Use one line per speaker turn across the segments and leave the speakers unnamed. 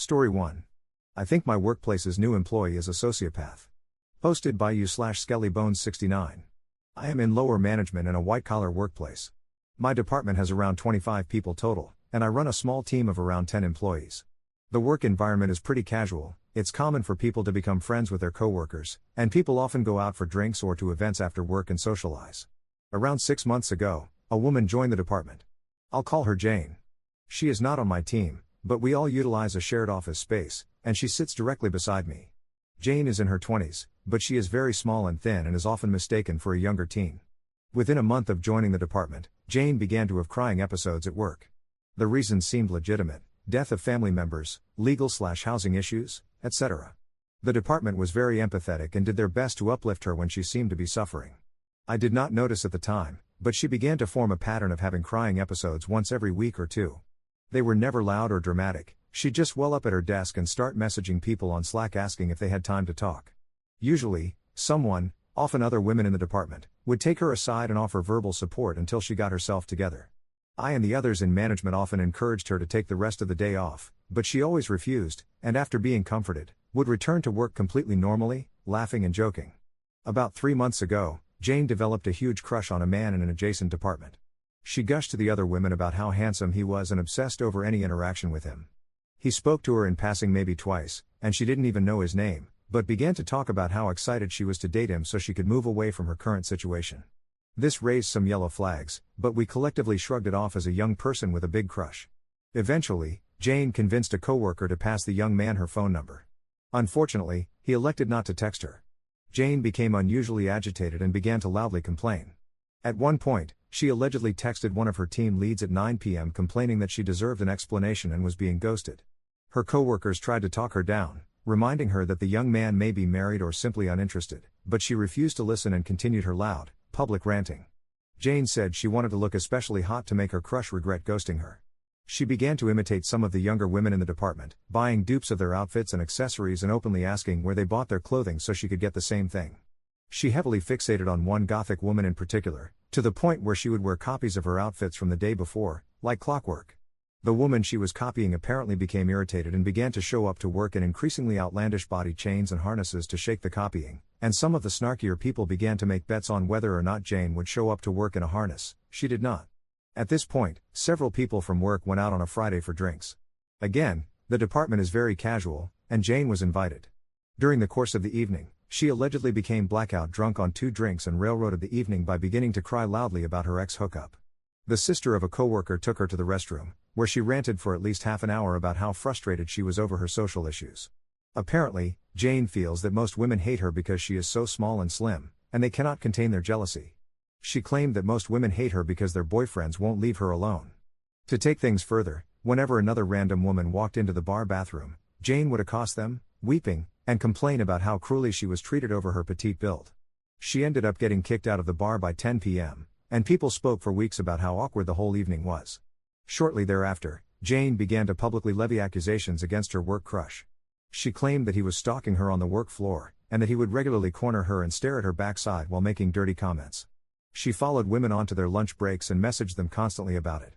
Story 1. I think my workplace's new employee is a sociopath. Posted by you/SkellyBones69. I am in lower management in a white-collar workplace. My department has around 25 people total, and I run a small team of around 10 employees. The work environment is pretty casual. It's common for people to become friends with their coworkers, and people often go out for drinks or to events after work and socialize. Around 6 months ago, a woman joined the department. I'll call her Jane. She is not on my team, but we all utilize a shared office space, and she sits directly beside me. Jane is in her 20s, but she is very small and thin and is often mistaken for a younger teen. Within a month of joining the department, Jane began to have crying episodes at work. The reasons seemed legitimate: death of family members, legal/housing issues, etc. The department was very empathetic and did their best to uplift her when she seemed to be suffering. I did not notice at the time, but she began to form a pattern of having crying episodes once every week or two. They were never loud or dramatic. She'd just well up at her desk and start messaging people on Slack asking if they had time to talk. Usually, someone, often other women in the department, would take her aside and offer verbal support until she got herself together. I and the others in management often encouraged her to take the rest of the day off, but she always refused, and after being comforted, would return to work completely normally, laughing and joking. About 3 months ago, Jane developed a huge crush on a man in an adjacent department. She gushed to the other women about how handsome he was and obsessed over any interaction with him. He spoke to her in passing maybe twice, and she didn't even know his name, but began to talk about how excited she was to date him so she could move away from her current situation. This raised some yellow flags, but we collectively shrugged it off as a young person with a big crush. Eventually, Jane convinced a coworker to pass the young man her phone number. Unfortunately, he elected not to text her. Jane became unusually agitated and began to loudly complain. At one point, she allegedly texted one of her team leads at 9 p.m. complaining that she deserved an explanation and was being ghosted. Her coworkers tried to talk her down, reminding her that the young man may be married or simply uninterested, but she refused to listen and continued her loud, public ranting. Jane said she wanted to look especially hot to make her crush regret ghosting her. She began to imitate some of the younger women in the department, buying dupes of their outfits and accessories and openly asking where they bought their clothing so she could get the same thing. She heavily fixated on one gothic woman in particular, to the point where she would wear copies of her outfits from the day before, like clockwork. The woman she was copying apparently became irritated and began to show up to work in increasingly outlandish body chains and harnesses to shake the copying, and some of the snarkier people began to make bets on whether or not Jane would show up to work in a harness. She did not. At this point, several people from work went out on a Friday for drinks. Again, the department is very casual, and Jane was invited. During the course of the evening, she allegedly became blackout drunk on 2 drinks and railroaded the evening by beginning to cry loudly about her ex-hookup. The sister of a coworker took her to the restroom, where she ranted for at least half an hour about how frustrated she was over her social issues. Apparently, Jane feels that most women hate her because she is so small and slim, and they cannot contain their jealousy. She claimed that most women hate her because their boyfriends won't leave her alone. To take things further, whenever another random woman walked into the bar bathroom, Jane would accost them, weeping, and complain about how cruelly she was treated over her petite build. She ended up getting kicked out of the bar by 10 p.m., and people spoke for weeks about how awkward the whole evening was. Shortly thereafter, Jane began to publicly levy accusations against her work crush. She claimed that he was stalking her on the work floor, and that he would regularly corner her and stare at her backside while making dirty comments. She followed women onto their lunch breaks and messaged them constantly about it.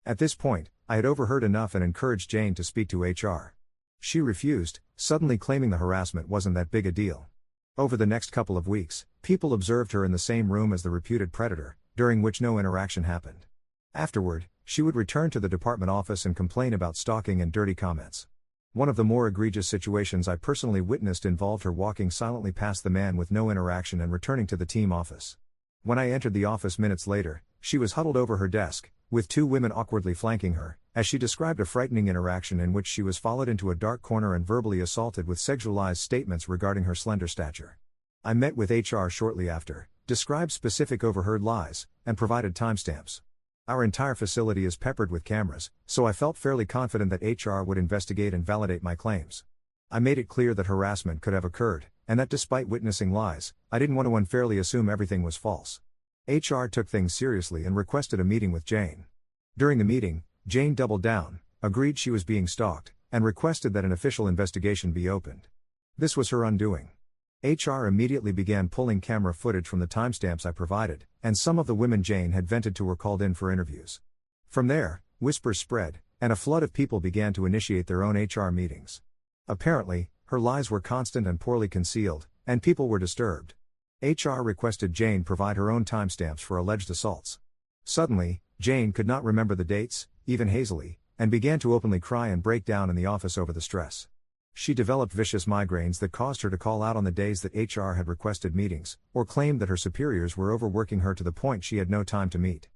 At this point, I had overheard enough and encouraged Jane to speak to HR. She refused, suddenly claiming the harassment wasn't that big a deal. Over the next couple of weeks, people observed her in the same room as the reputed predator, during which no interaction happened. Afterward, she would return to the department office and complain about stalking and dirty comments. One of the more egregious situations I personally witnessed involved her walking silently past the man with no interaction and returning to the team office. When I entered the office minutes later, she was huddled over her desk, with 2 women awkwardly flanking her, as she described a frightening interaction in which she was followed into a dark corner and verbally assaulted with sexualized statements regarding her slender stature. I met with HR shortly after, described specific overheard lies, and provided timestamps. Our entire facility is peppered with cameras, so I felt fairly confident that HR would investigate and validate my claims. I made it clear that harassment could have occurred, and that despite witnessing lies, I didn't want to unfairly assume everything was false. HR took things seriously and requested a meeting with Jane. During the meeting, Jane doubled down, agreed she was being stalked, and requested that an official investigation be opened. This was her undoing. HR immediately began pulling camera footage from the timestamps I provided, and some of the women Jane had vented to were called in for interviews. From there, whispers spread, and a flood of people began to initiate their own HR meetings. Apparently, her lies were constant and poorly concealed, and people were disturbed. HR requested Jane provide her own timestamps for alleged assaults. Suddenly, Jane could not remember the dates, even hazily, and began to openly cry and break down in the office over the stress. She developed vicious migraines that caused her to call out on the days that HR had requested meetings, or claimed that her superiors were overworking her to the point she had no time to meet.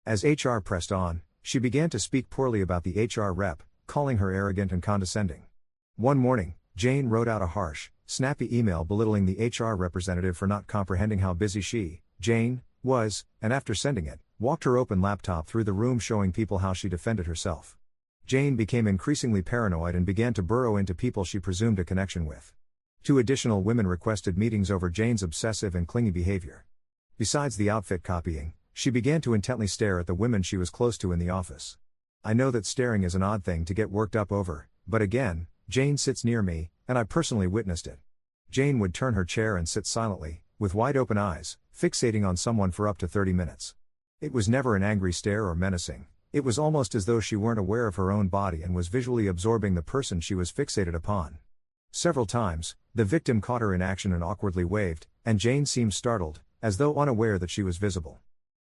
As HR pressed on, she began to speak poorly about the HR rep, calling her arrogant and condescending. One morning, Jane wrote out a harsh, snappy email belittling the HR representative for not comprehending how busy she, Jane, was, and after sending it, walked her open laptop through the room showing people how she defended herself. Jane became increasingly paranoid and began to burrow into people she presumed a connection with. 2 additional women requested meetings over Jane's obsessive and clingy behavior. Besides the outfit copying, she began to intently stare at the women she was close to in the office. I know that staring is an odd thing to get worked up over, but again, Jane sits near me, and I personally witnessed it. Jane would turn her chair and sit silently, with wide open eyes, fixating on someone for up to 30 minutes. It was never an angry stare or menacing. It was almost as though she weren't aware of her own body and was visually absorbing the person she was fixated upon. Several times, the victim caught her in action and awkwardly waved, and Jane seemed startled, as though unaware that she was visible.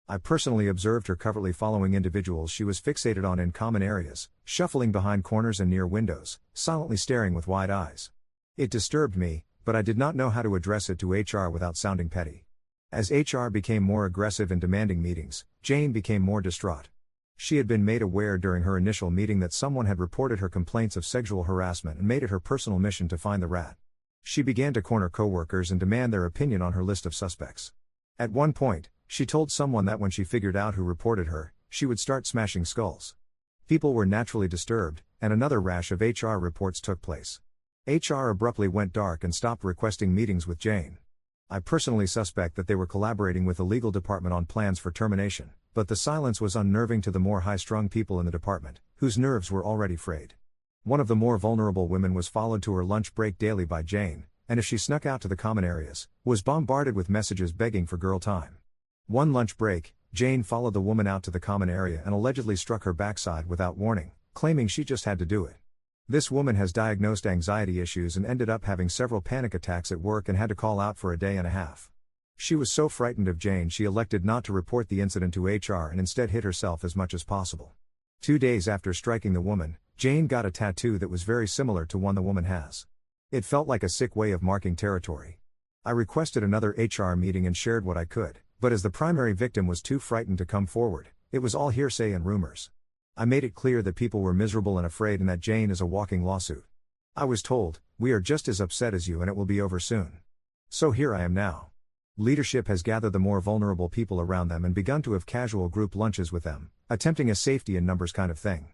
I personally observed her covertly following individuals she was fixated on in common areas, shuffling behind corners and near windows, silently staring with wide eyes. It disturbed me, but I did not know how to address it to HR without sounding petty. As HR became more aggressive in demanding meetings, Jane became more distraught. She had been made aware during her initial meeting that someone had reported her complaints of sexual harassment and made it her personal mission to find the rat. She began to corner coworkers and demand their opinion on her list of suspects. At one point, she told someone that when she figured out who reported her, she would start smashing skulls. People were naturally disturbed, and another rash of HR reports took place. HR abruptly went dark and stopped requesting meetings with Jane. I personally suspect that they were collaborating with the legal department on plans for termination, but the silence was unnerving to the more high-strung people in the department, whose nerves were already frayed. One of the more vulnerable women was followed to her lunch break daily by Jane, and if she snuck out to the common areas, was bombarded with messages begging for girl time. One lunch break, Jane followed the woman out to the common area and allegedly struck her backside without warning, claiming she just had to do it. This woman has diagnosed anxiety issues and ended up having several panic attacks at work and had to call out for a day and a half. She was so frightened of Jane she elected not to report the incident to HR and instead hid herself as much as possible. 2 days after striking the woman, Jane got a tattoo that was very similar to one the woman has. It felt like a sick way of marking territory. I requested another HR meeting and shared what I could, but as the primary victim was too frightened to come forward, it was all hearsay and rumors. I made it clear that people were miserable and afraid and that Jane is a walking lawsuit. I was told, "We are just as upset as you and it will be over soon." So here I am now. Leadership has gathered the more vulnerable people around them and begun to have casual group lunches with them, attempting a safety in numbers kind of thing.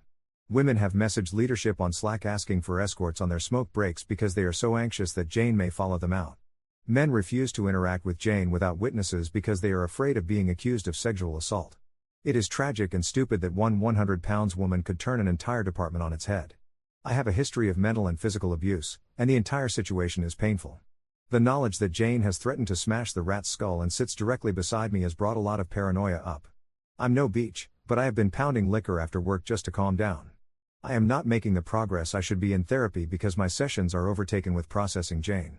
Women have messaged leadership on Slack asking for escorts on their smoke breaks because they are so anxious that Jane may follow them out. Men refuse to interact with Jane without witnesses because they are afraid of being accused of sexual assault. It is tragic and stupid that one 100-pound woman could turn an entire department on its head. I have a history of mental and physical abuse, and the entire situation is painful. The knowledge that Jane has threatened to smash the rat's skull and sits directly beside me has brought a lot of paranoia up. I'm no beach, but I have been pounding liquor after work just to calm down. I am not making the progress I should be in therapy because my sessions are overtaken with processing Jane.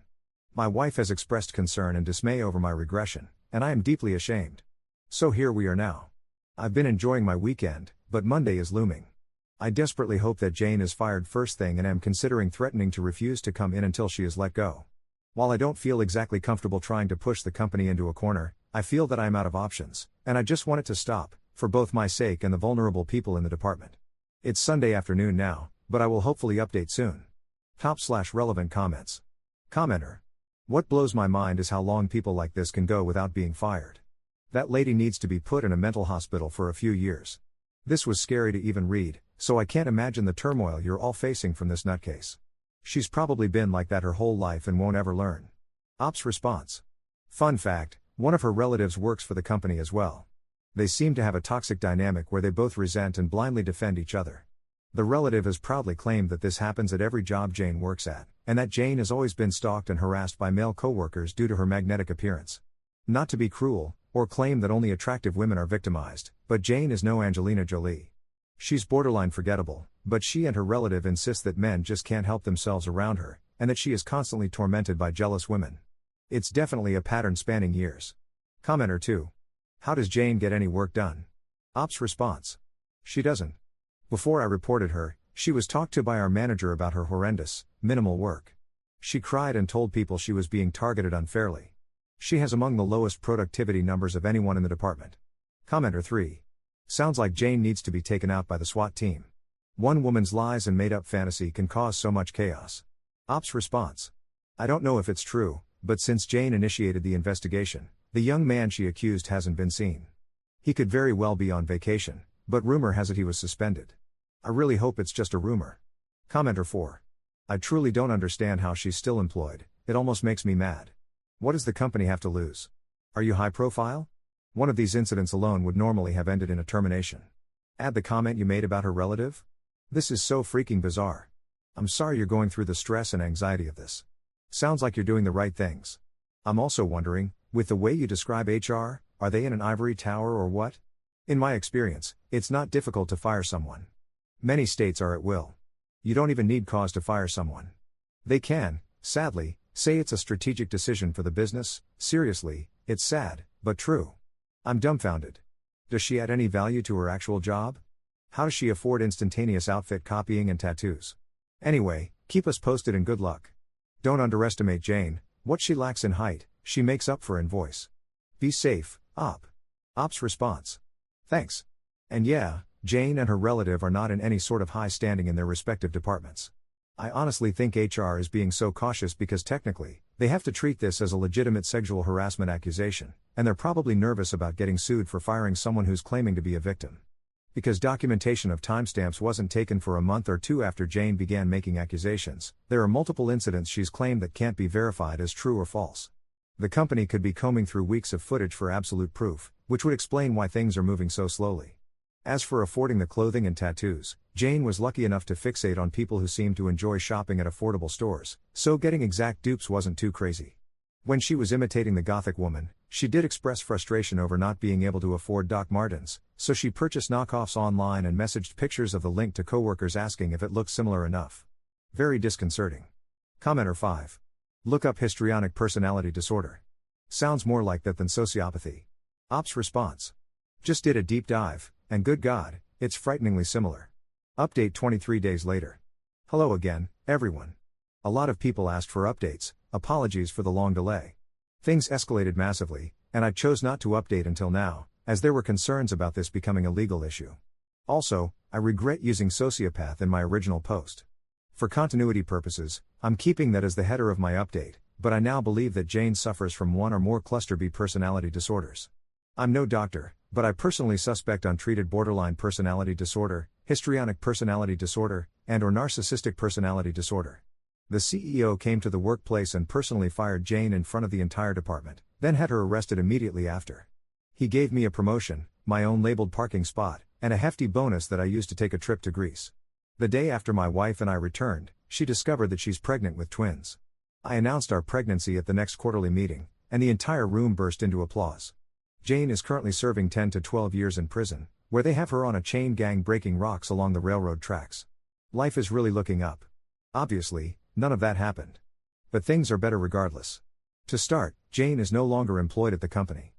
My wife has expressed concern and dismay over my regression, and I am deeply ashamed. So here we are now. I've been enjoying my weekend, but Monday is looming. I desperately hope that Jane is fired first thing and am considering threatening to refuse to come in until she is let go. While I don't feel exactly comfortable trying to push the company into a corner, I feel that I am out of options, and I just want it to stop, for both my sake and the vulnerable people in the department. It's Sunday afternoon now, but I will hopefully update soon. Top/relevant comments. Commenter. What blows my mind is how long people like this can go without being fired. That lady needs to be put in a mental hospital for a few years. This was scary to even read, so I can't imagine the turmoil you're all facing from this nutcase. She's probably been like that her whole life and won't ever learn. Ops response. Fun fact, one of her relatives works for the company as well. They seem to have a toxic dynamic where they both resent and blindly defend each other. The relative has proudly claimed that this happens at every job Jane works at, and that Jane has always been stalked and harassed by male coworkers due to her magnetic appearance. Not to be cruel, or claim that only attractive women are victimized, but Jane is no Angelina Jolie. She's borderline forgettable, but she and her relative insist that men just can't help themselves around her, and that she is constantly tormented by jealous women. It's definitely a pattern spanning years. Commenter 2. How does Jane get any work done? Ops response. She doesn't. Before I reported her, she was talked to by our manager about her horrendous, minimal work. She cried and told people she was being targeted unfairly. She has among the lowest productivity numbers of anyone in the department. Commenter 3. Sounds like Jane needs to be taken out by the SWAT team. One woman's lies and made-up fantasy can cause so much chaos. Ops response. I don't know if it's true, but since Jane initiated the investigation, the young man she accused hasn't been seen. He could very well be on vacation, but rumor has it he was suspended. I really hope it's just a rumor. Commenter 4. I truly don't understand how she's still employed, it almost makes me mad. What does the company have to lose? Are you high profile? One of these incidents alone would normally have ended in a termination. Add the comment you made about her relative? This is so freaking bizarre. I'm sorry you're going through the stress and anxiety of this. Sounds like you're doing the right things. I'm also wondering, with the way you describe HR, are they in an ivory tower or what? In my experience, it's not difficult to fire someone. Many states are at will. You don't even need cause to fire someone. They can, sadly, say it's a strategic decision for the business. Seriously, it's sad, but true. I'm dumbfounded. Does she add any value to her actual job? How does she afford instantaneous outfit copying and tattoos? Anyway, keep us posted and good luck. Don't underestimate Jane. What she lacks in height, she makes up for in voice. Be safe, Op. Ops response. Thanks. And yeah, Jane and her relative are not in any sort of high standing in their respective departments. I honestly think HR is being so cautious because technically, they have to treat this as a legitimate sexual harassment accusation, and they're probably nervous about getting sued for firing someone who's claiming to be a victim. Because documentation of timestamps wasn't taken for a month or two after Jane began making accusations, there are multiple incidents she's claimed that can't be verified as true or false. The company could be combing through weeks of footage for absolute proof, which would explain why things are moving so slowly. As for affording the clothing and tattoos, Jane was lucky enough to fixate on people who seemed to enjoy shopping at affordable stores, so getting exact dupes wasn't too crazy. When she was imitating the Gothic woman, she did express frustration over not being able to afford Doc Martens, so she purchased knockoffs online and messaged pictures of the link to coworkers asking if it looked similar enough. Very disconcerting. Commenter 5. Look up histrionic personality disorder. Sounds more like that than sociopathy. Ops response. Just did a deep dive, and good God, it's frighteningly similar. Update 23 days later. Hello again, everyone. A lot of people asked for updates, apologies for the long delay. Things escalated massively, and I chose not to update until now, as there were concerns about this becoming a legal issue. Also, I regret using sociopath in my original post. For continuity purposes, I'm keeping that as the header of my update, but I now believe that Jane suffers from one or more cluster B personality disorders. I'm no doctor, but I personally suspect untreated borderline personality disorder, histrionic personality disorder, and/or narcissistic personality disorder. The CEO came to the workplace and personally fired Jane in front of the entire department, then had her arrested immediately after. He gave me a promotion, my own labeled parking spot, and a hefty bonus that I used to take a trip to Greece. The day after my wife and I returned, she discovered that she's pregnant with twins. I announced our pregnancy at the next quarterly meeting, and the entire room burst into applause. Jane is currently serving 10 to 12 years in prison, where they have her on a chain gang breaking rocks along the railroad tracks. Life is really looking up. Obviously, none of that happened. But things are better regardless. To start, Jane is no longer employed at the company.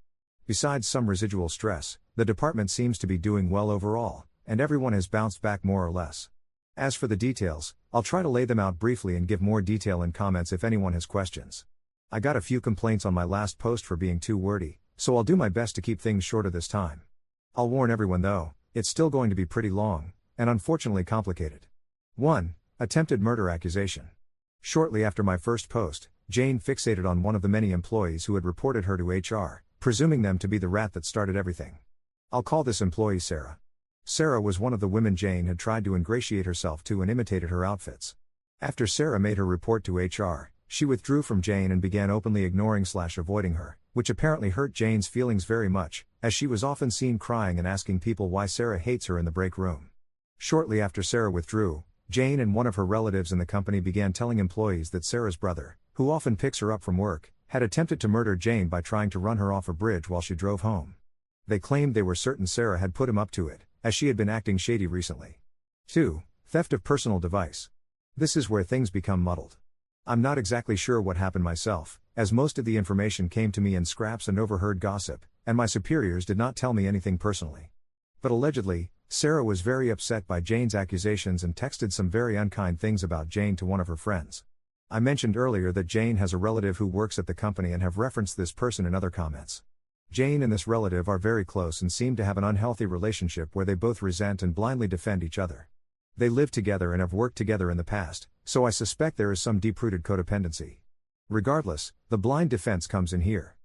Besides some residual stress, the department seems to be doing well overall, and everyone has bounced back more or less. As for the details, I'll try to lay them out briefly and give more detail in comments if anyone has questions. I got a few complaints on my last post for being too wordy, so I'll do my best to keep things shorter this time. I'll warn everyone though, it's still going to be pretty long, and unfortunately complicated. 1. Attempted murder accusation. Shortly after my first post, Jane fixated on one of the many employees who had reported her to HR, presuming them to be the rat that started everything. I'll call this employee Sarah. Sarah was one of the women Jane had tried to ingratiate herself to and imitated her outfits. After Sarah made her report to HR, she withdrew from Jane and began openly ignoring/avoiding her, which apparently hurt Jane's feelings very much, as she was often seen crying and asking people why Sarah hates her in the break room. Shortly after Sarah withdrew, Jane and one of her relatives in the company began telling employees that Sarah's brother, who often picks her up from work, had attempted to murder Jane by trying to run her off a bridge while she drove home. They claimed they were certain Sarah had put him up to it, as she had been acting shady recently. 2. Theft of personal device. This is where things become muddled. I'm not exactly sure what happened myself, as most of the information came to me in scraps and overheard gossip, and my superiors did not tell me anything personally. But allegedly, Sarah was very upset by Jane's accusations and texted some very unkind things about Jane to one of her friends. I mentioned earlier that Jane has a relative who works at the company and have referenced this person in other comments. Jane and this relative are very close and seem to have an unhealthy relationship where they both resent and blindly defend each other. They live together and have worked together in the past, so I suspect there is some deep-rooted codependency. Regardless, the blind defense comes in here.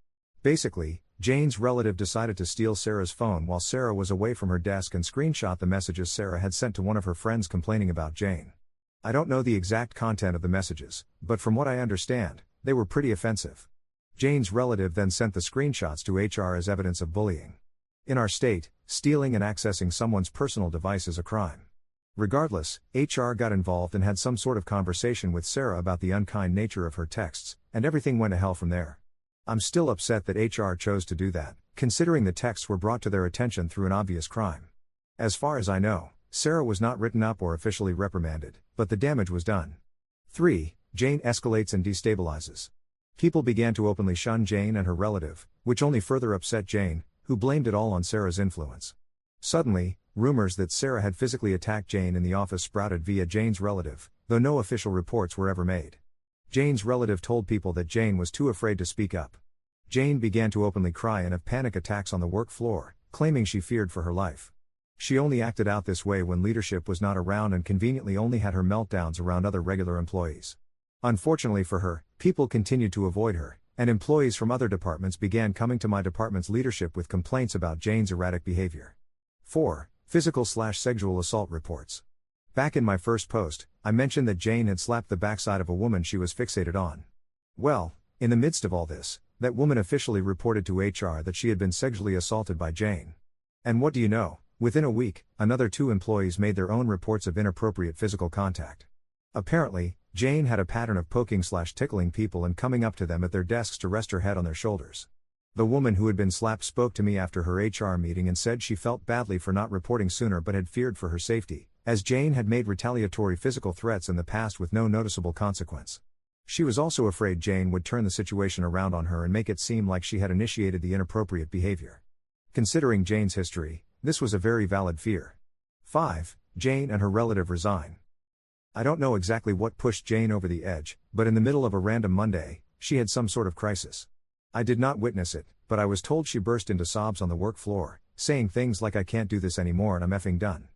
Basically, Jane's relative decided to steal Sarah's phone while Sarah was away from her desk and screenshot the messages Sarah had sent to one of her friends complaining about Jane. I don't know the exact content of the messages, but from what I understand, they were pretty offensive. Jane's relative then sent the screenshots to HR as evidence of bullying. In our state, stealing and accessing someone's personal device is a crime. Regardless, HR got involved and had some sort of conversation with Sarah about the unkind nature of her texts, and everything went to hell from there. I'm still upset that HR chose to do that, considering the texts were brought to their attention through an obvious crime. As far as I know, Sarah was not written up or officially reprimanded, but the damage was done. 3. Jane escalates and destabilizes. People began to openly shun Jane and her relative, which only further upset Jane, who blamed it all on Sarah's influence. Suddenly, rumors that Sarah had physically attacked Jane in the office sprouted via Jane's relative, though no official reports were ever made. Jane's relative told people that Jane was too afraid to speak up. Jane began to openly cry and have panic attacks on the work floor, claiming she feared for her life. She only acted out this way when leadership was not around and conveniently only had her meltdowns around other regular employees. Unfortunately for her, people continued to avoid her, and employees from other departments began coming to my department's leadership with complaints about Jane's erratic behavior. 4. Physical/sexual assault reports. Back in my first post, I mentioned that Jane had slapped the backside of a woman she was fixated on. Well, in the midst of all this, that woman officially reported to HR that she had been sexually assaulted by Jane. And what do you know, within a week, another 2 employees made their own reports of inappropriate physical contact. Apparently, Jane had a pattern of poking/tickling people and coming up to them at their desks to rest her head on their shoulders. The woman who had been slapped spoke to me after her HR meeting and said she felt badly for not reporting sooner but had feared for her safety, as Jane had made retaliatory physical threats in the past with no noticeable consequence. She was also afraid Jane would turn the situation around on her and make it seem like she had initiated the inappropriate behavior. Considering Jane's history, this was a very valid fear. 5. Jane and her relative resign. I don't know exactly what pushed Jane over the edge, but in the middle of a random Monday, she had some sort of crisis. I did not witness it, but I was told she burst into sobs on the work floor, saying things like "I can't do this anymore and I'm effing done."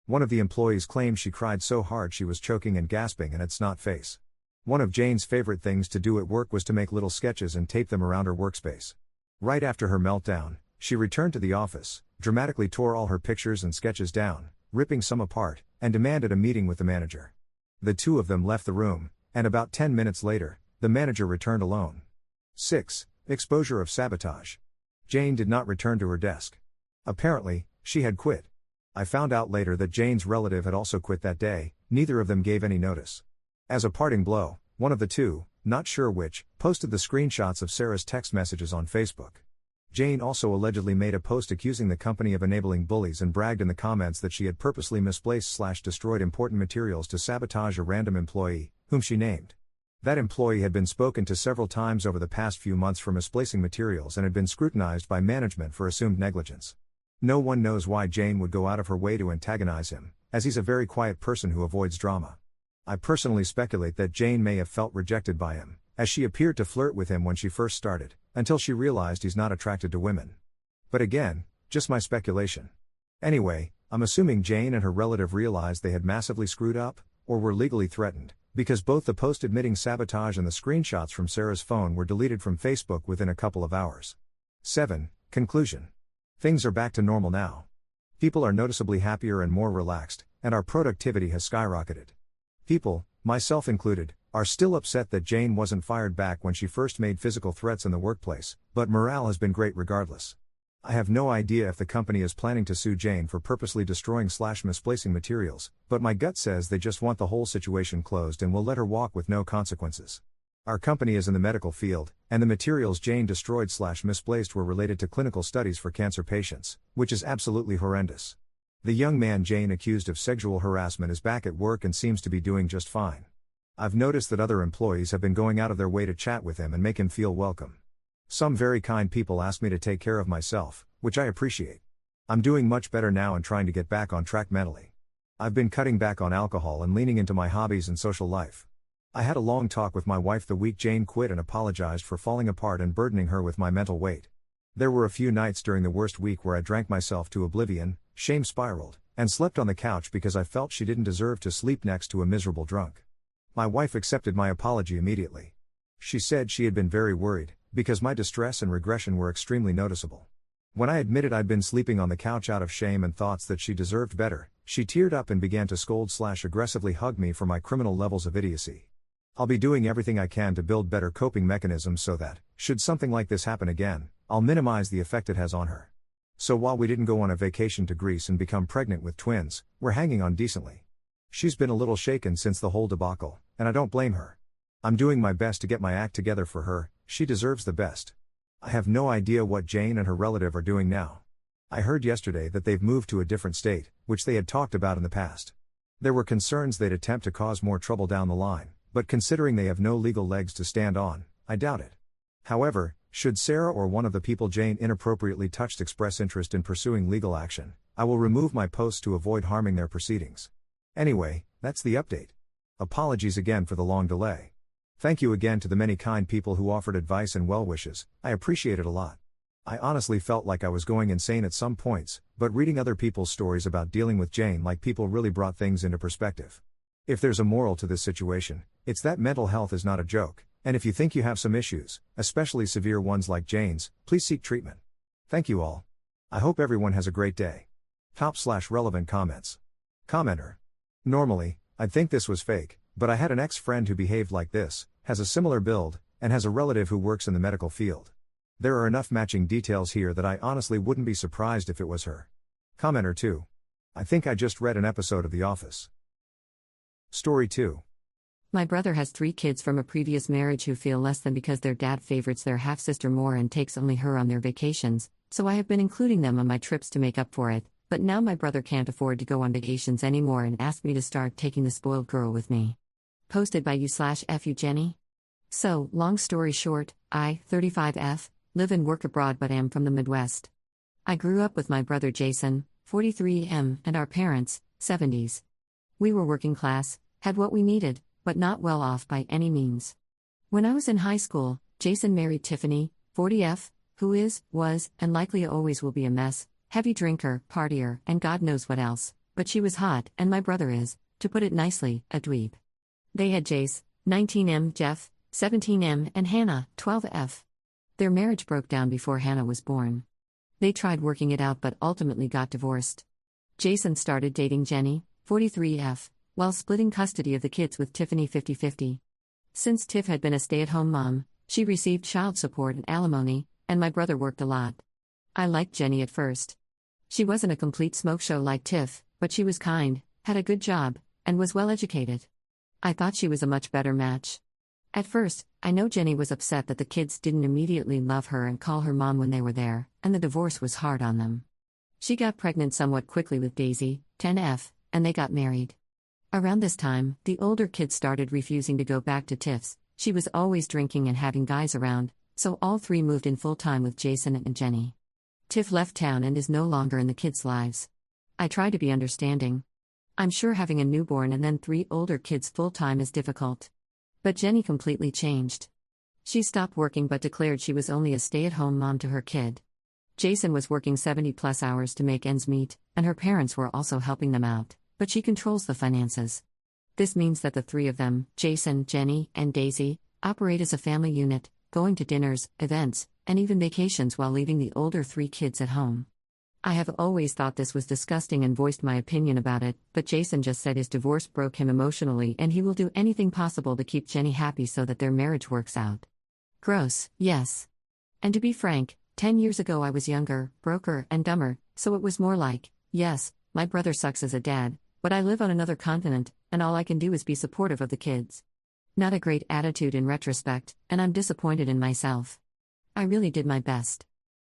One of the employees claimed she cried so hard she was choking and gasping and had snot face. One of Jane's favorite things to do at work was to make little sketches and tape them around her workspace. Right after her meltdown, she returned to the office, dramatically tore all her pictures and sketches down, ripping some apart, and demanded a meeting with the manager. The 2 of them left the room, and about 10 minutes later, the manager returned alone. 6. Exposure of sabotage. Jane did not return to her desk. Apparently, she had quit. I found out later that Jane's relative had also quit that day. Neither of them gave any notice. As a parting blow, one of the 2, not sure which, posted the screenshots of Sarah's text messages on Facebook. Jane also allegedly made a post accusing the company of enabling bullies and bragged in the comments that she had purposely misplaced/destroyed important materials to sabotage a random employee, whom she named. That employee had been spoken to several times over the past few months for misplacing materials and had been scrutinized by management for assumed negligence. No one knows why Jane would go out of her way to antagonize him, as he's a very quiet person who avoids drama. I personally speculate that Jane may have felt rejected by him, as she appeared to flirt with him when she first started, until she realized he's not attracted to women. But again, just my speculation. Anyway, I'm assuming Jane and her relative realized they had massively screwed up, or were legally threatened, because both the post admitting sabotage and the screenshots from Sarah's phone were deleted from Facebook within a couple of hours. 7. Conclusion. Things are back to normal now. People are noticeably happier and more relaxed, and our productivity has skyrocketed. People, myself included, are still upset that Jane wasn't fired back when she first made physical threats in the workplace, but morale has been great regardless. I have no idea if the company is planning to sue Jane for purposely destroying/misplacing materials, but my gut says they just want the whole situation closed and will let her walk with no consequences. Our company is in the medical field, and the materials Jane destroyed/misplaced were related to clinical studies for cancer patients, which is absolutely horrendous. The young man Jane accused of sexual harassment is back at work and seems to be doing just fine. I've noticed that other employees have been going out of their way to chat with him and make him feel welcome. Some very kind people ask me to take care of myself, which I appreciate. I'm doing much better now and trying to get back on track mentally. I've been cutting back on alcohol and leaning into my hobbies and social life. I had a long talk with my wife the week Jane quit and apologized for falling apart and burdening her with my mental weight. There were a few nights during the worst week where I drank myself to oblivion, shame spiraled, and slept on the couch because I felt she didn't deserve to sleep next to a miserable drunk. My wife accepted my apology immediately. She said she had been very worried, because my distress and regression were extremely noticeable. When I admitted I'd been sleeping on the couch out of shame and thoughts that she deserved better, she teared up and began to scold/aggressively hug me for my criminal levels of idiocy. I'll be doing everything I can to build better coping mechanisms so that, should something like this happen again, I'll minimize the effect it has on her. So while we didn't go on a vacation to Greece and become pregnant with twins, we're hanging on decently. She's been a little shaken since the whole debacle, and I don't blame her. I'm doing my best to get my act together for her, she deserves the best. I have no idea what Jane and her relative are doing now. I heard yesterday that they've moved to a different state, which they had talked about in the past. There were concerns they'd attempt to cause more trouble down the line, but considering they have no legal legs to stand on, I doubt it. However, should Sarah or one of the people Jane inappropriately touched express interest in pursuing legal action, I will remove my posts to avoid harming their proceedings. Anyway, that's the update. Apologies again for the long delay. Thank you again to the many kind people who offered advice and well wishes, I appreciate it a lot. I honestly felt like I was going insane at some points, but reading other people's stories about dealing with Jane like people really brought things into perspective. If there's a moral to this situation, it's that mental health is not a joke, and if you think you have some issues, especially severe ones like Jane's, please seek treatment. Thank you all. I hope everyone has a great day. Top/relevant comments. Commenter. Normally, I'd think this was fake, but I had an ex-friend who behaved like this, has a similar build, and has a relative who works in the medical field. There are enough matching details here that I honestly wouldn't be surprised if it was her. Commenter 2. I think I just read an episode of The Office. Story 2.
My brother has 3 kids from a previous marriage who feel less than because their dad favorites their half-sister more and takes only her on their vacations, so I have been including them on my trips to make up for it, but now my brother can't afford to go on vacations anymore and asked me to start taking the spoiled girl with me. Posted by you/Fu Jenny. So, long story short, I, 35F, live and work abroad but am from the Midwest. I grew up with my brother Jason, 43M, and our parents, 70s. We were working class, had what we needed, but not well off by any means. When I was in high school, Jason married Tiffany, 40F, who is, was, and likely always will be a mess, heavy drinker, partier, and God knows what else, but she was hot, and my brother is, to put it nicely, a dweeb. They had Jace, 19M, Jeff, 17M, and Hannah, 12F. Their marriage broke down before Hannah was born. They tried working it out but ultimately got divorced. Jason started dating Jenny, 43F, while splitting custody of the kids with Tiffany 50-50. Since Tiff had been a stay-at-home mom, she received child support and alimony, and my brother worked a lot. I liked Jenny at first. She wasn't a complete smoke show like Tiff, but she was kind, had a good job, and was well educated. I thought she was a much better match. At first, I know Jenny was upset that the kids didn't immediately love her and call her mom when they were there, and the divorce was hard on them. She got pregnant somewhat quickly with Daisy, 10F, and they got married. Around this time, the older kids started refusing to go back to Tiff's. She was always drinking and having guys around, so all 3 moved in full-time with Jason and Jenny. Tiff left town and is no longer in the kids' lives. I try to be understanding. I'm sure having a newborn and then 3 older kids full-time is difficult. But Jenny completely changed. She stopped working but declared she was only a stay-at-home mom to her kid. Jason was working 70-plus hours to make ends meet, and her parents were also helping them out, but she controls the finances. This means that the 3 of them, Jason, Jenny, and Daisy, operate as a family unit, going to dinners, events, and even vacations while leaving the older 3 kids at home. I have always thought this was disgusting and voiced my opinion about it, but Jason just said his divorce broke him emotionally and he will do anything possible to keep Jenny happy so that their marriage works out. Gross, yes. And to be frank, 10 years ago I was younger, broker, and dumber, so it was more like, yes, my brother sucks as a dad, but I live on another continent, and all I can do is be supportive of the kids. Not a great attitude in retrospect, and I'm disappointed in myself. I really did my best.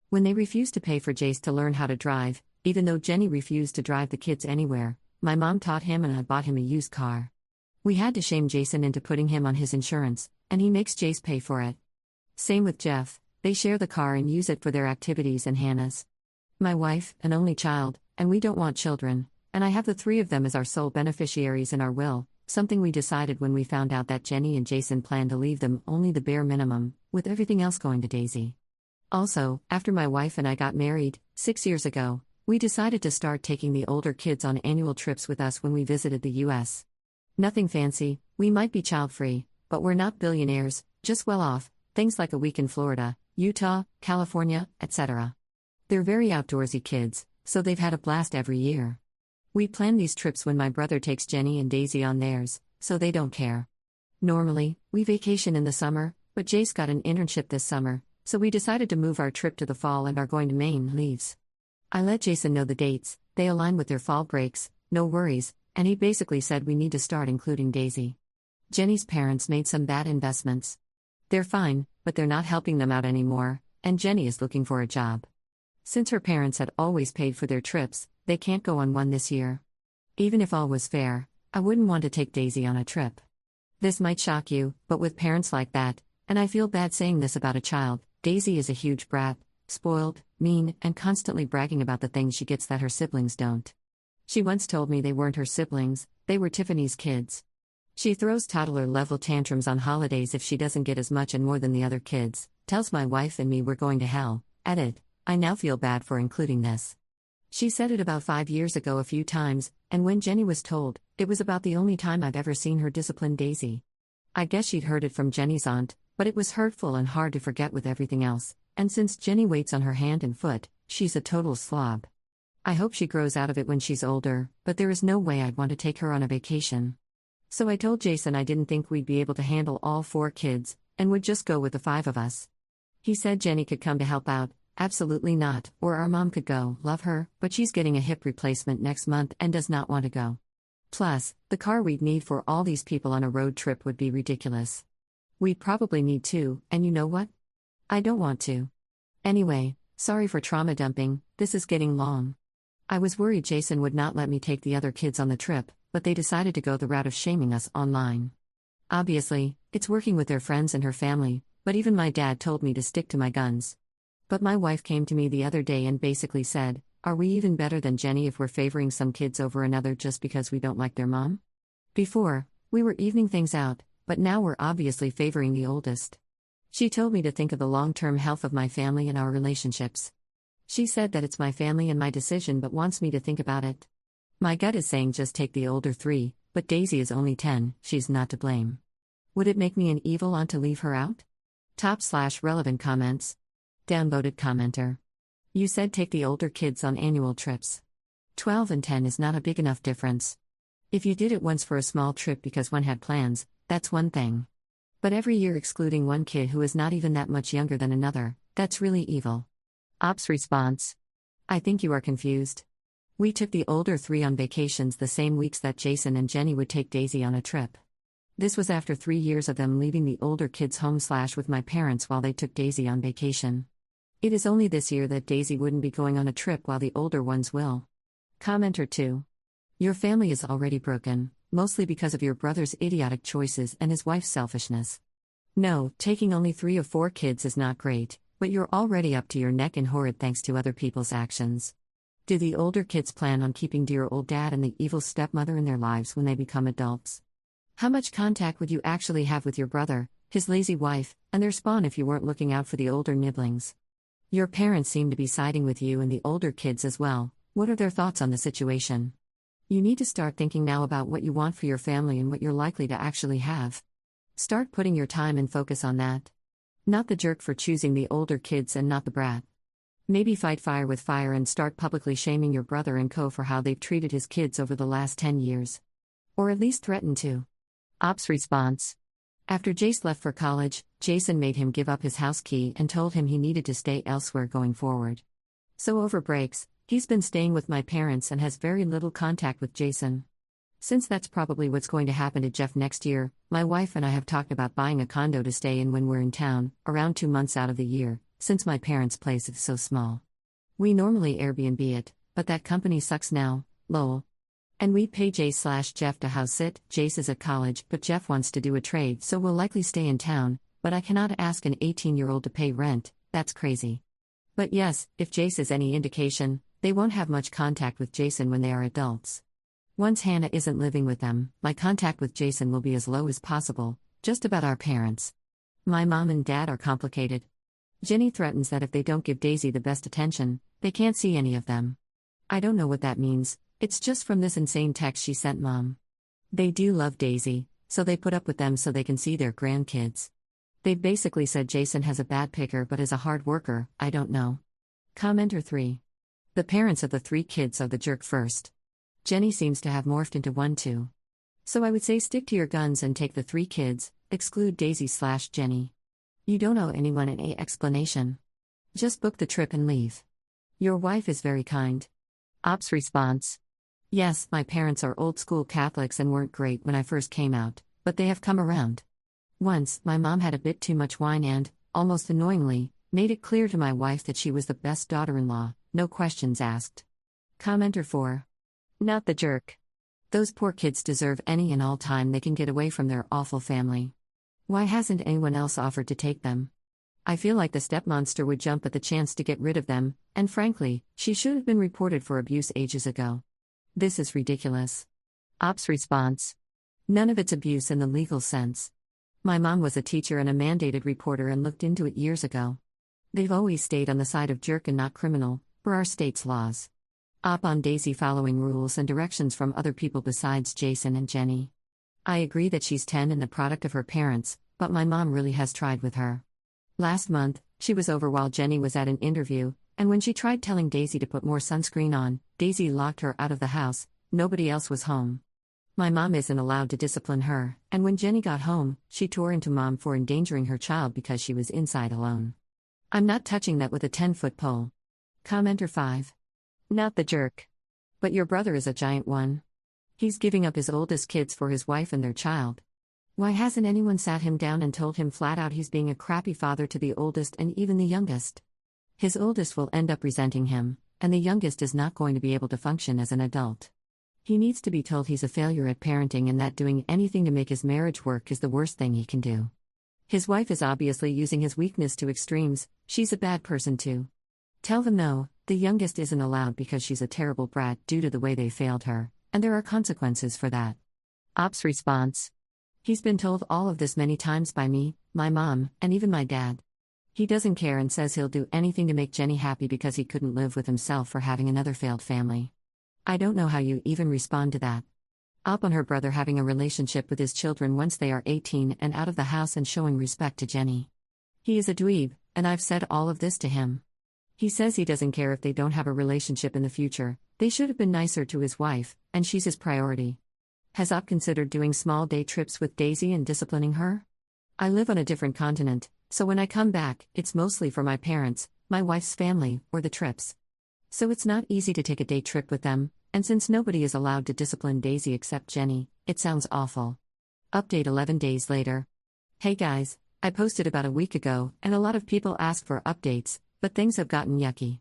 When they refused to pay for Jace to learn how to drive, Even though Jenny refused to drive the kids anywhere, my mom taught him and I bought him a used car. We had to shame Jason into putting him on his insurance, and he makes Jace pay for it. Same with Jeff, they share the car and use it for their activities and Hannah's. My wife, an only child, and we don't want children, and I have the three of them as our sole beneficiaries in our will, something we decided when we found out that Jenny and Jason planned to leave them only the bare minimum, with everything else going to Daisy. Also, after my wife and I got married, 6 years ago, we decided to start taking the older kids on annual trips with us when we visited the US. Nothing fancy, we might be child-free, but we're not billionaires, just well off, things like a week in Florida, Utah, California, etc. They're very outdoorsy kids, so they've had a blast every year. We plan these trips when my brother takes Jenny and Daisy on theirs, so they don't care. Normally, we vacation in the summer, but Jace got an internship this summer, so we decided to move our trip to the fall and are going to Maine leaves. I let Jason know the dates, they align with their fall breaks, no worries, and he basically said we need to start including Daisy. Jenny's parents made some bad investments. They're fine, but they're not helping them out anymore, and Jenny is looking for a job. Since her parents had always paid for their trips, they can't go on one this year. Even if all was fair, I wouldn't want to take Daisy on a trip. This might shock you, but with parents like that, and I feel bad saying this about a child, Daisy is a huge brat, spoiled, mean, and constantly bragging about the things she gets that her siblings don't. She once told me they weren't her siblings, they were Tiffany's kids. She throws toddler-level tantrums on holidays if she doesn't get as much and more than the other kids, tells my wife and me we're going to hell. Edit, I now feel bad for including this. She said it about 5 years ago a few times, and when Jenny was told, it was about the only time I've ever seen her discipline Daisy. I guess she'd heard it from Jenny's aunt, but it was hurtful and hard to forget with everything else, and since Jenny waits on her hand and foot, she's a total slob. I hope she grows out of it when she's older, but there is no way I'd want to take her on a vacation. So I told Jason I didn't think we'd be able to handle all 4 kids, and would just go with the 5 of us. He said Jenny could come to help out. Absolutely not, or our mom could go, love her, but she's getting a hip replacement next month and does not want to go. Plus, the car we'd need for all these people on a road trip would be ridiculous. We'd probably need 2, and you know what? I don't want to. Anyway, sorry for trauma dumping, this is getting long. I was worried Jason would not let me take the other kids on the trip, but they decided to go the route of shaming us online. Obviously, it's working with their friends and her family, but even my dad told me to stick to my guns. But my wife came to me the other day and basically said, are we even better than Jenny if we're favoring some kids over another just because we don't like their mom? Before, we were evening things out, but now we're obviously favoring the oldest. She told me to think of the long-term health of my family and our relationships. She said that it's my family and my decision but wants me to think about it. My gut is saying just take the older 3, but Daisy is only 10, she's not to blame. Would it make me an evil aunt to leave her out? /relevant comments. Downvoted commenter. You said take the older kids on annual trips. 12 and 10 is not a big enough difference. If you did it once for a small trip because one had plans, that's one thing. But every year excluding one kid who is not even that much younger than another, that's really evil. Ops response. I think you are confused. We took the older 3 on vacations the same weeks that Jason and Jenny would take Daisy on a trip. This was after 3 years of them leaving the older kids home / with my parents while they took Daisy on vacation. It is only this year that Daisy wouldn't be going on a trip while the older ones will. Commenter 2. Your family is already broken, mostly because of your brother's idiotic choices and his wife's selfishness. No, taking only 3 of 4 kids is not great, but you're already up to your neck in horrid thanks to other people's actions. Do the older kids plan on keeping dear old dad and the evil stepmother in their lives when they become adults? How much contact would you actually have with your brother, his lazy wife, and their spawn if you weren't looking out for the older nibblings? Your parents seem to be siding with you and the older kids as well. What are their thoughts on the situation? You need to start thinking now about what you want for your family and what you're likely to actually have. Start putting your time and focus on that. Not the jerk for choosing the older kids and not the brat. Maybe fight fire with fire and start publicly shaming your brother and co for how they've treated his kids over the last 10 years. Or at least threaten to. Ops response. After Jace left for college, Jason made him give up his house key and told him he needed to stay elsewhere going forward. So over breaks, he's been staying with my parents and has very little contact with Jason. Since that's probably what's going to happen to Jeff next year, my wife and I have talked about buying a condo to stay in when we're in town, around 2 months out of the year, since my parents' place is so small. We normally Airbnb it, but that company sucks now, lol. And we pay Jace/Jeff to house sit. Jace is at college, but Jeff wants to do a trade, so we'll likely stay in town, but I cannot ask an 18-year-old to pay rent, that's crazy. But yes, if Jace is any indication, they won't have much contact with Jason when they are adults. Once Hannah isn't living with them, my contact with Jason will be as low as possible, just about our parents. My mom and dad are complicated. Jenny threatens that if they don't give Daisy the best attention, they can't see any of them. I don't know what that means, it's just from this insane text she sent Mom. They do love Daisy, so they put up with them so they can see their grandkids. They've basically said Jason has a bad picker but is a hard worker, I don't know. Commenter 3. The parents of the 3 kids are the jerk first. Jenny seems to have morphed into one too. So I would say stick to your guns and take the 3 kids, exclude Daisy/Jenny. You don't owe anyone an explanation. Just book the trip and leave. Your wife is very kind. Ops response. Yes, my parents are old school Catholics and weren't great when I first came out, but they have come around. Once, my mom had a bit too much wine and, almost annoyingly, made it clear to my wife that she was the best daughter-in-law, no questions asked. Commenter 4. Not the jerk. Those poor kids deserve any and all time they can get away from their awful family. Why hasn't anyone else offered to take them? I feel like the stepmonster would jump at the chance to get rid of them, and frankly, she should have been reported for abuse ages ago. This is ridiculous. Ops response. None of it's abuse in the legal sense. My mom was a teacher and a mandated reporter and looked into it years ago. They've always stayed on the side of jerk and not criminal, per our state's laws. Op on Daisy following rules and directions from other people besides Jason and Jenny. I agree that she's 10 and the product of her parents, but my mom really has tried with her. Last month, she was over while Jenny was at an interview, and when she tried telling Daisy to put more sunscreen on, Daisy locked her out of the house, nobody else was home. My mom isn't allowed to discipline her, and when Jenny got home, she tore into Mom for endangering her child because she was inside alone. I'm not touching that with a 10-foot pole. Commenter 5. Not the jerk. But your brother is a giant one. He's giving up his oldest kids for his wife and their child. Why hasn't anyone sat him down and told him flat out he's being a crappy father to the oldest and even the youngest? His oldest will end up resenting him, and the youngest is not going to be able to function as an adult. He needs to be told he's a failure at parenting and that doing anything to make his marriage work is the worst thing he can do. His wife is obviously using his weakness to extremes, she's a bad person too. Tell them no, the youngest isn't allowed because she's a terrible brat due to the way they failed her, and there are consequences for that. Ops response. He's been told all of this many times by me, my mom, and even my dad. He doesn't care and says he'll do anything to make Jenny happy because he couldn't live with himself for having another failed family. I don't know how you even respond to that. Up on her brother having a relationship with his children once they are 18 and out of the house and showing respect to Jenny. He is a dweeb, and I've said all of this to him. He says he doesn't care if they don't have a relationship in the future, they should have been nicer to his wife, and she's his priority. Has Op considered doing small day trips with Daisy and disciplining her? I live on a different continent, so when I come back, it's mostly for my parents, my wife's family, or the trips. So it's not easy to take a day trip with them, and since nobody is allowed to discipline Daisy except Jenny, it sounds awful. Update 11 days later. Hey guys, I posted about a week ago, and a lot of people asked for updates, but things have gotten yucky.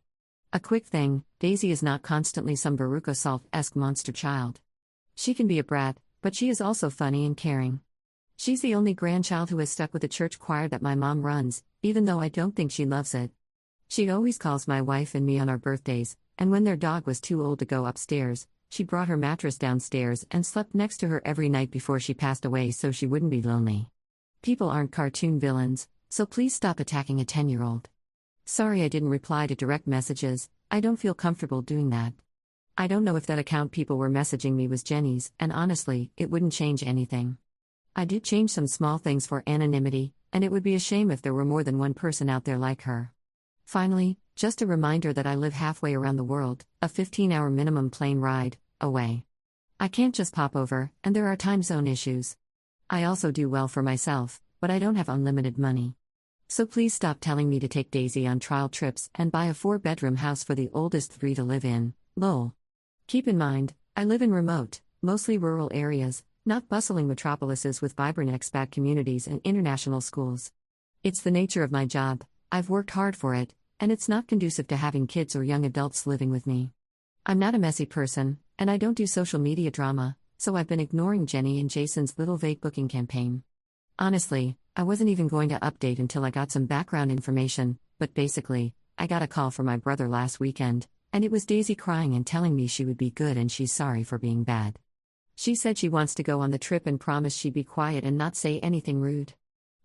A quick thing, Daisy is not constantly some Baruch Salt-esque monster child. She can be a brat, but she is also funny and caring. She's the only grandchild who has stuck with the church choir that my mom runs, even though I don't think she loves it. She always calls my wife and me on our birthdays, and when their dog was too old to go upstairs, she brought her mattress downstairs and slept next to her every night before she passed away so she wouldn't be lonely. People aren't cartoon villains, so please stop attacking a 10-year-old. Sorry I didn't reply to direct messages, I don't feel comfortable doing that. I don't know if that account people were messaging me was Jenny's, and honestly, it wouldn't change anything. I did change some small things for anonymity, and it would be a shame if there were more than one person out there like her. Finally, just a reminder that I live halfway around the world, a 15-hour minimum plane ride, away. I can't just pop over, and there are time zone issues. I also do well for myself, but I don't have unlimited money. So please stop telling me to take Daisy on trial trips and buy a 4-bedroom house for the oldest 3 to live in, lol. Keep in mind, I live in remote, mostly rural areas, not bustling metropolises with vibrant expat communities and international schools. It's the nature of my job, I've worked hard for it, and it's not conducive to having kids or young adults living with me. I'm not a messy person, and I don't do social media drama, so I've been ignoring Jenny and Jason's little vague booking campaign. Honestly, I wasn't even going to update until I got some background information, but basically, I got a call from my brother last weekend, and it was Daisy crying and telling me she would be good and she's sorry for being bad. She said she wants to go on the trip and promised she'd be quiet and not say anything rude.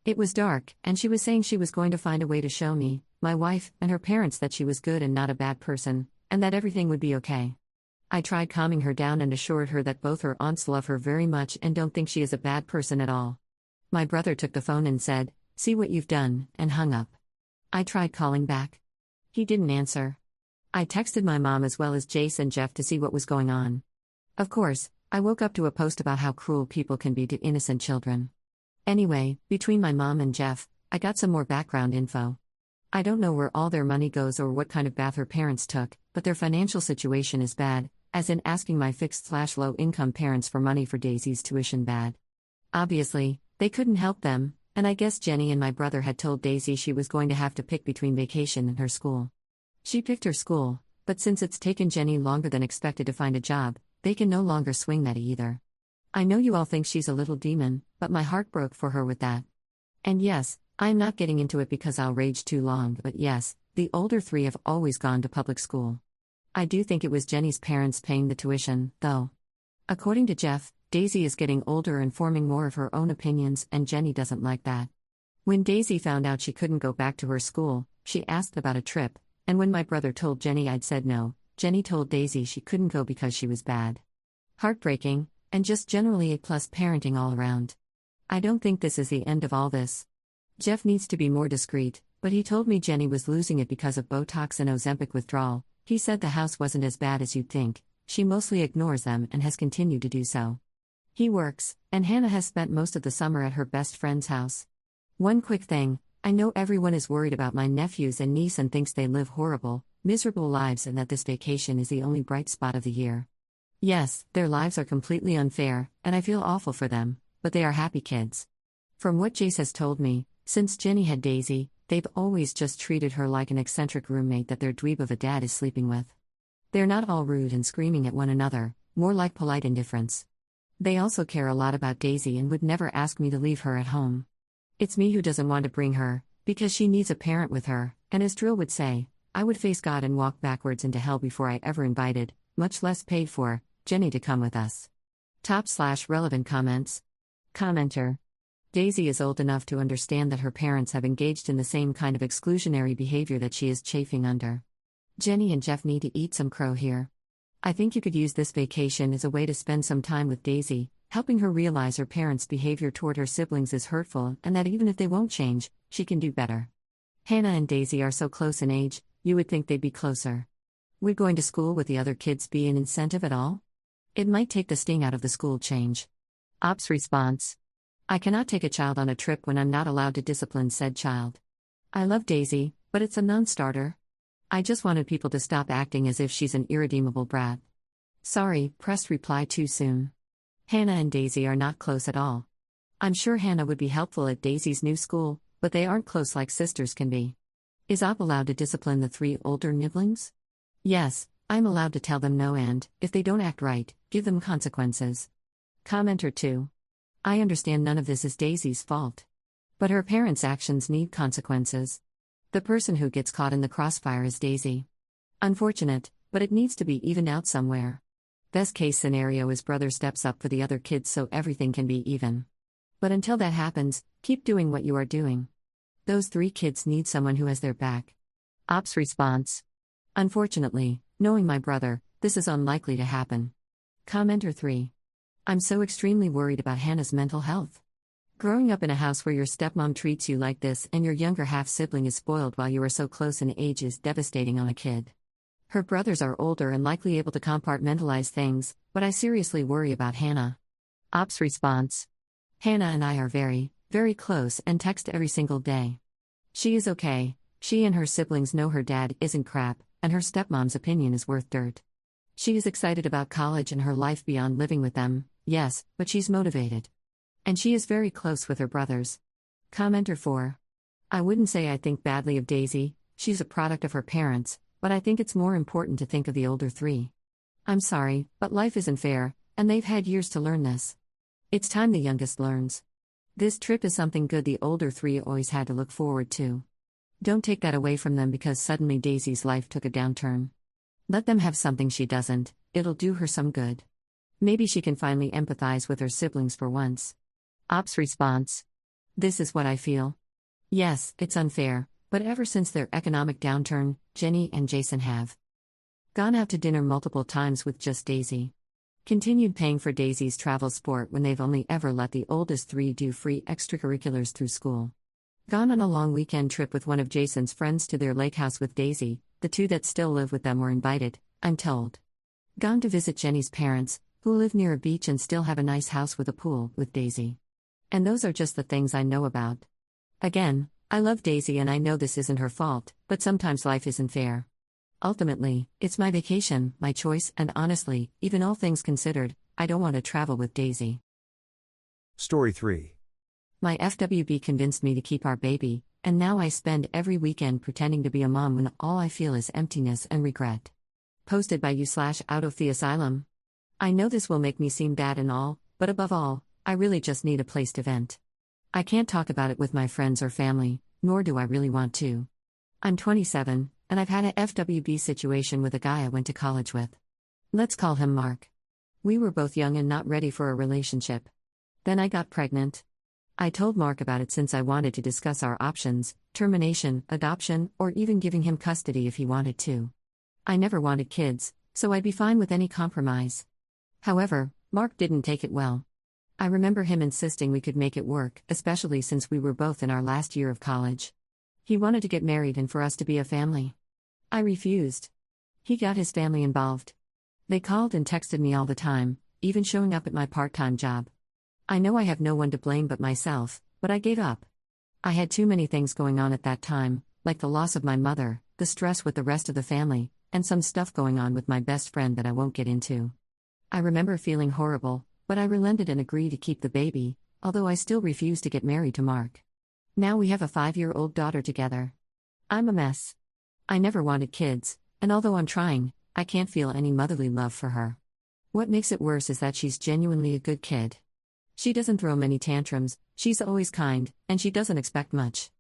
It was dark, and she was saying she was going to find a way to show me, my wife, and her parents that she was good and not a bad person, and that everything would be okay. I tried calming her down and assured her that both her aunts love her very much and don't think she is a bad person at all. My brother took the phone and said, "See what you've done," and hung up. I tried calling back. He didn't answer. I texted my mom as well as Jace and Jeff to see what was going on. Of course, I woke up to a post about how cruel people can be to innocent children. Anyway, between my mom and Jeff, I got some more background info. I don't know where all their money goes or what kind of bath her parents took, but their financial situation is bad, as in asking my fixed/low-income parents for money for Daisy's tuition bad. Obviously, they couldn't help them, and I guess Jenny and my brother had told Daisy she was going to have to pick between vacation and her school. She picked her school, but since it's taken Jenny longer than expected to find a job, they can no longer swing that either. I know you all think she's a little demon, but my heart broke for her with that. And yes, I'm not getting into it because I'll rage too long, but yes, the older three have always gone to public school. I do think it was Jenny's parents paying the tuition, though. According to Jeff, Daisy is getting older and forming more of her own opinions, and Jenny doesn't like that. When Daisy found out she couldn't go back to her school, she asked about a trip, and when my brother told Jenny I'd said no, Jenny told Daisy she couldn't go because she was bad. Heartbreaking, and just generally A+ parenting all around. I don't think this is the end of all this. Jeff needs to be more discreet, but he told me Jenny was losing it because of Botox and Ozempic withdrawal. He said the house wasn't as bad as you'd think, she mostly ignores them and has continued to do so. He works, and Hannah has spent most of the summer at her best friend's house. One quick thing, I know everyone is worried about my nephews and niece and thinks they live horrible, miserable lives and that this vacation is the only bright spot of the year. Yes, their lives are completely unfair, and I feel awful for them, but they are happy kids. From what Jace has told me, since Jenny had Daisy, they've always just treated her like an eccentric roommate that their dweeb of a dad is sleeping with. They're not all rude and screaming at one another, more like polite indifference. They also care a lot about Daisy and would never ask me to leave her at home. It's me who doesn't want to bring her, because she needs a parent with her, and as Drill would say, I would face God and walk backwards into hell before I ever invited, much less paid for, Jenny to come with us. Top/relevant comments. Commenter. Daisy is old enough to understand that her parents have engaged in the same kind of exclusionary behavior that she is chafing under. Jenny and Jeff need to eat some crow here. I think you could use this vacation as a way to spend some time with Daisy, helping her realize her parents' behavior toward her siblings is hurtful and that even if they won't change, she can do better. Hannah and Daisy are so close in age, you would think they'd be closer. Would going to school with the other kids be an incentive at all? It might take the sting out of the school change. Ops response. I cannot take a child on a trip when I'm not allowed to discipline said child. I love Daisy, but it's a non-starter. I just wanted people to stop acting as if she's an irredeemable brat. Sorry, pressed reply too soon. Hannah and Daisy are not close at all. I'm sure Hannah would be helpful at Daisy's new school, but they aren't close like sisters can be. Is Op allowed to discipline the three older nibblings? Yes, I'm allowed to tell them no and, if they don't act right, give them consequences. Commenter 2. I understand none of this is Daisy's fault. But her parents' actions need consequences. The person who gets caught in the crossfire is Daisy. Unfortunate, but it needs to be evened out somewhere. Best case scenario is brother steps up for the other kids so everything can be even. But until that happens, keep doing what you are doing. Those three kids need someone who has their back. Ops response. Unfortunately, knowing my brother, this is unlikely to happen. Commenter 3. I'm so extremely worried about Hannah's mental health. Growing up in a house where your stepmom treats you like this and your younger half-sibling is spoiled while you are so close in age is devastating on a kid. Her brothers are older and likely able to compartmentalize things, but I seriously worry about Hannah. Ops response. Hannah and I are very, very close and text every single day. She is okay, she and her siblings know her dad isn't crap, and her stepmom's opinion is worth dirt. She is excited about college and her life beyond living with them, yes, but she's motivated. And she is very close with her brothers. Commenter 4. I wouldn't say I think badly of Daisy, she's a product of her parents, but I think it's more important to think of the older three. I'm sorry, but life isn't fair, and they've had years to learn this. It's time the youngest learns. This trip is something good the older three always had to look forward to. Don't take that away from them because suddenly Daisy's life took a downturn. Let them have something she doesn't, it'll do her some good. Maybe she can finally empathize with her siblings for once. Op's response. This is what I feel. Yes, it's unfair, but ever since their economic downturn, Jenny and Jason have gone out to dinner multiple times with just Daisy. Continued paying for Daisy's travel sport when they've only ever let the oldest three do free extracurriculars through school. Gone on a long weekend trip with one of Jason's friends to their lake house with Daisy, the two that still live with them were invited, I'm told. Gone to visit Jenny's parents, who live near a beach and still have a nice house with a pool, with Daisy. And those are just the things I know about. Again, I love Daisy and I know this isn't her fault, but sometimes life isn't fair. Ultimately, it's my vacation, my choice, and honestly, even all things considered, I don't want to travel with Daisy.
Story 3.
My FWB convinced me to keep our baby, and now I spend every weekend pretending to be a mom when all I feel is emptiness and regret. Posted by you/out of the asylum. I know this will make me seem bad and all, but above all, I really just need a place to vent. I can't talk about it with my friends or family, nor do I really want to. I'm 27, and I've had a FWB situation with a guy I went to college with. Let's call him Mark. We were both young and not ready for a relationship. Then I got pregnant. I told Mark about it since I wanted to discuss our options, termination, adoption, or even giving him custody if he wanted to. I never wanted kids, so I'd be fine with any compromise. However, Mark didn't take it well. I remember him insisting we could make it work, especially since we were both in our last year of college. He wanted to get married and for us to be a family. I refused. He got his family involved. They called and texted me all the time, even showing up at my part-time job. I know I have no one to blame but myself, but I gave up. I had too many things going on at that time, like the loss of my mother, the stress with the rest of the family, and some stuff going on with my best friend that I won't get into. I remember feeling horrible, but I relented and agreed to keep the baby, although I still refused to get married to Mark. Now we have a 5-year-old daughter together. I'm a mess. I never wanted kids, and although I'm trying, I can't feel any motherly love for her. What makes it worse is that she's genuinely a good kid. She doesn't throw many tantrums, she's always kind, and she doesn't expect much.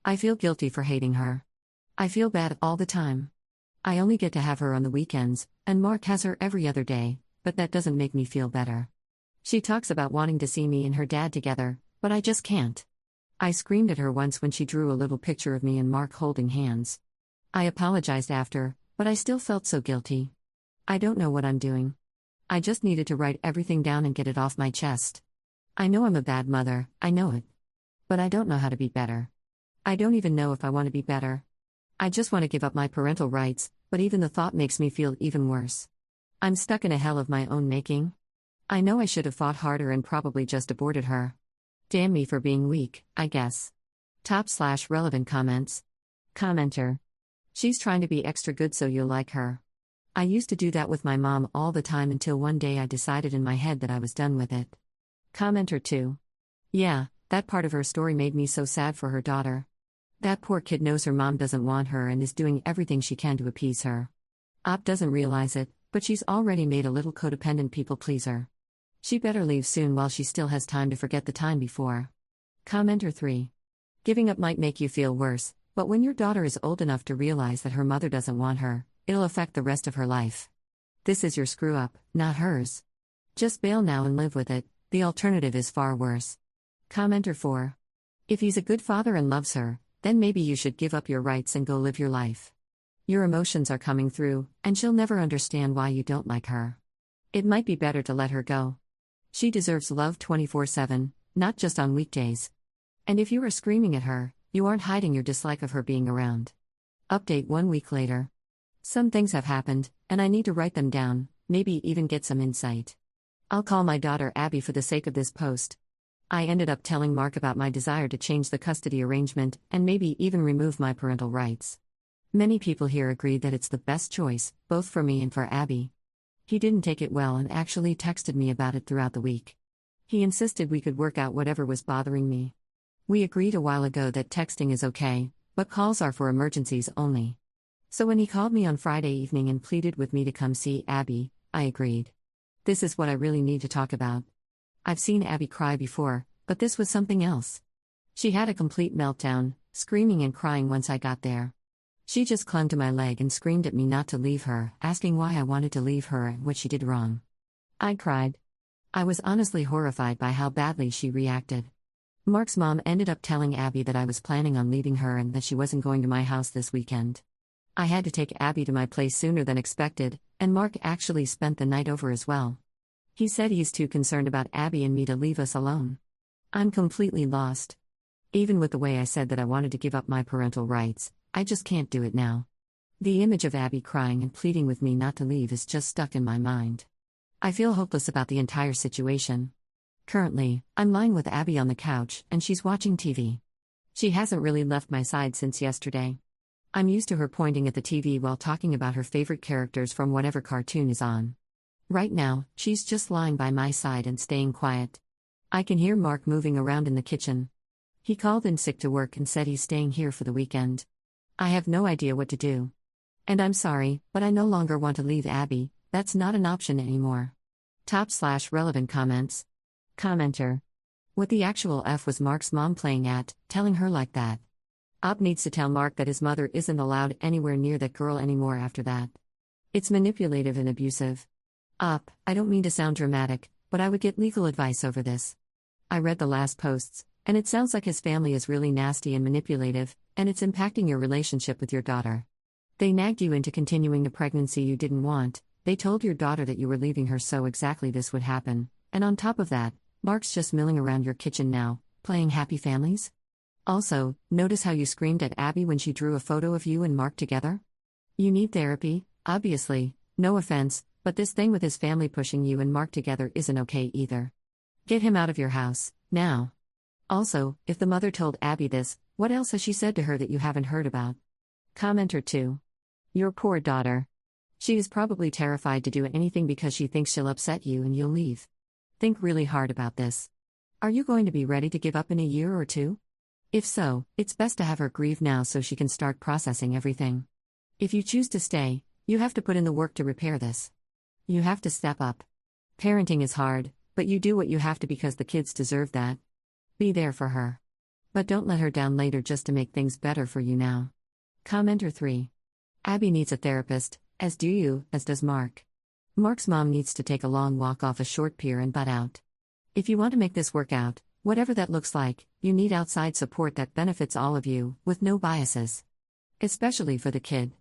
I feel guilty for hating her. I feel bad all the time. I only get to have her on the weekends, and Mark has her every other day, but that doesn't make me feel better. She talks about wanting to see me and her dad together, but I just can't. I screamed at her once when she drew a little picture of me and Mark holding hands. I apologized after, but I still felt so guilty. I don't know what I'm doing. I just needed to write everything down and get it off my chest. I know I'm a bad mother, I know it. But I don't know how to be better. I don't even know if I want to be better. I just want to give up my parental rights, but even the thought makes me feel even worse. I'm stuck in a hell of my own making. I know I should have fought harder and probably just aborted her. Damn me for being weak, I guess. Top/relevant comments. Commenter. She's trying to be extra good so you'll like her. I used to do that with my mom all the time until one day I decided in my head that I was done with it. Commenter 2. Yeah, that part of her story made me so sad for her daughter. That poor kid knows her mom doesn't want her and is doing everything she can to appease her. Op doesn't realize it, but she's already made a little codependent people pleaser. She better leave soon while she still has time to forget the time before. Commenter 3. Giving up might make you feel worse, but when your daughter is old enough to realize that her mother doesn't want her, it'll affect the rest of her life. This is your screw up, not hers. Just bail now and live with it, the alternative is far worse. Commenter 4. If he's a good father and loves her, then maybe you should give up your rights and go live your life. Your emotions are coming through, and she'll never understand why you don't like her. It might be better to let her go. She deserves love 24/7, not just on weekdays. And if you are screaming at her, you aren't hiding your dislike of her being around. Update 1 week later. Some things have happened, and I need to write them down, maybe even get some insight. I'll call my daughter Abby for the sake of this post. I ended up telling Mark about my desire to change the custody arrangement, and maybe even remove my parental rights. Many people here agreed that it's the best choice, both for me and for Abby. He didn't take it well and actually texted me about it throughout the week. He insisted we could work out whatever was bothering me. We agreed a while ago that texting is okay, but calls are for emergencies only. So when he called me on Friday evening and pleaded with me to come see Abby, I agreed. This is what I really need to talk about. I've seen Abby cry before, but this was something else. She had a complete meltdown, screaming and crying once I got there. She just clung to my leg and screamed at me not to leave her, asking why I wanted to leave her and what she did wrong. I cried. I was honestly horrified by how badly she reacted. Mark's mom ended up telling Abby that I was planning on leaving her and that she wasn't going to my house this weekend. I had to take Abby to my place sooner than expected, and Mark actually spent the night over as well. He said he's too concerned about Abby and me to leave us alone. I'm completely lost. Even with the way I said that I wanted to give up my parental rights, I just can't do it now. The image of Abby crying and pleading with me not to leave is just stuck in my mind. I feel hopeless about the entire situation. Currently, I'm lying with Abby on the couch, and she's watching TV. She hasn't really left my side since yesterday. I'm used to her pointing at the TV while talking about her favorite characters from whatever cartoon is on. Right now, she's just lying by my side and staying quiet. I can hear Mark moving around in the kitchen. He called in sick to work and said he's staying here for the weekend. I have no idea what to do. And I'm sorry, but I no longer want to leave Abby. That's not an option anymore. /relevant comments. Commenter. What the actual F was Mark's mom playing at, telling her like that? Op needs to tell Mark that his mother isn't allowed anywhere near that girl anymore after that. It's manipulative and abusive. Op, I don't mean to sound dramatic, but I would get legal advice over this. I read the last posts, and it sounds like his family is really nasty and manipulative, and it's impacting your relationship with your daughter. They nagged you into continuing a pregnancy you didn't want. They told your daughter that you were leaving her so exactly this would happen, and on top of that, Mark's just milling around your kitchen now, playing happy families? Also, notice how you screamed at Abby when she drew a photo of you and Mark together? You need therapy, obviously, no offense, but this thing with his family pushing you and Mark together isn't okay either. Get him out of your house, now. Also, if the mother told Abby this, what else has she said to her that you haven't heard about? Commenter 2. Your poor daughter. She is probably terrified to do anything because she thinks she'll upset you and you'll leave. Think really hard about this. Are you going to be ready to give up in a year or two? If so, it's best to have her grieve now so she can start processing everything. If you choose to stay, you have to put in the work to repair this. You have to step up. Parenting is hard, but you do what you have to because the kids deserve that. Be there for her. But don't let her down later just to make things better for you now. Commenter 3. Abby needs a therapist, as do you, as does Mark. Mark's mom needs to take a long walk off a short pier and butt out. If you want to make this work out, whatever that looks like, you need outside support that benefits all of you, with no biases. Especially for the kid.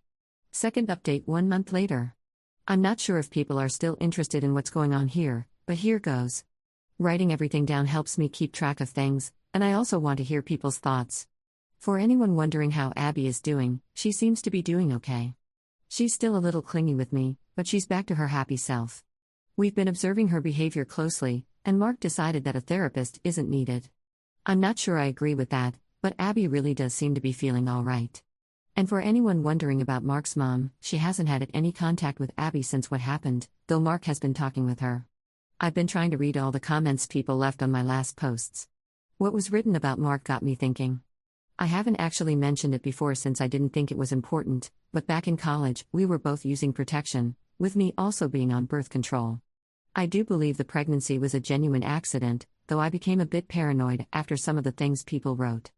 Second update 1 month later. I'm not sure if people are still interested in what's going on here, but here goes. Writing everything down helps me keep track of things, and I also want to hear people's thoughts. For anyone wondering how Abby is doing, she seems to be doing okay. She's still a little clingy with me, but she's back to her happy self. We've been observing her behavior closely, and Mark decided that a therapist isn't needed. I'm not sure I agree with that, but Abby really does seem to be feeling all right. And for anyone wondering about Mark's mom, she hasn't had any contact with Abby since what happened, though Mark has been talking with her. I've been trying to read all the comments people left on my last posts. What was written about Mark got me thinking. I haven't actually mentioned it before since I didn't think it was important, but back in college, we were both using protection, with me also being on birth control. I do believe the pregnancy was a genuine accident, though I became a bit paranoid after some of the things people wrote.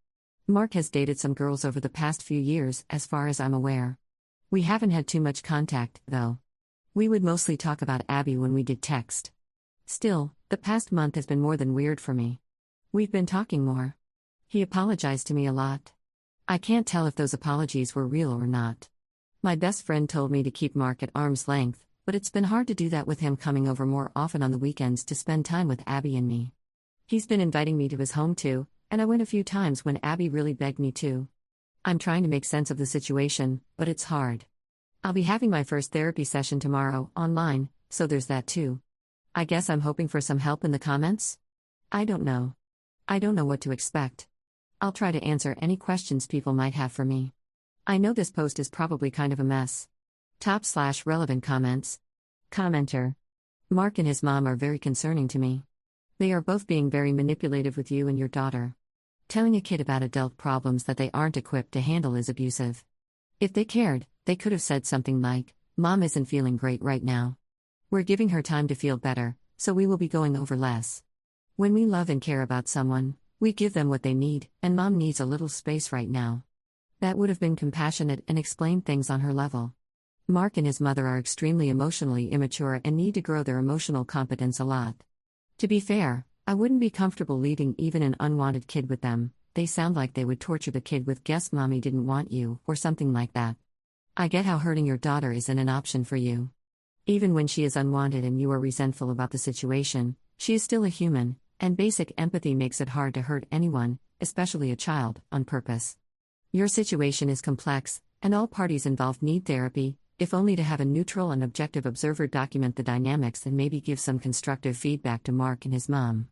Mark has dated some girls over the past few years, as far as I'm aware. We haven't had too much contact, though. We would mostly talk about Abby when we did text. Still, the past month has been more than weird for me. We've been talking more. He apologized to me a lot. I can't tell if those apologies were real or not. My best friend told me to keep Mark at arm's length, but it's been hard to do that with him coming over more often on the weekends to spend time with Abby and me. He's been inviting me to his home too, and I went a few times when Abby really begged me to. I'm trying to make sense of the situation, but it's hard. I'll be having my first therapy session tomorrow, online, so there's that too. I guess I'm hoping for some help in the comments? I don't know. I don't know what to expect. I'll try to answer any questions people might have for me. I know this post is probably kind of a mess. /relevant comments. Commenter. Mark and his mom are very concerning to me. They are both being very manipulative with you and your daughter. Telling a kid about adult problems that they aren't equipped to handle is abusive. If they cared, they could have said something like, "Mom isn't feeling great right now." We're giving her time to feel better, so we will be going over less. When we love and care about someone, we give them what they need, and Mom needs a little space right now. That would have been compassionate and explained things on her level. Mark and his mother are extremely emotionally immature and need to grow their emotional competence a lot. To be fair, I wouldn't be comfortable leaving even an unwanted kid with them. They sound like they would torture the kid with "guess mommy didn't want you" or something like that. I get how hurting your daughter isn't an option for you. Even when she is unwanted and you are resentful about the situation, she is still a human, and basic empathy makes it hard to hurt anyone, especially a child, on purpose. Your situation is complex, and all parties involved need therapy, if only to have a neutral and objective observer document the dynamics and maybe give some constructive feedback to Mark and his mom.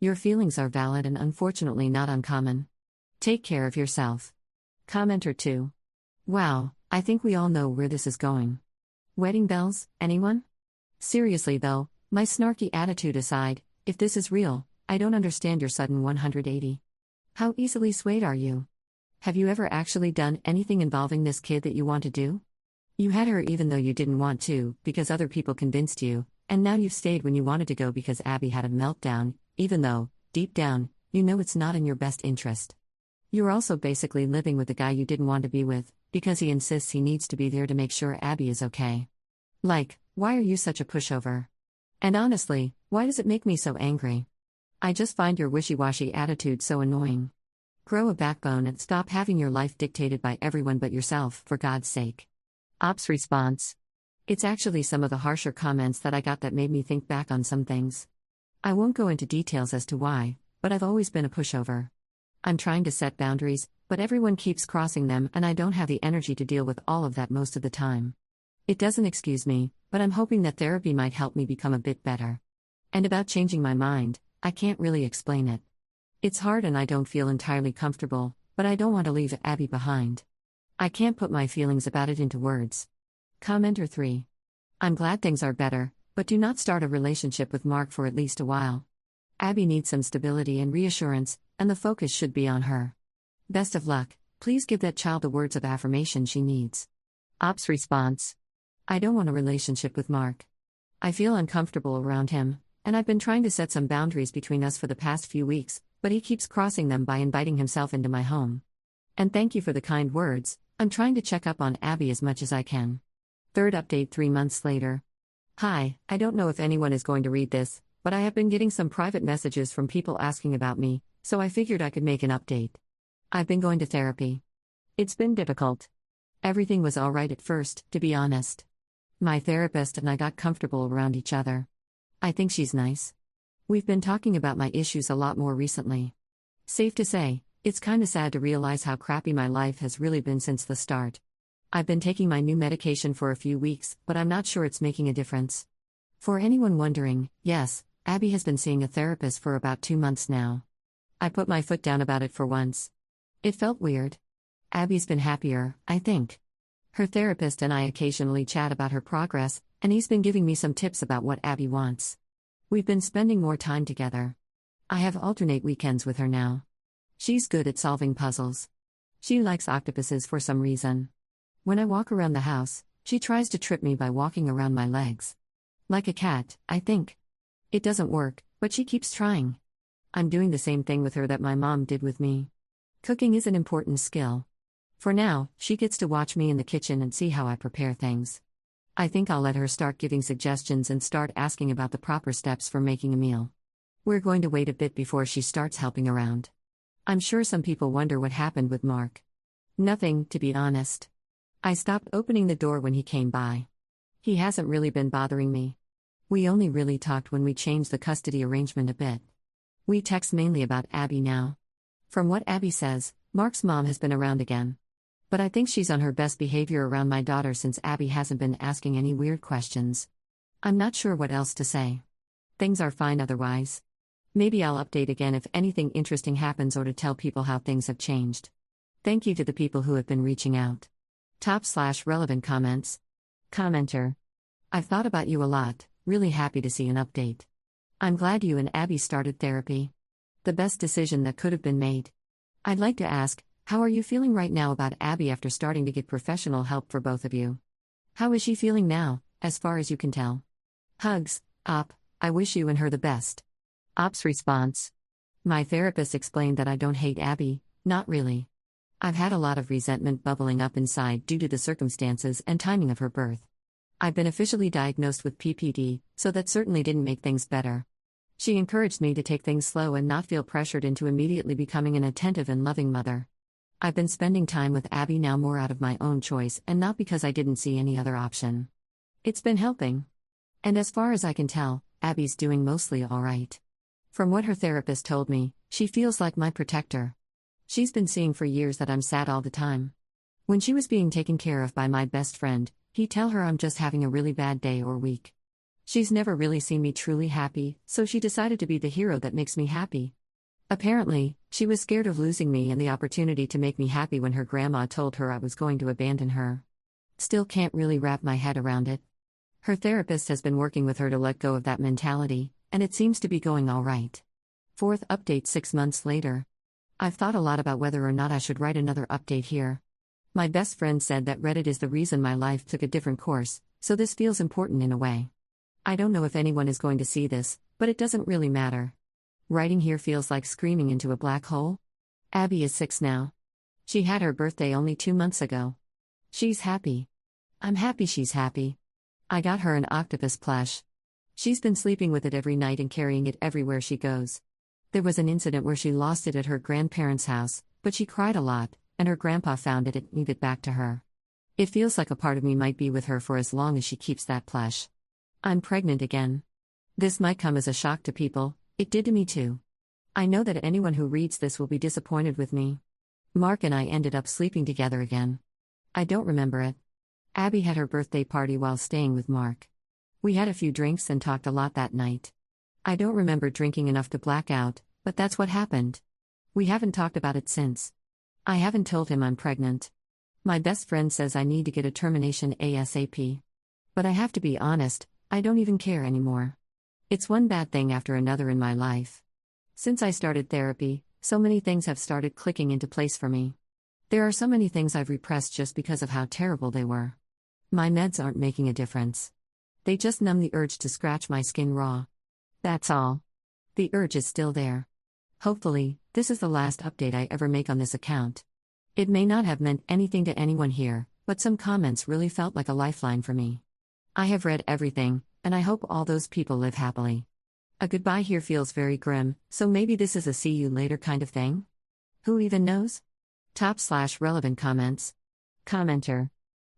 Your feelings are valid and unfortunately not uncommon. Take care of yourself. Commenter 2. Wow, I think we all know where this is going. Wedding bells, anyone? Seriously though, my snarky attitude aside, if this is real, I don't understand your sudden 180. How easily swayed are you? Have you ever actually done anything involving this kid that you want to do? You had her even though you didn't want to, because other people convinced you, and now you've stayed when you wanted to go because Abby had a meltdown, even though, deep down, you know it's not in your best interest. You're also basically living with the guy you didn't want to be with, because he insists he needs to be there to make sure Abby is okay. Like, why are you such a pushover? And honestly, why does it make me so angry? I just find your wishy-washy attitude so annoying. Grow a backbone and stop having your life dictated by everyone but yourself, for God's sake. Ops response. It's actually some of the harsher comments that I got that made me think back on some things. I won't go into details as to why, but I've always been a pushover. I'm trying to set boundaries, but everyone keeps crossing them and I don't have the energy to deal with all of that most of the time. It doesn't excuse me, but I'm hoping that therapy might help me become a bit better. And about changing my mind, I can't really explain it. It's hard and I don't feel entirely comfortable, but I don't want to leave Abby behind. I can't put my feelings about it into words. Commenter 3. I'm glad things are better, but do not start a relationship with Mark for at least a while. Abby needs some stability and reassurance, and the focus should be on her. Best of luck, please give that child the words of affirmation she needs. Ops response. I don't want a relationship with Mark. I feel uncomfortable around him, and I've been trying to set some boundaries between us for the past few weeks, but he keeps crossing them by inviting himself into my home. And thank you for the kind words. I'm trying to check up on Abby as much as I can. Third update 3 months later. Hi, I don't know if anyone is going to read this, but I have been getting some private messages from people asking about me, so I figured I could make an update. I've been going to therapy. It's been difficult. Everything was alright at first, to be honest. My therapist and I got comfortable around each other. I think she's nice. We've been talking about my issues a lot more recently. Safe to say, it's kinda sad to realize how crappy my life has really been since the start. I've been taking my new medication for a few weeks, but I'm not sure it's making a difference. For anyone wondering, yes, Abby has been seeing a therapist for about 2 months now. I put my foot down about it for once. It felt weird. Abby's been happier, I think. Her therapist and I occasionally chat about her progress, and he's been giving me some tips about what Abby wants. We've been spending more time together. I have alternate weekends with her now. She's good at solving puzzles. She likes octopuses for some reason. When I walk around the house, she tries to trip me by walking around my legs. Like a cat, I think. It doesn't work, but she keeps trying. I'm doing the same thing with her that my mom did with me. Cooking is an important skill. For now, she gets to watch me in the kitchen and see how I prepare things. I think I'll let her start giving suggestions and start asking about the proper steps for making a meal. We're going to wait a bit before she starts helping around. I'm sure some people wonder what happened with Mark. Nothing, to be honest. I stopped opening the door when he came by. He hasn't really been bothering me. We only really talked when we changed the custody arrangement a bit. We text mainly about Abby now. From what Abby says, Mark's mom has been around again. But I think she's on her best behavior around my daughter since Abby hasn't been asking any weird questions. I'm not sure what else to say. Things are fine otherwise. Maybe I'll update again if anything interesting happens or to tell people how things have changed. Thank you to the people who have been reaching out. Top/relevant comments. Commenter. I've thought about you a lot, really happy to see an update. I'm glad you and Abby started therapy. The best decision that could have been made. I'd like to ask, how are you feeling right now about Abby after starting to get professional help for both of you? How is she feeling now, as far as you can tell? Hugs, Op, I wish you and her the best. Op's response. My therapist explained that I don't hate Abby, not really. I've had a lot of resentment bubbling up inside due to the circumstances and timing of her birth. I've been officially diagnosed with PPD, so that certainly didn't make things better. She encouraged me to take things slow and not feel pressured into immediately becoming an attentive and loving mother. I've been spending time with Abby now more out of my own choice and not because I didn't see any other option. It's been helping. And as far as I can tell, Abby's doing mostly all right. From what her therapist told me, she feels like my protector. She's been seeing for years that I'm sad all the time. When she was being taken care of by my best friend, he'd tell her I'm just having a really bad day or week. She's never really seen me truly happy, so she decided to be the hero that makes me happy. Apparently, she was scared of losing me and the opportunity to make me happy when her grandma told her I was going to abandon her. Still can't really wrap my head around it. Her therapist has been working with her to let go of that mentality, and it seems to be going all right. Fourth update 6 months later. I've thought a lot about whether or not I should write another update here. My best friend said that Reddit is the reason my life took a different course, so this feels important in a way. I don't know if anyone is going to see this, but it doesn't really matter. Writing here feels like screaming into a black hole. Abby is 6 now. She had her birthday only 2 months ago. She's happy. I'm happy she's happy. I got her an octopus plush. She's been sleeping with it every night and carrying it everywhere she goes. There was an incident where she lost it at her grandparents' house, but she cried a lot, and her grandpa found it and gave it back to her. It feels like a part of me might be with her for as long as she keeps that plush. I'm pregnant again. This might come as a shock to people, it did to me too. I know that anyone who reads this will be disappointed with me. Mark and I ended up sleeping together again. I don't remember it. Abby had her birthday party while staying with Mark. We had a few drinks and talked a lot that night. I don't remember drinking enough to black out, but that's what happened. We haven't talked about it since. I haven't told him I'm pregnant. My best friend says I need to get a termination ASAP. But I have to be honest, I don't even care anymore. It's one bad thing after another in my life. Since I started therapy, so many things have started clicking into place for me. There are so many things I've repressed just because of how terrible they were. My meds aren't making a difference. They just numb the urge to scratch my skin raw. That's all. The urge is still there. Hopefully, this is the last update I ever make on this account. It may not have meant anything to anyone here, but some comments really felt like a lifeline for me. I have read everything, and I hope all those people live happily. A goodbye here feels very grim, so maybe this is a see you later kind of thing? Who even knows? /relevant comments. Commenter.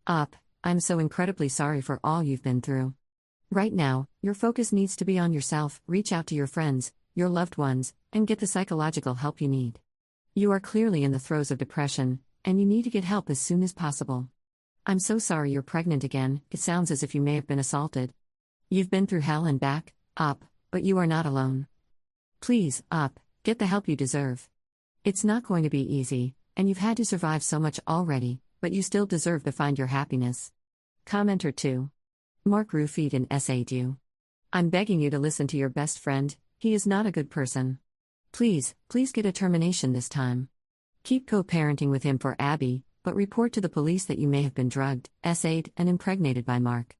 Up, I'm so incredibly sorry for all you've been through. Right now, your focus needs to be on yourself, reach out to your friends, your loved ones, and get the psychological help you need. You are clearly in the throes of depression, and you need to get help as soon as possible. I'm so sorry you're pregnant again, it sounds as if you may have been assaulted. You've been through hell and back, Up, but you are not alone. Please, Up, get the help you deserve. It's not going to be easy, and you've had to survive so much already, but you still deserve to find your happiness. Commenter 2. Mark roofied and essayed you. I'm begging you to listen to your best friend, he is not a good person. Please get a termination this time. Keep co-parenting with him for Abby, but report to the police that you may have been drugged, essayed, and impregnated by Mark.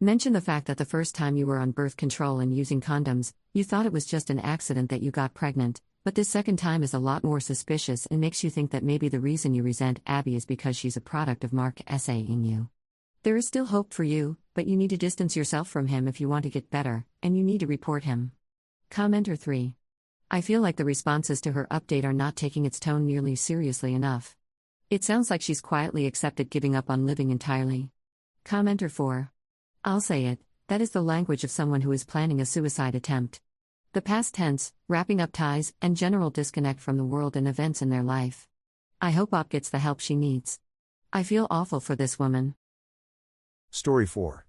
Mention the fact that the first time you were on birth control and using condoms, you thought it was just an accident that you got pregnant, but this second time is a lot more suspicious and makes you think that maybe the reason you resent Abby is because she's a product of Mark essaying you. There is still hope for you, but you need to distance yourself from him if you want to get better, and you need to report him. Commenter 3. I feel like the responses to her update are not taking its tone nearly seriously enough. It sounds like she's quietly accepted giving up on living entirely. Commenter 4. I'll say it, that is the language of someone who is planning a suicide attempt. The past tense, wrapping up ties, and general disconnect from the world and events in their life. I hope Op gets the help she needs. I feel awful for this woman.
Story 4.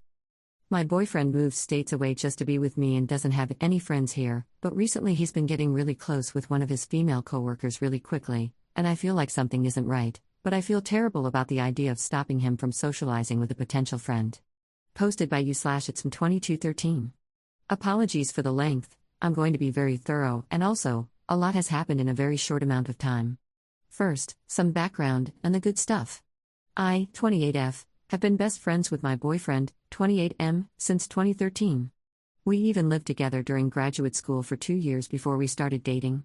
My boyfriend moved states away just to be with me and doesn't have any friends here, but recently he's been getting really close with one of his female coworkers really quickly, and I feel like something isn't right, but I feel terrible about the idea of stopping him from socializing with a potential friend. Posted by you/it's from2213. Apologies for the length, I'm going to be very thorough, and also, a lot has happened in a very short amount of time. First, some background, and the good stuff. I, 28F, have been best friends with my boyfriend, 28M, since 2013. We even lived together during graduate school for 2 years before we started dating.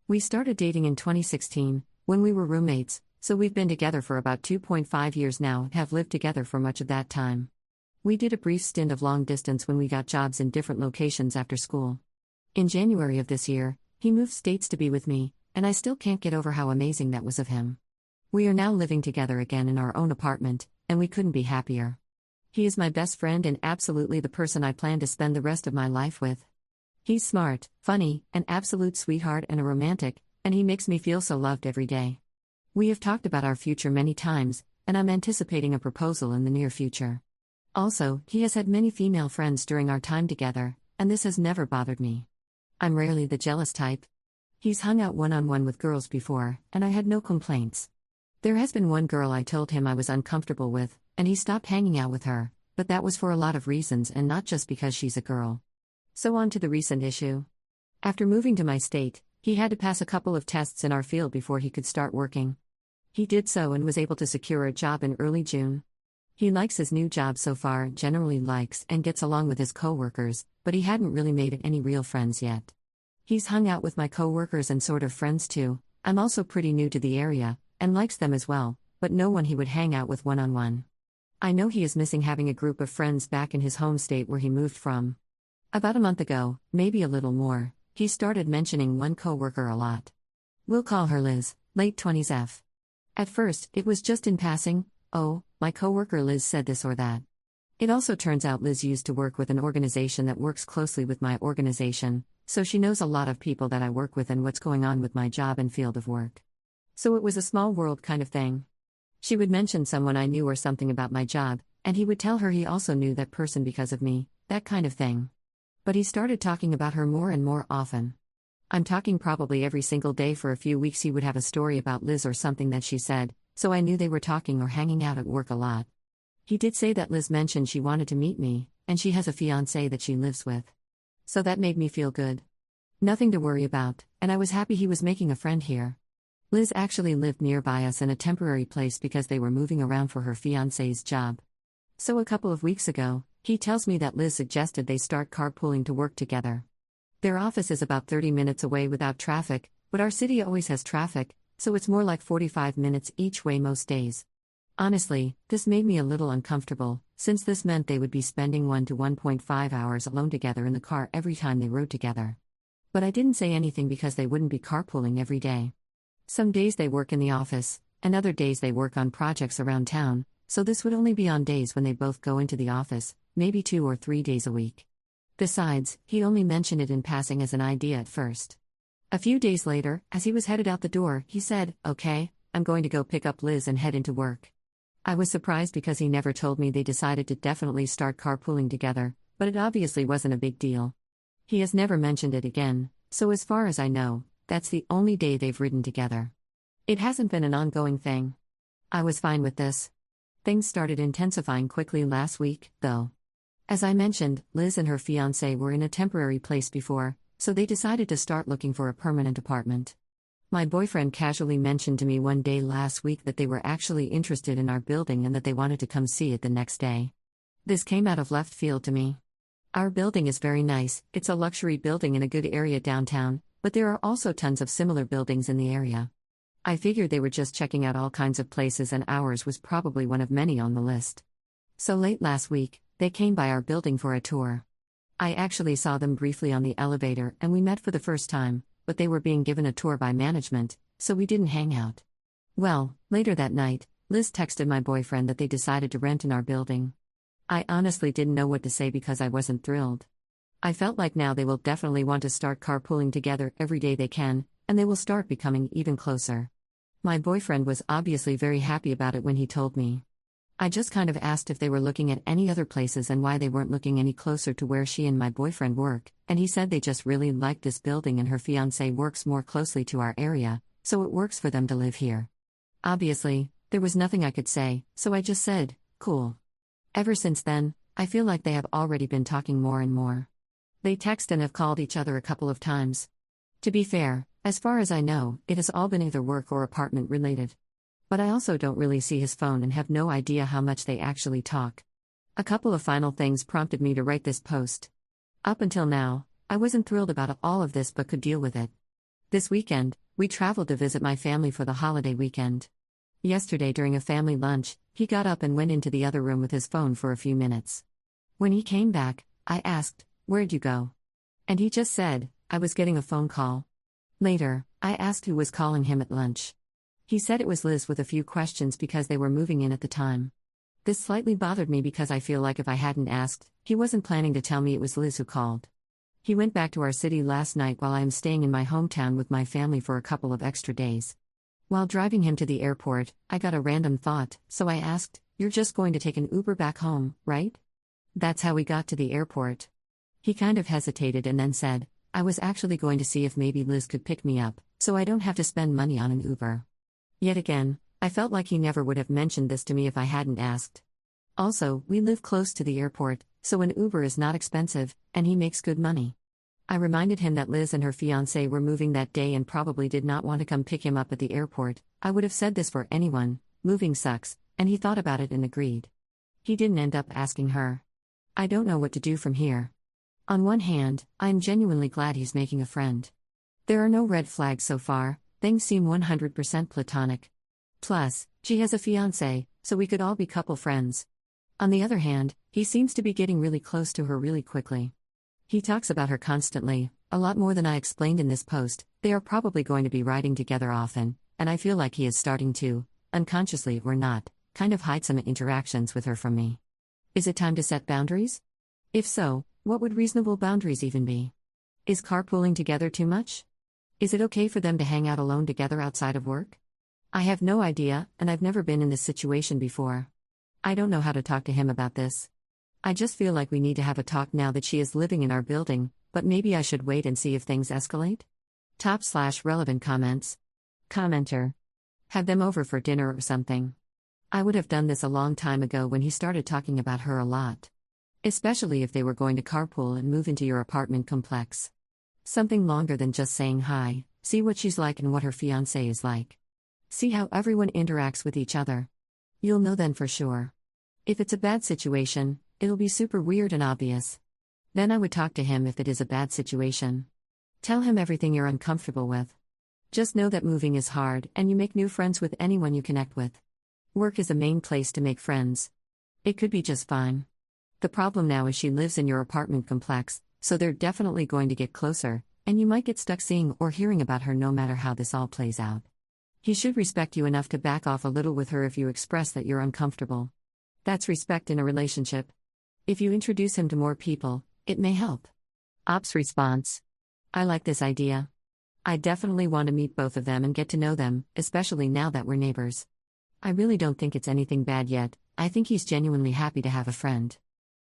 We started dating in 2016, when we were roommates, so we've been together for about 2.5 years now and have lived together for much of that time. We did a brief stint of long distance when we got jobs in different locations after school. In January of this year, he moved states to be with me, and I still can't get over how amazing that was of him. We are now living together again in our own apartment, and we couldn't be happier. He is my best friend and absolutely the person I plan to spend the rest of my life with. He's smart, funny, an absolute sweetheart and a romantic, and he makes me feel so loved every day. We have talked about our future many times, and I'm anticipating a proposal in the near future. Also, he has had many female friends during our time together, and this has never bothered me. I'm rarely the jealous type. He's hung out one-on-one with girls before, and I had no complaints. There has been one girl I told him I was uncomfortable with, and he stopped hanging out with her, but that was for a lot of reasons and not just because she's a girl. So on to the recent issue. After moving to my state, he had to pass a couple of tests in our field before he could start working. He did so and was able to secure a job in early June. He likes his new job so far, generally likes and gets along with his co-workers, but he hadn't really made any real friends yet. He's hung out with my co-workers and sort of friends too. I'm also pretty new to the area, and likes them as well, but no one he would hang out with one-on-one. I know he is missing having a group of friends back in his home state where he moved from. About a month ago, maybe a little more, he started mentioning one co-worker a lot. We'll call her Liz, late 20s F. At first, it was just in passing, oh, my co-worker Liz said this or that. It also turns out Liz used to work with an organization that works closely with my organization, so she knows a lot of people that I work with and what's going on with my job and field of work. So it was a small world kind of thing. She would mention someone I knew or something about my job, and he would tell her he also knew that person because of me, that kind of thing. But he started talking about her more and more often. I'm talking probably every single day for a few weeks he would have a story about Liz or something that she said, so I knew they were talking or hanging out at work a lot. He did say that Liz mentioned she wanted to meet me, and she has a fiancé that she lives with. So that made me feel good. Nothing to worry about, and I was happy he was making a friend here. Liz actually lived nearby us in a temporary place because they were moving around for her fiancé's job. So a couple of weeks ago, he tells me that Liz suggested they start carpooling to work together. Their office is about 30 minutes away without traffic, but our city always has traffic, so it's more like 45 minutes each way most days. Honestly, this made me a little uncomfortable, since this meant they would be spending 1 to 1.5 hours alone together in the car every time they rode together. But I didn't say anything because they wouldn't be carpooling every day. Some days they work in the office, and other days they work on projects around town, so this would only be on days when they both go into the office, maybe 2 or 3 days a week. Besides, he only mentioned it in passing as an idea at first. A few days later, as he was headed out the door, he said, "Okay, I'm going to go pick up Liz and head into work." I was surprised because he never told me they decided to definitely start carpooling together, but it obviously wasn't a big deal. He has never mentioned it again, so as far as I know, that's the only day they've ridden together. It hasn't been an ongoing thing. I was fine with this. Things started intensifying quickly last week, though. As I mentioned, Liz and her fiancé were in a temporary place before, so they decided to start looking for a permanent apartment. My boyfriend casually mentioned to me one day last week that they were actually interested in our building and that they wanted to come see it the next day. This came out of left field to me. Our building is very nice, it's a luxury building in a good area downtown, but there are also tons of similar buildings in the area. I figured they were just checking out all kinds of places and ours was probably one of many on the list. So late last week, they came by our building for a tour. I actually saw them briefly on the elevator and we met for the first time, but they were being given a tour by management, so we didn't hang out. Well, later that night, Liz texted my boyfriend that they decided to rent in our building. I honestly didn't know what to say because I wasn't thrilled. I felt like now they will definitely want to start carpooling together every day they can, and they will start becoming even closer. My boyfriend was obviously very happy about it when he told me. I just kind of asked if they were looking at any other places and why they weren't looking any closer to where she and my boyfriend work, and he said they just really liked this building and her fiancé works more closely to our area, so it works for them to live here. Obviously, there was nothing I could say, so I just said, cool. Ever since then, I feel like they have already been talking more and more. They text and have called each other a couple of times. To be fair, as far as I know, it has all been either work or apartment related. But I also don't really see his phone and have no idea how much they actually talk. A couple of final things prompted me to write this post. Up until now, I wasn't thrilled about all of this but could deal with it. This weekend, we traveled to visit my family for the holiday weekend. Yesterday during a family lunch, he got up and went into the other room with his phone for a few minutes. When he came back, I asked, "Where'd you go?" And he just said, "I was getting a phone call." Later, I asked who was calling him at lunch. He said it was Liz with a few questions because they were moving in at the time. This slightly bothered me because I feel like if I hadn't asked, he wasn't planning to tell me it was Liz who called. He went back to our city last night while I am staying in my hometown with my family for a couple of extra days. While driving him to the airport, I got a random thought, so I asked, "You're just going to take an Uber back home, right?" That's how we got to the airport. He kind of hesitated and then said, "I was actually going to see if maybe Liz could pick me up, so I don't have to spend money on an Uber." Yet again, I felt like he never would have mentioned this to me if I hadn't asked. Also, we live close to the airport, so an Uber is not expensive, and he makes good money. I reminded him that Liz and her fiancé were moving that day and probably did not want to come pick him up at the airport. I would have said this for anyone, moving sucks, and he thought about it and agreed. He didn't end up asking her. I don't know what to do from here. On one hand, I am genuinely glad he's making a friend. There are no red flags so far, things seem 100% platonic. Plus, she has a fiancé, so we could all be couple friends. On the other hand, he seems to be getting really close to her really quickly. He talks about her constantly, a lot more than I explained in this post. They are probably going to be riding together often, and I feel like he is starting to, unconsciously or not, kind of hide some interactions with her from me. Is it time to set boundaries? If so, what would reasonable boundaries even be? Is carpooling together too much? Is it okay for them to hang out alone together outside of work? I have no idea, and I've never been in this situation before. I don't know how to talk to him about this. I just feel like we need to have a talk now that she is living in our building, but maybe I should wait and see if things escalate? /relevant comments. Commenter. Have them over for dinner or something. I would have done this a long time ago when he started talking about her a lot. Especially if they were going to carpool and move into your apartment complex. Something longer than just saying hi, see what she's like and what her fiancé is like. See how everyone interacts with each other. You'll know then for sure. If it's a bad situation, it'll be super weird and obvious. Then I would talk to him if it is a bad situation. Tell him everything you're uncomfortable with. Just know that moving is hard and you make new friends with anyone you connect with. Work is a main place to make friends. It could be just fine. The problem now is she lives in your apartment complex, so they're definitely going to get closer, and you might get stuck seeing or hearing about her no matter how this all plays out. He should respect you enough to back off a little with her if you express that you're uncomfortable. That's respect in a relationship. If you introduce him to more people, it may help. Ops response. I like this idea. I definitely want to meet both of them and get to know them, especially now that we're neighbors. I really don't think it's anything bad yet. I think he's genuinely happy to have a friend.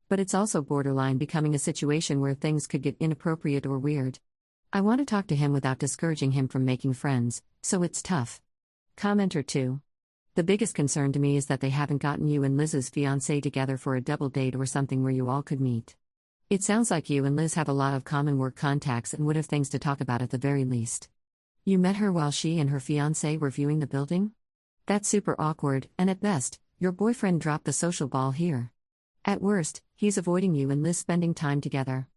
But it's also borderline becoming a situation where things could get inappropriate or weird. I want to talk to him without discouraging him from making friends, so it's tough. Commenter 2. The biggest concern to me is that they haven't gotten you and Liz's fiancé together for a double date or something where you all could meet. It sounds like you and Liz have a lot of common work contacts and would have things to talk about at the very least. You met her while she and her fiancé were viewing the building? That's super awkward, and at best, your boyfriend dropped the social ball here. At worst, he's avoiding you and Liz spending time together.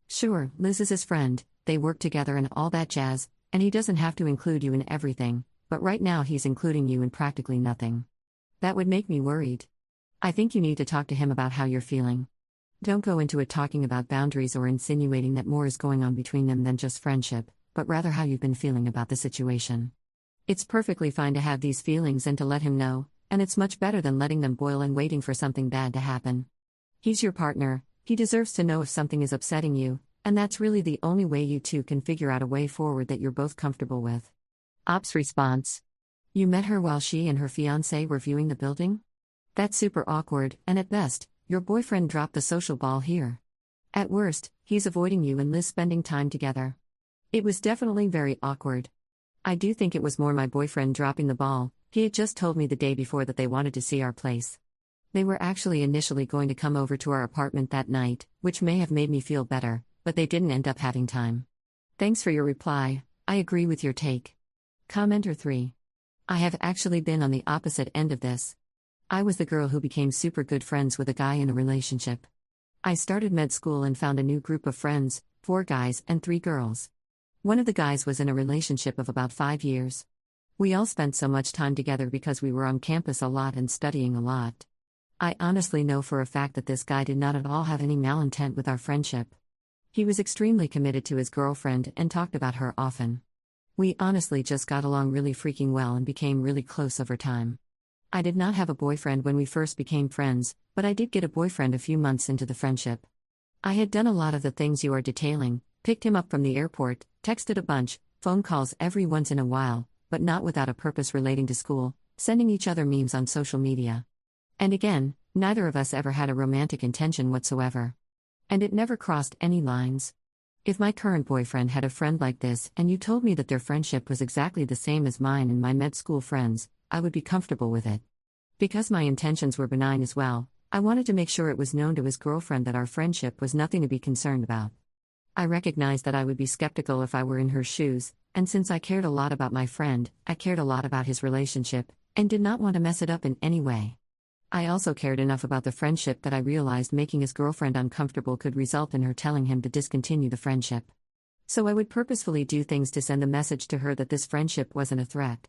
Sure, Liz is his friend, they work together and all that jazz, and he doesn't have to include you in everything. But right now he's including you in practically nothing. That would make me worried. I think you need to talk to him about how you're feeling. Don't go into it talking about boundaries or insinuating that more is going on between them than just friendship, but rather how you've been feeling about the situation. It's perfectly fine to have these feelings and to let him know, and it's much better than letting them boil and waiting for something bad to happen. He's your partner, he deserves to know if something is upsetting you, and that's really the only way you two can figure out a way forward that you're both comfortable with. Ops response. You met her while she and her fiancé were viewing the building? That's super awkward, and at best, your boyfriend dropped the social ball here. At worst, he's avoiding you and Liz spending time together. It was definitely very awkward. I do think it was more my boyfriend dropping the ball. He had just told me the day before that they wanted to see our place. They were actually initially going to come over to our apartment that night, which may have made me feel better, but they didn't end up having time. Thanks for your reply, I agree with your take. Commenter 3. I have actually been on the opposite end of this. I was the girl who became super good friends with a guy in a relationship. I started med school and found a new group of friends, 4 guys and 3 girls. One of the guys was in a relationship of about 5 years. We all spent so much time together because we were on campus a lot and studying a lot. I honestly know for a fact that this guy did not at all have any malintent with our friendship. He was extremely committed to his girlfriend and talked about her often. We honestly just got along really freaking well and became really close over time. I did not have a boyfriend when we first became friends, but I did get a boyfriend a few months into the friendship. I had done a lot of the things you are detailing, picked him up from the airport, texted a bunch, phone calls every once in a while, but not without a purpose relating to school, sending each other memes on social media. And again, neither of us ever had a romantic intention whatsoever. And it never crossed any lines. If my current boyfriend had a friend like this and you told me that their friendship was exactly the same as mine and my med school friends, I would be comfortable with it. Because my intentions were benign as well, I wanted to make sure it was known to his girlfriend that our friendship was nothing to be concerned about. I recognized that I would be skeptical if I were in her shoes, and since I cared a lot about my friend, I cared a lot about his relationship, and did not want to mess it up in any way. I also cared enough about the friendship that I realized making his girlfriend uncomfortable could result in her telling him to discontinue the friendship. So I would purposefully do things to send a message to her that this friendship wasn't a threat.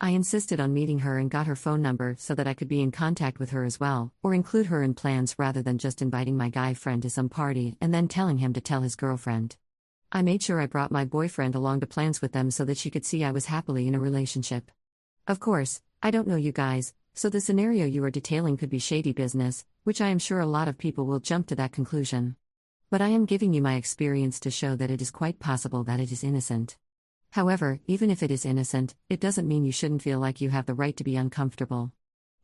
I insisted on meeting her and got her phone number so that I could be in contact with her as well, or include her in plans rather than just inviting my guy friend to some party and then telling him to tell his girlfriend. I made sure I brought my boyfriend along to plans with them so that she could see I was happily in a relationship. Of course, I don't know you guys, so the scenario you are detailing could be shady business, which I am sure a lot of people will jump to that conclusion. But I am giving you my experience to show that it is quite possible that it is innocent. However, even if it is innocent, it doesn't mean you shouldn't feel like you have the right to be uncomfortable.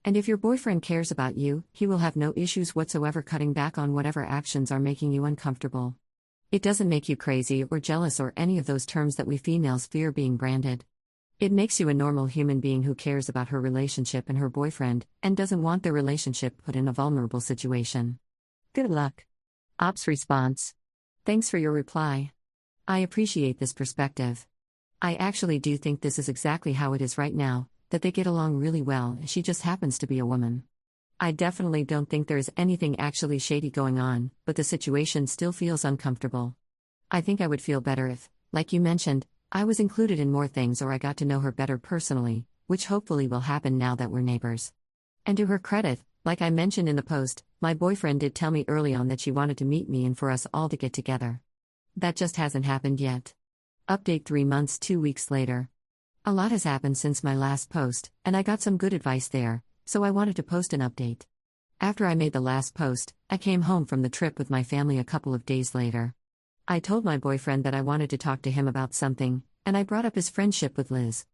And if your boyfriend cares about you, he will have no issues whatsoever cutting back on whatever actions are making you uncomfortable. It doesn't make you crazy or jealous or any of those terms that we females fear being branded. It makes you a normal human being who cares about her relationship and her boyfriend, and doesn't want their relationship put in a vulnerable situation. Good luck. Ops response. Thanks for your reply. I appreciate this perspective. I actually do think this is exactly how it is right now, that they get along really well, and she just happens to be a woman. I definitely don't think there is anything actually shady going on, but the situation still feels uncomfortable. I think I would feel better if, like you mentioned, I was included in more things or I got to know her better personally, which hopefully will happen now that we're neighbors. And to her credit, like I mentioned in the post, my boyfriend did tell me early on that she wanted to meet me and for us all to get together. That just hasn't happened yet. Update 3 months 2 weeks later. A lot has happened since my last post, and I got some good advice there, so I wanted to post an update. After I made the last post, I came home from the trip with my family a couple of days later. I told my boyfriend that I wanted to talk to him about something, and I brought up his friendship with Liz.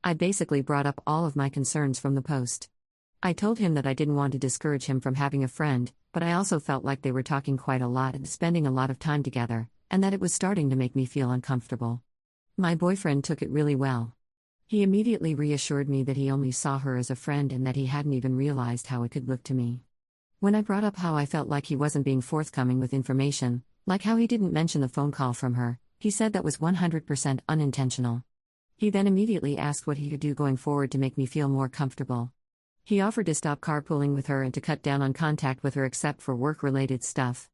I basically brought up all of my concerns from the post. I told him that I didn't want to discourage him from having a friend, but I also felt like they were talking quite a lot and spending a lot of time together, and that it was starting to make me feel uncomfortable. My boyfriend took it really well. He immediately reassured me that he only saw her as a friend and that he hadn't even realized how it could look to me. When I brought up how I felt like he wasn't being forthcoming with information, like how he didn't mention the phone call from her, he said that was 100% unintentional. He then immediately asked what he could do going forward to make me feel more comfortable. He offered to stop carpooling with her and to cut down on contact with her except for work-related stuff.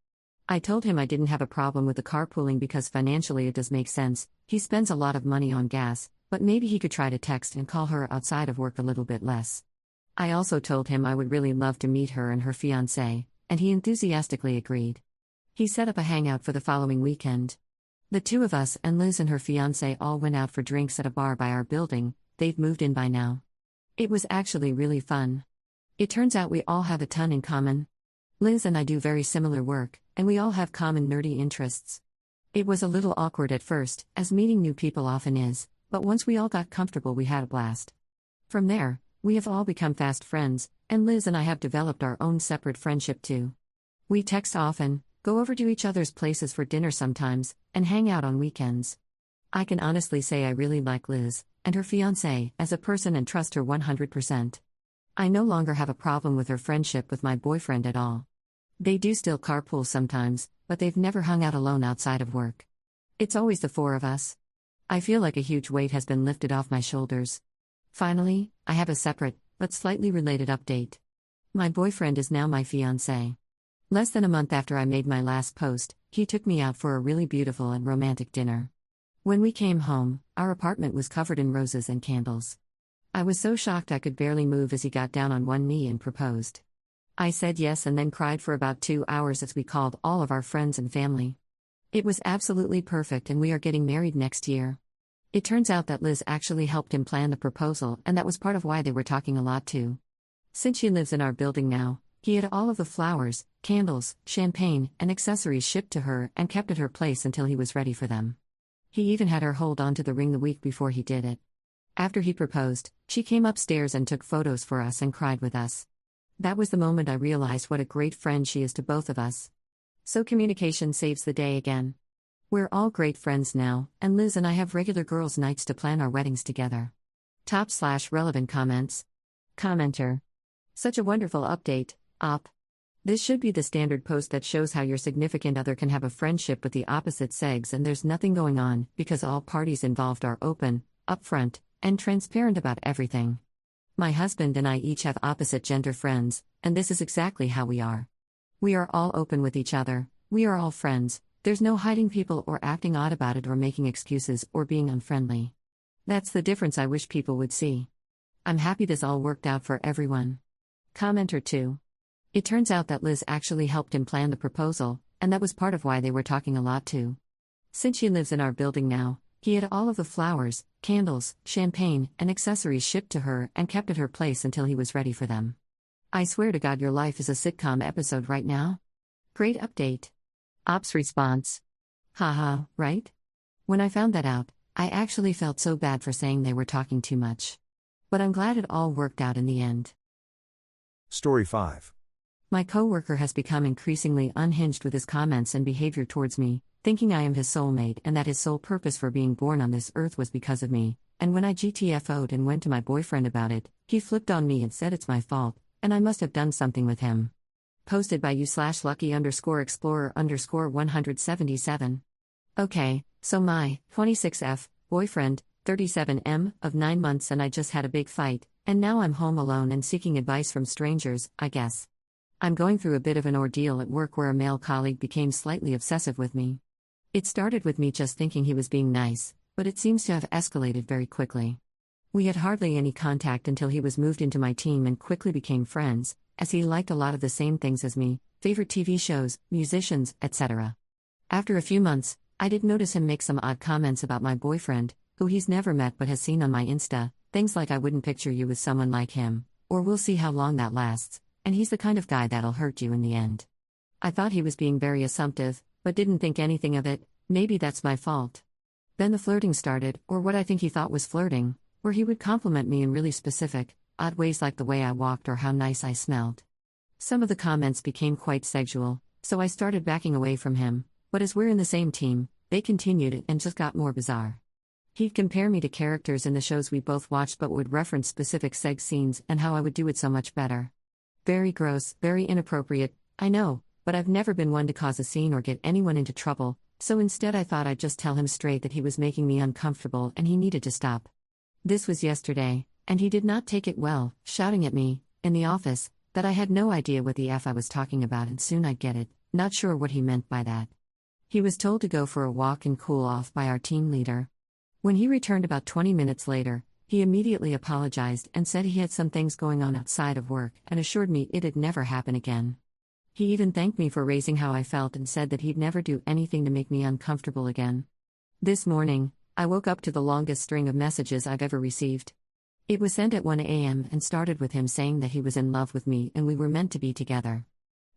I told him I didn't have a problem with the carpooling because financially it does make sense. He spends a lot of money on gas, but maybe he could try to text and call her outside of work a little bit less. I also told him I would really love to meet her and her fiancé, and he enthusiastically agreed. He set up a hangout for the following weekend. The two of us and Liz and her fiancé all went out for drinks at a bar by our building. They've moved in by now. It was actually really fun. It turns out we all have a ton in common. Liz and I do very similar work, and we all have common nerdy interests. It was a little awkward at first, as meeting new people often is, but once we all got comfortable we had a blast. From there, we have all become fast friends, and Liz and I have developed our own separate friendship too. We text often, go over to each other's places for dinner sometimes, and hang out on weekends. I can honestly say I really like Liz, and her fiancé, as a person and trust her 100%. I no longer have a problem with her friendship with my boyfriend at all. They do still carpool sometimes, but they've never hung out alone outside of work. It's always the 4 of us. I feel like a huge weight has been lifted off my shoulders. Finally, I have a separate, but slightly related update. My boyfriend is now my fiancé. Less than a month after I made my last post, he took me out for a really beautiful and romantic dinner. When we came home, our apartment was covered in roses and candles. I was so shocked I could barely move as he got down on one knee and proposed. I said yes and then cried for about 2 hours as we called all of our friends and family. It was absolutely perfect and we are getting married next year. It turns out that Liz actually helped him plan the proposal, and that was part of why they were talking a lot too. Since she lives in our building now, he had all of the flowers, candles, champagne, and accessories shipped to her and kept at her place until he was ready for them. He even had her hold on to the ring the week before he did it. After he proposed, she came upstairs and took photos for us and cried with us. That was the moment I realized what a great friend she is to both of us. So communication saves the day again. We're all great friends now, and Liz and I have regular girls' nights to plan our weddings together. Top/relevant comments. Commenter. Such a wonderful update, Op. This should be the standard post that shows how your significant other can have a friendship with the opposite sex and there's nothing going on because all parties involved are open, upfront, and transparent about everything. My husband and I each have opposite gender friends, and this is exactly how we are. We are all open with each other, we are all friends, there's no hiding people or acting odd about it or making excuses or being unfriendly. That's the difference I wish people would see. I'm happy this all worked out for everyone. Commenter 2. It turns out that Liz actually helped him plan the proposal, and that was part of why they were talking a lot too. Since she lives in our building now, he had all of the flowers, candles, champagne, and accessories shipped to her and kept at her place until he was ready for them. I swear to God your life is a sitcom episode right now. Great update. Op's response. Haha, right? When I found that out, I actually felt so bad for saying they were talking too much. But I'm glad it all worked out in the end.
Story 5.
My coworker has become increasingly unhinged with his comments and behavior towards me, thinking I am his soulmate and that his sole purpose for being born on this earth was because of me, and when I GTFO'd and went to my boyfriend about it, he flipped on me and said it's my fault, and I must have done something with him. Posted by u/lucky_explorer_177. Okay, so my 26F boyfriend, 37M, of 9 months and I just had a big fight, and now I'm home alone and seeking advice from strangers, I guess. I'm going through a bit of an ordeal at work where a male colleague became slightly obsessive with me. It started with me just thinking he was being nice, but it seems to have escalated very quickly. We had hardly any contact until he was moved into my team and quickly became friends, as he liked a lot of the same things as me, favorite TV shows, musicians, etc. After a few months, I did notice him make some odd comments about my boyfriend, who he's never met but has seen on my Insta, things like I wouldn't picture you with someone like him, or we'll see how long that lasts, and he's the kind of guy that'll hurt you in the end. I thought he was being very assumptive, but didn't think anything of it. Maybe that's my fault. Then the flirting started, or what I think he thought was flirting, where he would compliment me in really specific, odd ways like the way I walked or how nice I smelled. Some of the comments became quite sexual, so I started backing away from him, but as we're in the same team, they continued it and just got more bizarre. He'd compare me to characters in the shows we both watched but would reference specific sex scenes and how I would do it so much better. Very gross, very inappropriate, I know, but I've never been one to cause a scene or get anyone into trouble, so instead I thought I'd just tell him straight that he was making me uncomfortable and he needed to stop. This was yesterday, and he did not take it well, shouting at me, in the office, that I had no idea what the F I was talking about and soon I'd get it, not sure what he meant by that. He was told to go for a walk and cool off by our team leader. When he returned about 20 minutes later, he immediately apologized and said he had some things going on outside of work and assured me it'd never happen again. He even thanked me for raising how I felt and said that he'd never do anything to make me uncomfortable again. This morning, I woke up to the longest string of messages I've ever received. It was sent at 1 a.m. and started with him saying that he was in love with me and we were meant to be together.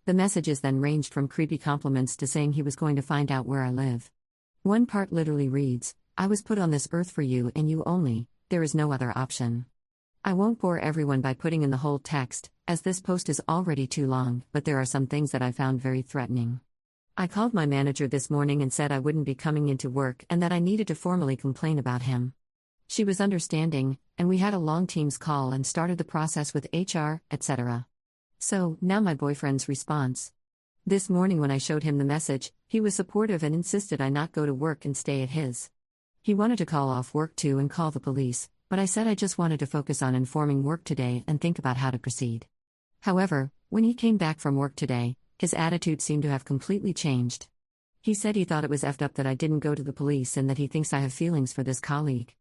The messages then ranged from creepy compliments to saying he was going to find out where I live. One part literally reads, "I was put on this earth for you and you only, there is no other option." I won't bore everyone by putting in the whole text, as this post is already too long, but there are some things that I found very threatening. I called my manager this morning and said I wouldn't be coming into work and that I needed to formally complain about him. She was understanding, and we had a long Teams call and started the process with HR, etc. So, now my boyfriend's response. This morning when I showed him the message, he was supportive and insisted I not go to work and stay at his. He wanted to call off work too and call the police, but I said I just wanted to focus on informing work today and think about how to proceed. However, when he came back from work today, his attitude seemed to have completely changed. He said he thought it was effed up that I didn't go to the police and that he thinks I have feelings for this colleague.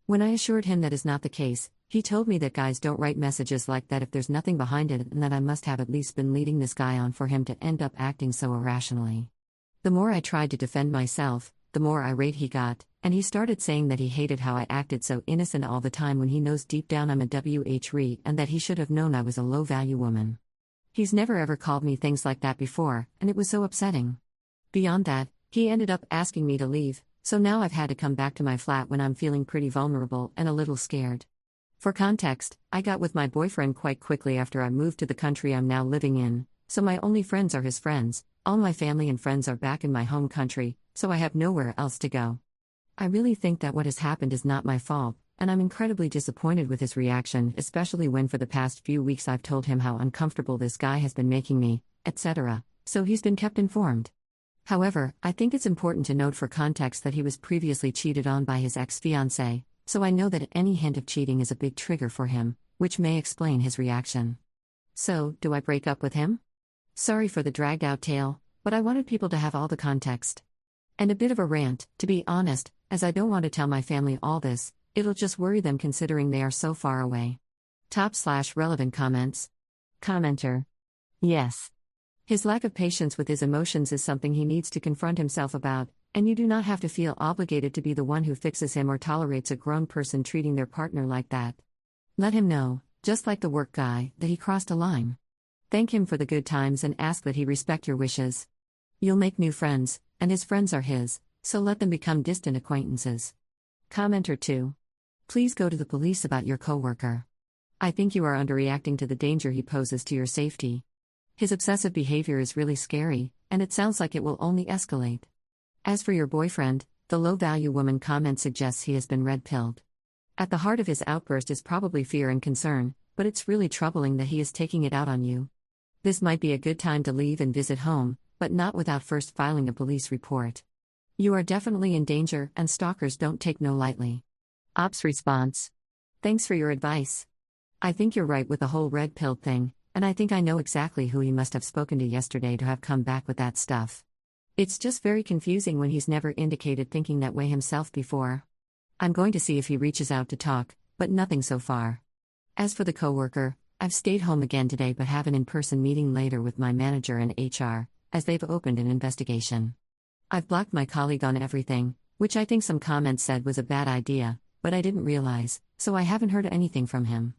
When I assured him that is not the case, he told me that guys don't write messages like that if there's nothing behind it, and that I must have at least been leading this guy on for him to end up acting so irrationally. The more I tried to defend myself, the more irate he got, and he started saying that he hated how I acted so innocent all the time when he knows deep down I'm a WHRE and that he should have known I was a low-value woman. He's never ever called me things like that before, and it was so upsetting. Beyond that, he ended up asking me to leave, so now I've had to come back to my flat when I'm feeling pretty vulnerable and a little scared. For context, I got with my boyfriend quite quickly after I moved to the country I'm now living in, so my only friends are his friends. All my family and friends are back in my home country, so I have nowhere else to go. I really think that what has happened is not my fault, and I'm incredibly disappointed with his reaction, especially when for the past few weeks I've told him how uncomfortable this guy has been making me, etc., so he's been kept informed. However, I think it's important to note for context that he was previously cheated on by his ex-fiancée, so I know that any hint of cheating is a big trigger for him, which may explain his reaction. So, do I break up with him? Sorry for the dragged-out tale, but I wanted people to have all the context. And a bit of a rant, to be honest, as I don't want to tell my family all this, it'll just worry them considering they are so far away. /relevant comments. Commenter. Yes. His lack of patience with his emotions is something he needs to confront himself about, and you do not have to feel obligated to be the one who fixes him or tolerates a grown person treating their partner like that. Let him know, just like the work guy, that he crossed a line. Thank him for the good times and ask that he respect your wishes. You'll make new friends, and his friends are his, so let them become distant acquaintances. Commenter 2. Please go to the police about your coworker. I think you are underreacting to the danger he poses to your safety. His obsessive behavior is really scary, and it sounds like it will only escalate. As for your boyfriend, the low-value woman comment suggests he has been red-pilled. At the heart of his outburst is probably fear and concern, but it's really troubling that he is taking it out on you. This might be a good time to leave and visit home, but not without first filing a police report. You are definitely in danger, and stalkers don't take no lightly. Ops response. Thanks for your advice. I think you're right with the whole red-pilled thing, and I think I know exactly who he must have spoken to yesterday to have come back with that stuff. It's just very confusing when he's never indicated thinking that way himself before. I'm going to see if he reaches out to talk, but nothing so far. As for the coworker, I've stayed home again today but have an in-person meeting later with my manager and HR, as they've opened an investigation. I've blocked my colleague on everything, which I think some comments said was a bad idea, but I didn't realize, so I haven't heard anything from him.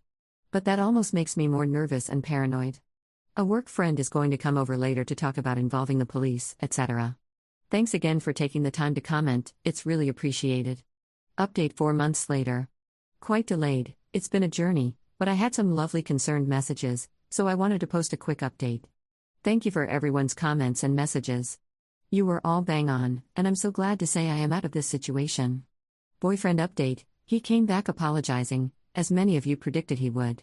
But that almost makes me more nervous and paranoid. A work friend is going to come over later to talk about involving the police, etc. Thanks again for taking the time to comment, it's really appreciated. Update 4 months later. Quite delayed, it's been a journey, but I had some lovely concerned messages, so I wanted to post a quick update. Thank you for everyone's comments and messages. You were all bang on, and I'm so glad to say I am out of this situation. Boyfriend update, he came back apologizing, as many of you predicted he would.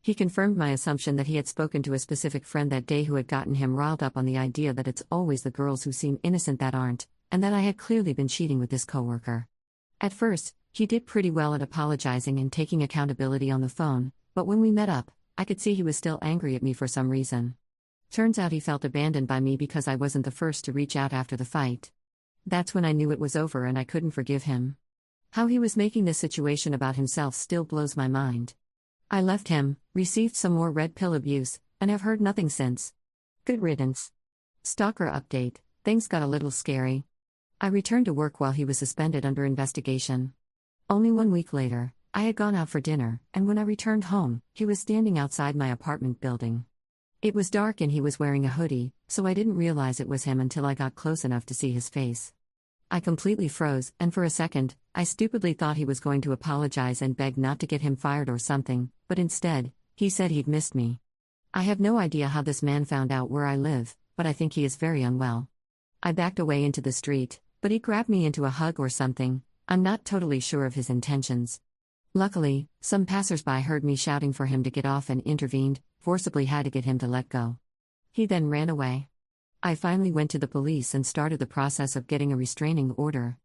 He confirmed my assumption that he had spoken to a specific friend that day who had gotten him riled up on the idea that it's always the girls who seem innocent that aren't, and that I had clearly been cheating with this coworker. At first, he did pretty well at apologizing and taking accountability on the phone, but when we met up, I could see he was still angry at me for some reason. Turns out he felt abandoned by me because I wasn't the first to reach out after the fight. That's when I knew it was over and I couldn't forgive him. How he was making this situation about himself still blows my mind. I left him, received some more red pill abuse, and have heard nothing since. Good riddance. Stalker update, things got a little scary. I returned to work while he was suspended under investigation. Only 1 week later, I had gone out for dinner, and when I returned home, he was standing outside my apartment building. It was dark and he was wearing a hoodie, so I didn't realize it was him until I got close enough to see his face. I completely froze, and for a second, I stupidly thought he was going to apologize and beg not to get him fired or something, but instead, he said he'd missed me. I have no idea how this man found out where I live, but I think he is very unwell. I backed away into the street, but he grabbed me into a hug or something. I'm not totally sure of his intentions. Luckily, some passersby heard me shouting for him to get off and intervened, forcibly had to get him to let go. He then ran away. I finally went to the police and started the process of getting a restraining order.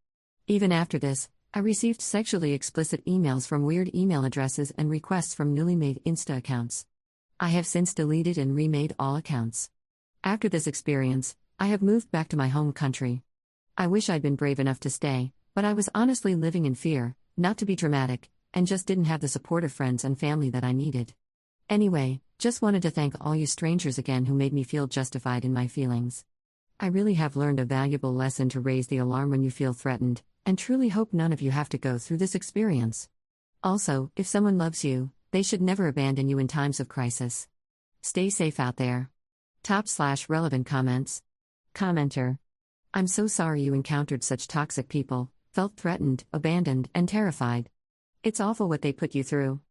Even after this, I received sexually explicit emails from weird email addresses and requests from newly made Insta accounts. I have since deleted and remade all accounts. After this experience, I have moved back to my home country. I wish I'd been brave enough to stay, but I was honestly living in fear, not to be dramatic, and just didn't have the supportive friends and family that I needed. Anyway, just wanted to thank all you strangers again who made me feel justified in my feelings. I really have learned a valuable lesson to raise the alarm when you feel threatened, and truly hope none of you have to go through this experience. Also, if someone loves you, they should never abandon you in times of crisis. Stay safe out there. /relevant comments. Commenter. I'm so sorry you encountered such toxic people, felt threatened, abandoned, and terrified. It's awful what they put you through.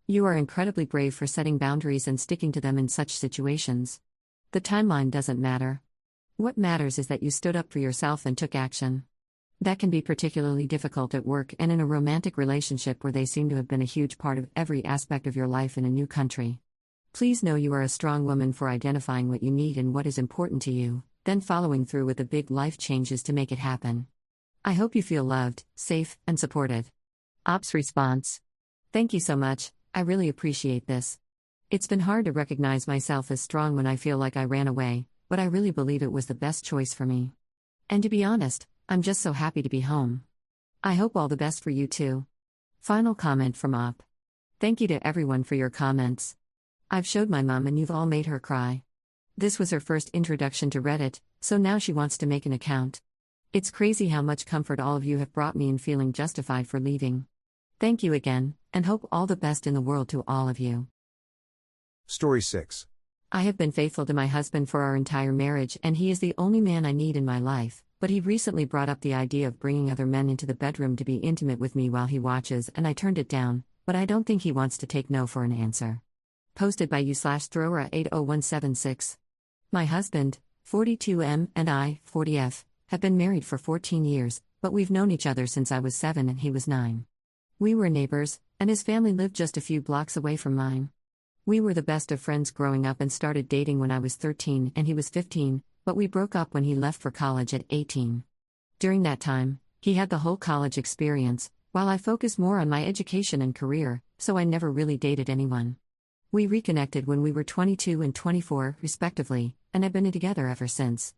You are incredibly brave for setting boundaries and sticking to them in such situations. The timeline doesn't matter. What matters is that you stood up for yourself and took action. That can be particularly difficult at work and in a romantic relationship where they seem to have been a huge part of every aspect of your life in a new country. Please know you are a strong woman for identifying what you need and what is important to you, then following through with the big life changes to make it happen. I hope you feel loved, safe, and supported. Ops response. Thank you so much, I really appreciate this. It's been hard to recognize myself as strong when I feel like I ran away, but I really believe it was the best choice for me. And to be honest, I'm just so happy to be home. I hope all the best for you too. Final comment from Op. Thank you to everyone for your comments. I've showed my mom and you've all made her cry. This was her first introduction to Reddit, so now she wants to make an account. It's crazy how much comfort all of you have brought me in feeling justified for leaving. Thank you again, and hope all the best in the world to all of you.
Story 6.
I have been faithful to my husband for our entire marriage and he is the only man I need in my life, but he recently brought up the idea of bringing other men into the bedroom to be intimate with me while he watches and I turned it down, but I don't think he wants to take no for an answer. Posted by u/Thrower80176. My husband, 42M, and I, 40F, have been married for 14 years, but we've known each other since I was 7 and he was 9. We were neighbors, and his family lived just a few blocks away from mine. We were the best of friends growing up and started dating when I was 13 and he was 15, but we broke up when he left for college at 18. During that time, he had the whole college experience, while I focused more on my education and career, so I never really dated anyone. We reconnected when we were 22 and 24, respectively, and have been together ever since.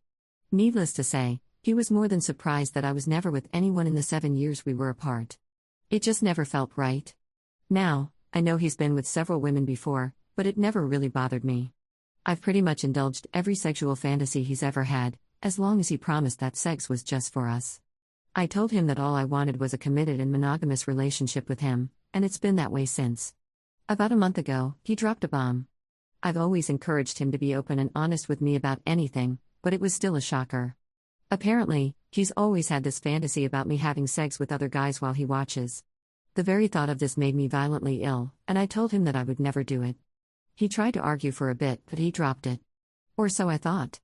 Needless to say, he was more than surprised that I was never with anyone in the 7 years we were apart. It just never felt right. Now, I know he's been with several women before, but it never really bothered me. I've pretty much indulged every sexual fantasy he's ever had, as long as he promised that sex was just for us. I told him that all I wanted was a committed and monogamous relationship with him, and it's been that way since. About a month ago, he dropped a bomb. I've always encouraged him to be open and honest with me about anything, but it was still a shocker. Apparently, he's always had this fantasy about me having sex with other guys while he watches. The very thought of this made me violently ill, and I told him that I would never do it. He tried to argue for a bit, but he dropped it. Or so I thought.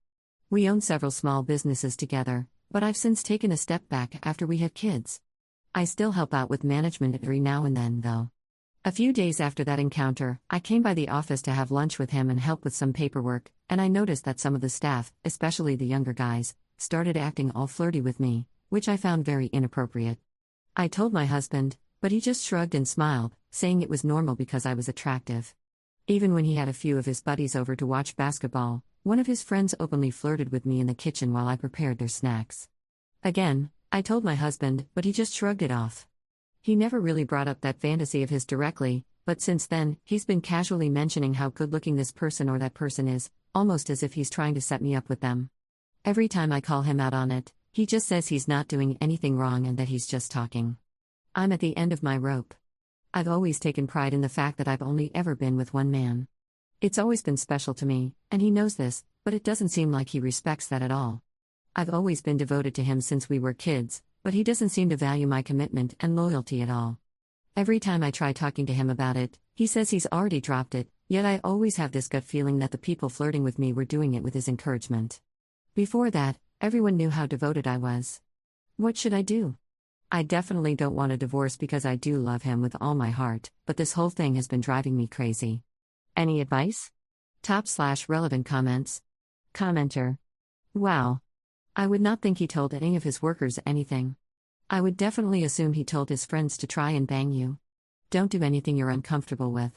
We own several small businesses together, but I've since taken a step back after we had kids. I still help out with management every now and then, though. A few days after that encounter, I came by the office to have lunch with him and help with some paperwork, and I noticed that some of the staff, especially the younger guys, started acting all flirty with me, which I found very inappropriate. I told my husband, but he just shrugged and smiled, saying it was normal because I was attractive. Even when he had a few of his buddies over to watch basketball, one of his friends openly flirted with me in the kitchen while I prepared their snacks. Again, I told my husband, but he just shrugged it off. He never really brought up that fantasy of his directly, but since then, he's been casually mentioning how good-looking this person or that person is, almost as if he's trying to set me up with them. Every time I call him out on it, he just says he's not doing anything wrong and that he's just talking. I'm at the end of my rope. I've always taken pride in the fact that I've only ever been with one man. It's always been special to me, and he knows this, but it doesn't seem like he respects that at all. I've always been devoted to him since we were kids, but he doesn't seem to value my commitment and loyalty at all. Every time I try talking to him about it, he says he's already dropped it, yet I always have this gut feeling that the people flirting with me were doing it with his encouragement. Before that, everyone knew how devoted I was. What should I do? I definitely don't want a divorce because I do love him with all my heart, but this whole thing has been driving me crazy. Any advice? /relevant comments. Commenter. Wow. I would not think he told any of his workers anything. I would definitely assume he told his friends to try and bang you. Don't do anything you're uncomfortable with.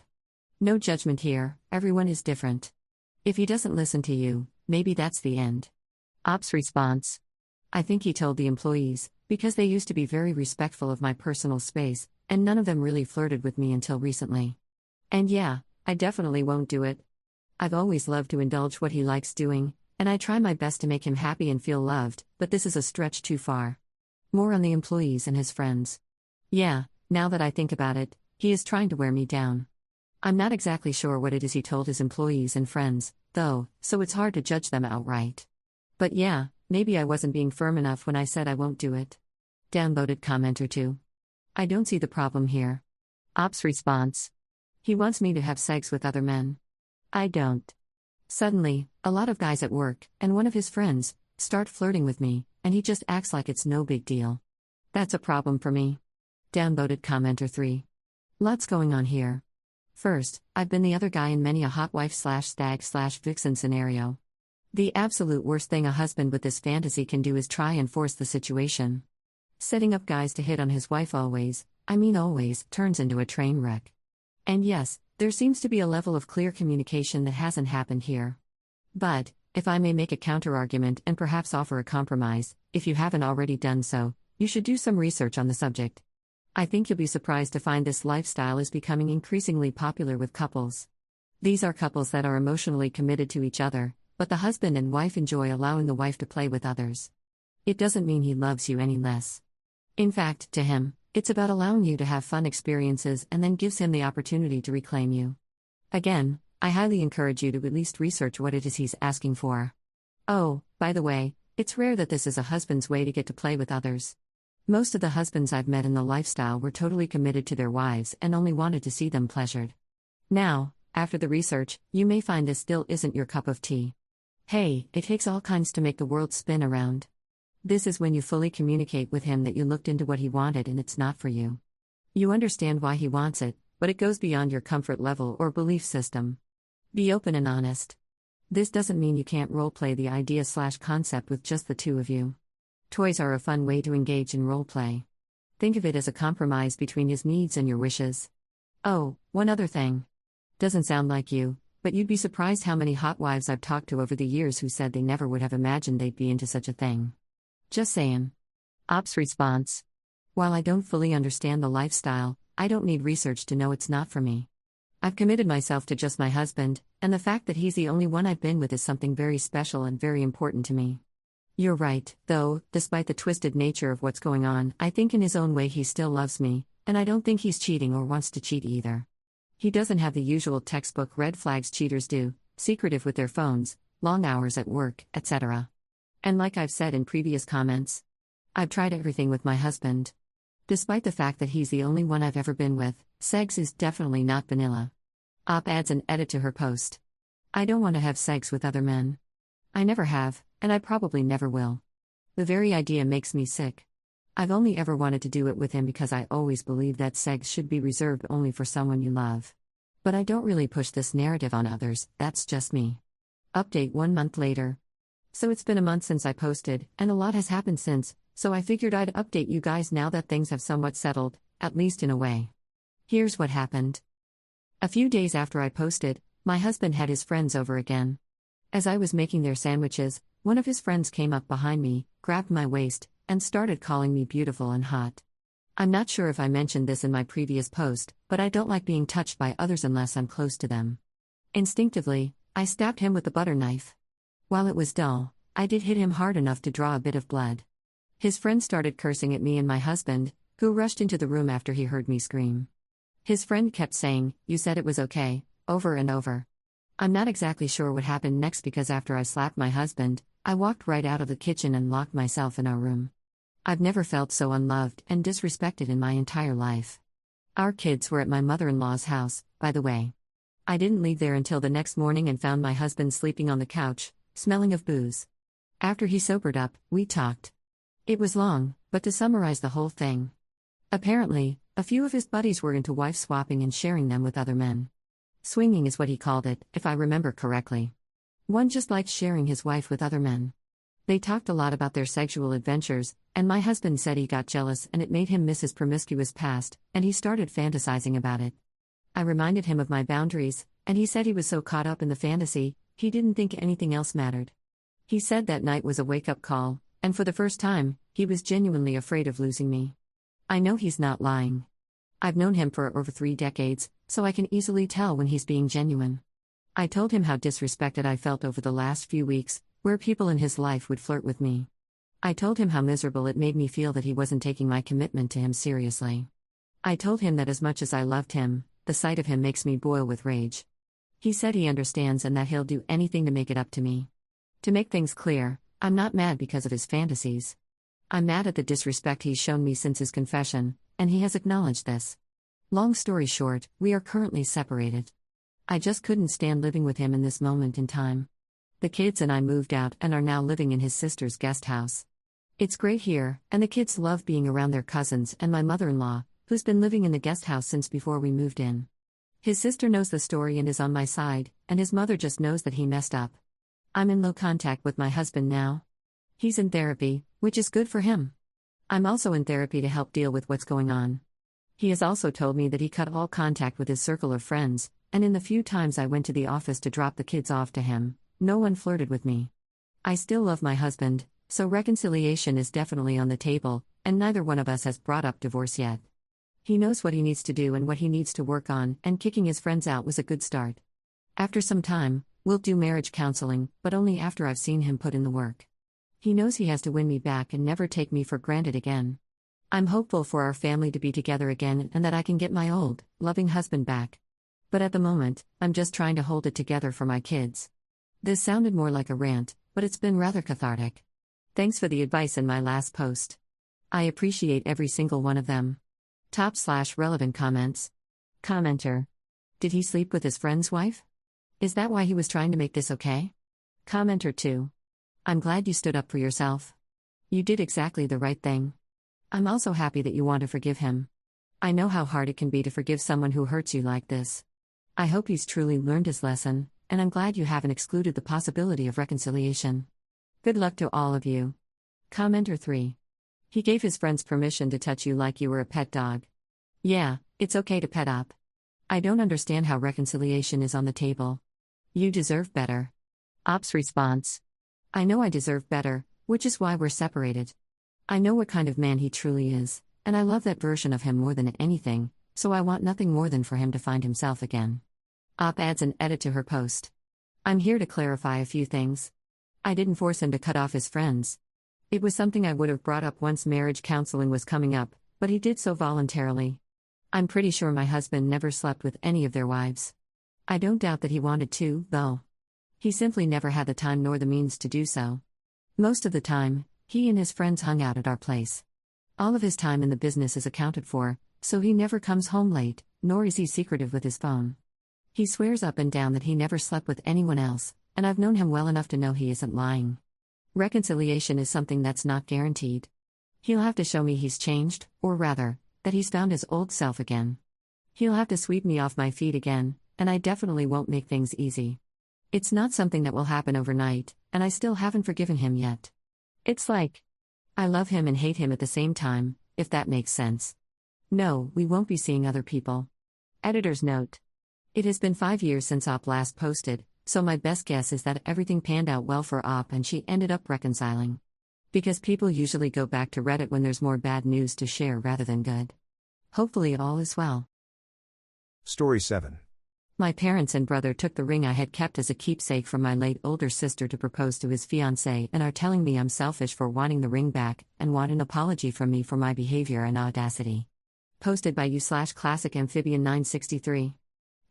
No judgment here, everyone is different. If he doesn't listen to you, maybe that's the end. Ops response. I think he told the employees, because they used to be very respectful of my personal space, and none of them really flirted with me until recently. And yeah, I definitely won't do it. I've always loved to indulge what he likes doing, and I try my best to make him happy and feel loved, but this is a stretch too far. More on the employees and his friends. Yeah, now that I think about it, he is trying to wear me down. I'm not exactly sure what it is he told his employees and friends, though, so it's hard to judge them outright. But yeah, maybe I wasn't being firm enough when I said I won't do it. Downvoted commenter 2. I don't see the problem here. Ops response. He wants me to have sex with other men. I don't. Suddenly, a lot of guys at work, and one of his friends, start flirting with me, and he just acts like it's no big deal. That's a problem for me. Downvoted commenter 3. Lots going on here. First, I've been the other guy in many a hot wife/stag/vixen scenario. The absolute worst thing a husband with this fantasy can do is try and force the situation. Setting up guys to hit on his wife always, turns into a train wreck. And yes, there seems to be a level of clear communication that hasn't happened here. But, if I may make a counterargument and perhaps offer a compromise, if you haven't already done so, you should do some research on the subject. I think you'll be surprised to find this lifestyle is becoming increasingly popular with couples. These are couples that are emotionally committed to each other, but the husband and wife enjoy allowing the wife to play with others. It doesn't mean he loves you any less. In fact, to him, it's about allowing you to have fun experiences and then gives him the opportunity to reclaim you. Again, I highly encourage you to at least research what it is he's asking for. Oh, by the way, it's rare that this is a husband's way to get to play with others. Most of the husbands I've met in the lifestyle were totally committed to their wives and only wanted to see them pleasured. Now, after the research, you may find this still isn't your cup of tea. Hey, it takes all kinds to make the world spin around. This is when you fully communicate with him that you looked into what he wanted and it's not for you. You understand why he wants it, but it goes beyond your comfort level or belief system. Be open and honest. This doesn't mean you can't role-play the idea/concept with just the two of you. Toys are a fun way to engage in role-play. Think of it as a compromise between his needs and your wishes. Oh, one other thing. Doesn't sound like you, but you'd be surprised how many hot wives I've talked to over the years who said they never would have imagined they'd be into such a thing. Just saying. Ops response. While I don't fully understand the lifestyle, I don't need research to know it's not for me. I've committed myself to just my husband, and the fact that he's the only one I've been with is something very special and very important to me. You're right, though, despite the twisted nature of what's going on, I think in his own way he still loves me, and I don't think he's cheating or wants to cheat either. He doesn't have the usual textbook red flags cheaters do, secretive with their phones, long hours at work, etc. And like I've said in previous comments, I've tried everything with my husband. Despite the fact that he's the only one I've ever been with, sex is definitely not vanilla. Op adds an edit to her post. I don't want to have sex with other men. I never have, and I probably never will. The very idea makes me sick. I've only ever wanted to do it with him because I always believe that sex should be reserved only for someone you love. But I don't really push this narrative on others, that's just me. Update 1 month later. So it's been a month since I posted, and a lot has happened since, so I figured I'd update you guys now that things have somewhat settled, at least in a way. Here's what happened. A few days after I posted, my husband had his friends over again. As I was making their sandwiches, one of his friends came up behind me, grabbed my waist, and started calling me beautiful and hot. I'm not sure if I mentioned this in my previous post, but I don't like being touched by others unless I'm close to them. Instinctively, I stabbed him with the butter knife. While it was dull, I did hit him hard enough to draw a bit of blood. His friend started cursing at me and my husband, who rushed into the room after he heard me scream. His friend kept saying, "You said it was okay," over and over. I'm not exactly sure what happened next because after I slapped my husband, I walked right out of the kitchen and locked myself in our room. I've never felt so unloved and disrespected in my entire life. Our kids were at my mother-in-law's house, by the way. I didn't leave there until the next morning and found my husband sleeping on the couch, smelling of booze. After he sobered up, we talked. It was long, but to summarize the whole thing. Apparently, a few of his buddies were into wife swapping and sharing them with other men. Swinging is what he called it, if I remember correctly. One just liked sharing his wife with other men. They talked a lot about their sexual adventures, and my husband said he got jealous and it made him miss his promiscuous past, and he started fantasizing about it. I reminded him of my boundaries, and he said he was so caught up in the fantasy, he didn't think anything else mattered. He said that night was a wake-up call, and for the first time, he was genuinely afraid of losing me. I know he's not lying. I've known him for over 3 decades, so I can easily tell when he's being genuine. I told him how disrespected I felt over the last few weeks, where people in his life would flirt with me. I told him how miserable it made me feel that he wasn't taking my commitment to him seriously. I told him that as much as I loved him, the sight of him makes me boil with rage. He said he understands and that he'll do anything to make it up to me. To make things clear, I'm not mad because of his fantasies. I'm mad at the disrespect he's shown me since his confession, and he has acknowledged this. Long story short, we are currently separated. I just couldn't stand living with him in this moment in time. The kids and I moved out and are now living in his sister's guest house. It's great here, and the kids love being around their cousins and my mother-in-law, who's been living in the guest house since before we moved in. His sister knows the story and is on my side, and his mother just knows that he messed up. I'm in low contact with my husband now. He's in therapy, which is good for him. I'm also in therapy to help deal with what's going on. He has also told me that he cut all contact with his circle of friends, and in the few times I went to the office to drop the kids off to him, no one flirted with me. I still love my husband, so reconciliation is definitely on the table, and neither one of us has brought up divorce yet. He knows what he needs to do and what he needs to work on, and kicking his friends out was a good start. After some time, we'll do marriage counseling, but only after I've seen him put in the work. He knows he has to win me back and never take me for granted again. I'm hopeful for our family to be together again and that I can get my old, loving husband back. But at the moment, I'm just trying to hold it together for my kids. This sounded more like a rant, but it's been rather cathartic. Thanks for the advice in my last post. I appreciate every single one of them. /relevant comments. Commenter. Did he sleep with his friend's wife? Is that why he was trying to make this okay? Commenter 2. I'm glad you stood up for yourself. You did exactly the right thing. I'm also happy that you want to forgive him. I know how hard it can be to forgive someone who hurts you like this. I hope he's truly learned his lesson, and I'm glad you haven't excluded the possibility of reconciliation. Good luck to all of you. Commenter 3. He gave his friends permission to touch you like you were a pet dog. Yeah, it's okay to pet up. I don't understand how reconciliation is on the table. You deserve better. Op's response. I know I deserve better, which is why we're separated. I know what kind of man he truly is, and I love that version of him more than anything, so I want nothing more than for him to find himself again. Op adds an edit to her post. I'm here to clarify a few things. I didn't force him to cut off his friends. It was something I would have brought up once marriage counseling was coming up, but he did so voluntarily. I'm pretty sure my husband never slept with any of their wives. I don't doubt that he wanted to, though. He simply never had the time nor the means to do so. Most of the time, he and his friends hung out at our place. All of his time in the business is accounted for, so he never comes home late, nor is he secretive with his phone. He swears up and down that he never slept with anyone else, and I've known him well enough to know he isn't lying. Reconciliation is something that's not guaranteed. He'll have to show me he's changed, or rather, that he's found his old self again. He'll have to sweep me off my feet again, and I definitely won't make things easy. It's not something that will happen overnight, and I still haven't forgiven him yet. It's like, I love him and hate him at the same time, if that makes sense. No, we won't be seeing other people. Editor's note. It has been 5 years since Op last posted, so my best guess is that everything panned out well for Op and she ended up reconciling. Because people usually go back to Reddit when there's more bad news to share rather than good. Hopefully all is well.
Story 7.
My parents and brother took the ring I had kept as a keepsake from my late older sister to propose to his fiancée and are telling me I'm selfish for wanting the ring back and want an apology from me for my behavior and audacity. Posted by u/classic amphibian 963.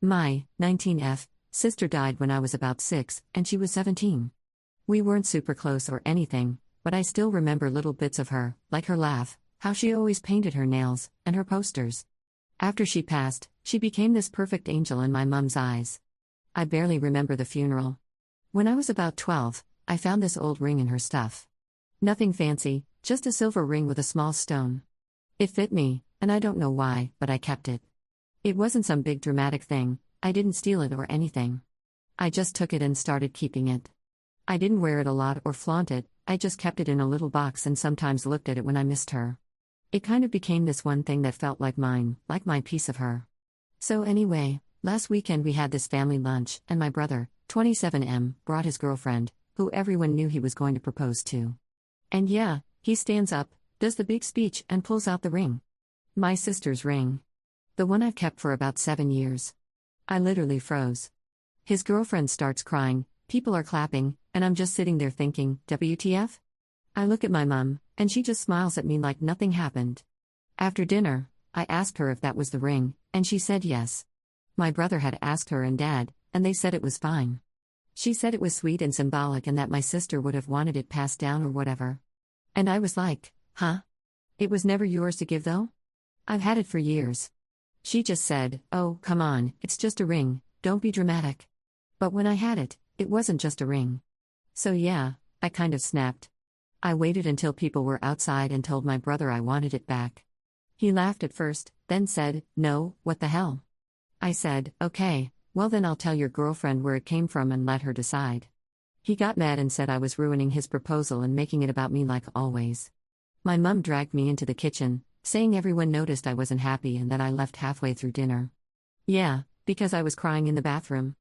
My 19F sister died when I was about 6 and she was 17. We weren't super close or anything, but I still remember little bits of her, like her laugh, how she always painted her nails, and her posters. After she passed, she became this perfect angel in my mum's eyes. I barely remember the funeral. When I was about 12, I found this old ring in her stuff. Nothing fancy, just a silver ring with a small stone. It fit me, and I don't know why, but I kept it. It wasn't some big dramatic thing, I didn't steal it or anything. I just took it and started keeping it. I didn't wear it a lot or flaunt it, I just kept it in a little box and sometimes looked at it when I missed her. It kind of became this one thing that felt like mine, like my piece of her. So anyway, last weekend we had this family lunch, and my brother, 27M, brought his girlfriend, who everyone knew he was going to propose to. And yeah, he stands up, does the big speech, and pulls out the ring. My sister's ring. The one I've kept for about 7 years. I literally froze. His girlfriend starts crying, people are clapping, and I'm just sitting there thinking, WTF? I look at my mum, and she just smiles at me like nothing happened. After dinner, I asked her if that was the ring, and she said yes. My brother had asked her and Dad, and they said it was fine. She said it was sweet and symbolic and that my sister would have wanted it passed down or whatever. And I was like, huh? It was never yours to give though? I've had it for years. She just said, oh, come on, it's just a ring, don't be dramatic. But when I had it, it wasn't just a ring. So yeah, I kind of snapped. I waited until people were outside and told my brother I wanted it back. He laughed at first, then said, no, what the hell? I said, okay, well then I'll tell your girlfriend where it came from and let her decide. He got mad and said I was ruining his proposal and making it about me like always. My mum dragged me into the kitchen, saying everyone noticed I wasn't happy and that I left halfway through dinner. Yeah, because I was crying in the bathroom.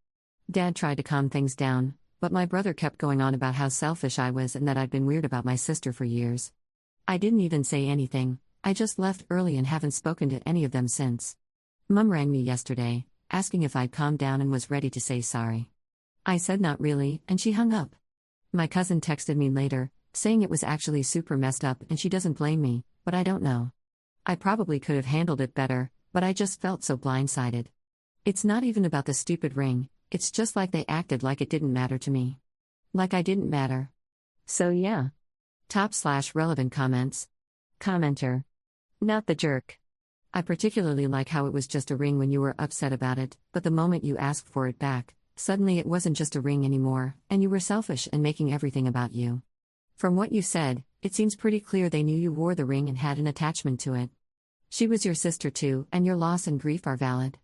Dad tried to calm things down, but my brother kept going on about how selfish I was and that I'd been weird about my sister for years. I didn't even say anything, I just left early and haven't spoken to any of them since. Mum rang me yesterday, asking if I'd calmed down and was ready to say sorry. I said not really, and she hung up. My cousin texted me later, saying it was actually super messed up and she doesn't blame me, but I don't know. I probably could have handled it better, but I just felt so blindsided. It's not even about the stupid ring, it's just like they acted like it didn't matter to me. Like I didn't matter. So yeah. Top/relevant comments. Commenter. Not the jerk. I particularly like how it was just a ring when you were upset about it, but the moment you asked for it back, suddenly it wasn't just a ring anymore, and you were selfish and making everything about you. From what you said, it seems pretty clear they knew you wore the ring and had an attachment to it. She was your sister too, and your loss and grief are valid.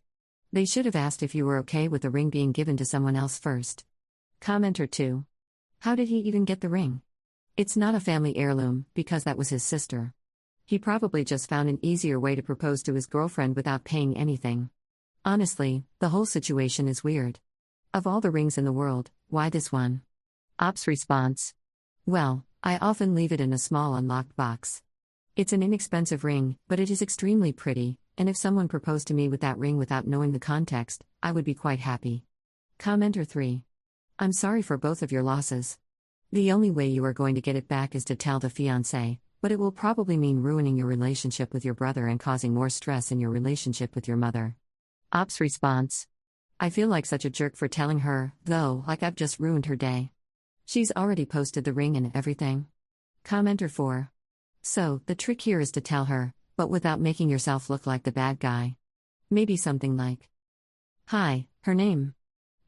They should have asked if you were okay with the ring being given to someone else first. Commenter 2. How did he even get the ring? It's not a family heirloom, because that was his sister. He probably just found an easier way to propose to his girlfriend without paying anything. Honestly, the whole situation is weird. Of all the rings in the world, why this one? Ops response. Well, I often leave it in a small unlocked box. It's an inexpensive ring, but it is extremely pretty, and if someone proposed to me with that ring without knowing the context, I would be quite happy. Commenter 3. I'm sorry for both of your losses. The only way you are going to get it back is to tell the fiancé, but it will probably mean ruining your relationship with your brother and causing more stress in your relationship with your mother. Ops response. I feel like such a jerk for telling her, though, like I've just ruined her day. She's already posted the ring and everything. Commenter 4. So, the trick here is to tell her, but without making yourself look like the bad guy. Maybe something like, hi, her name.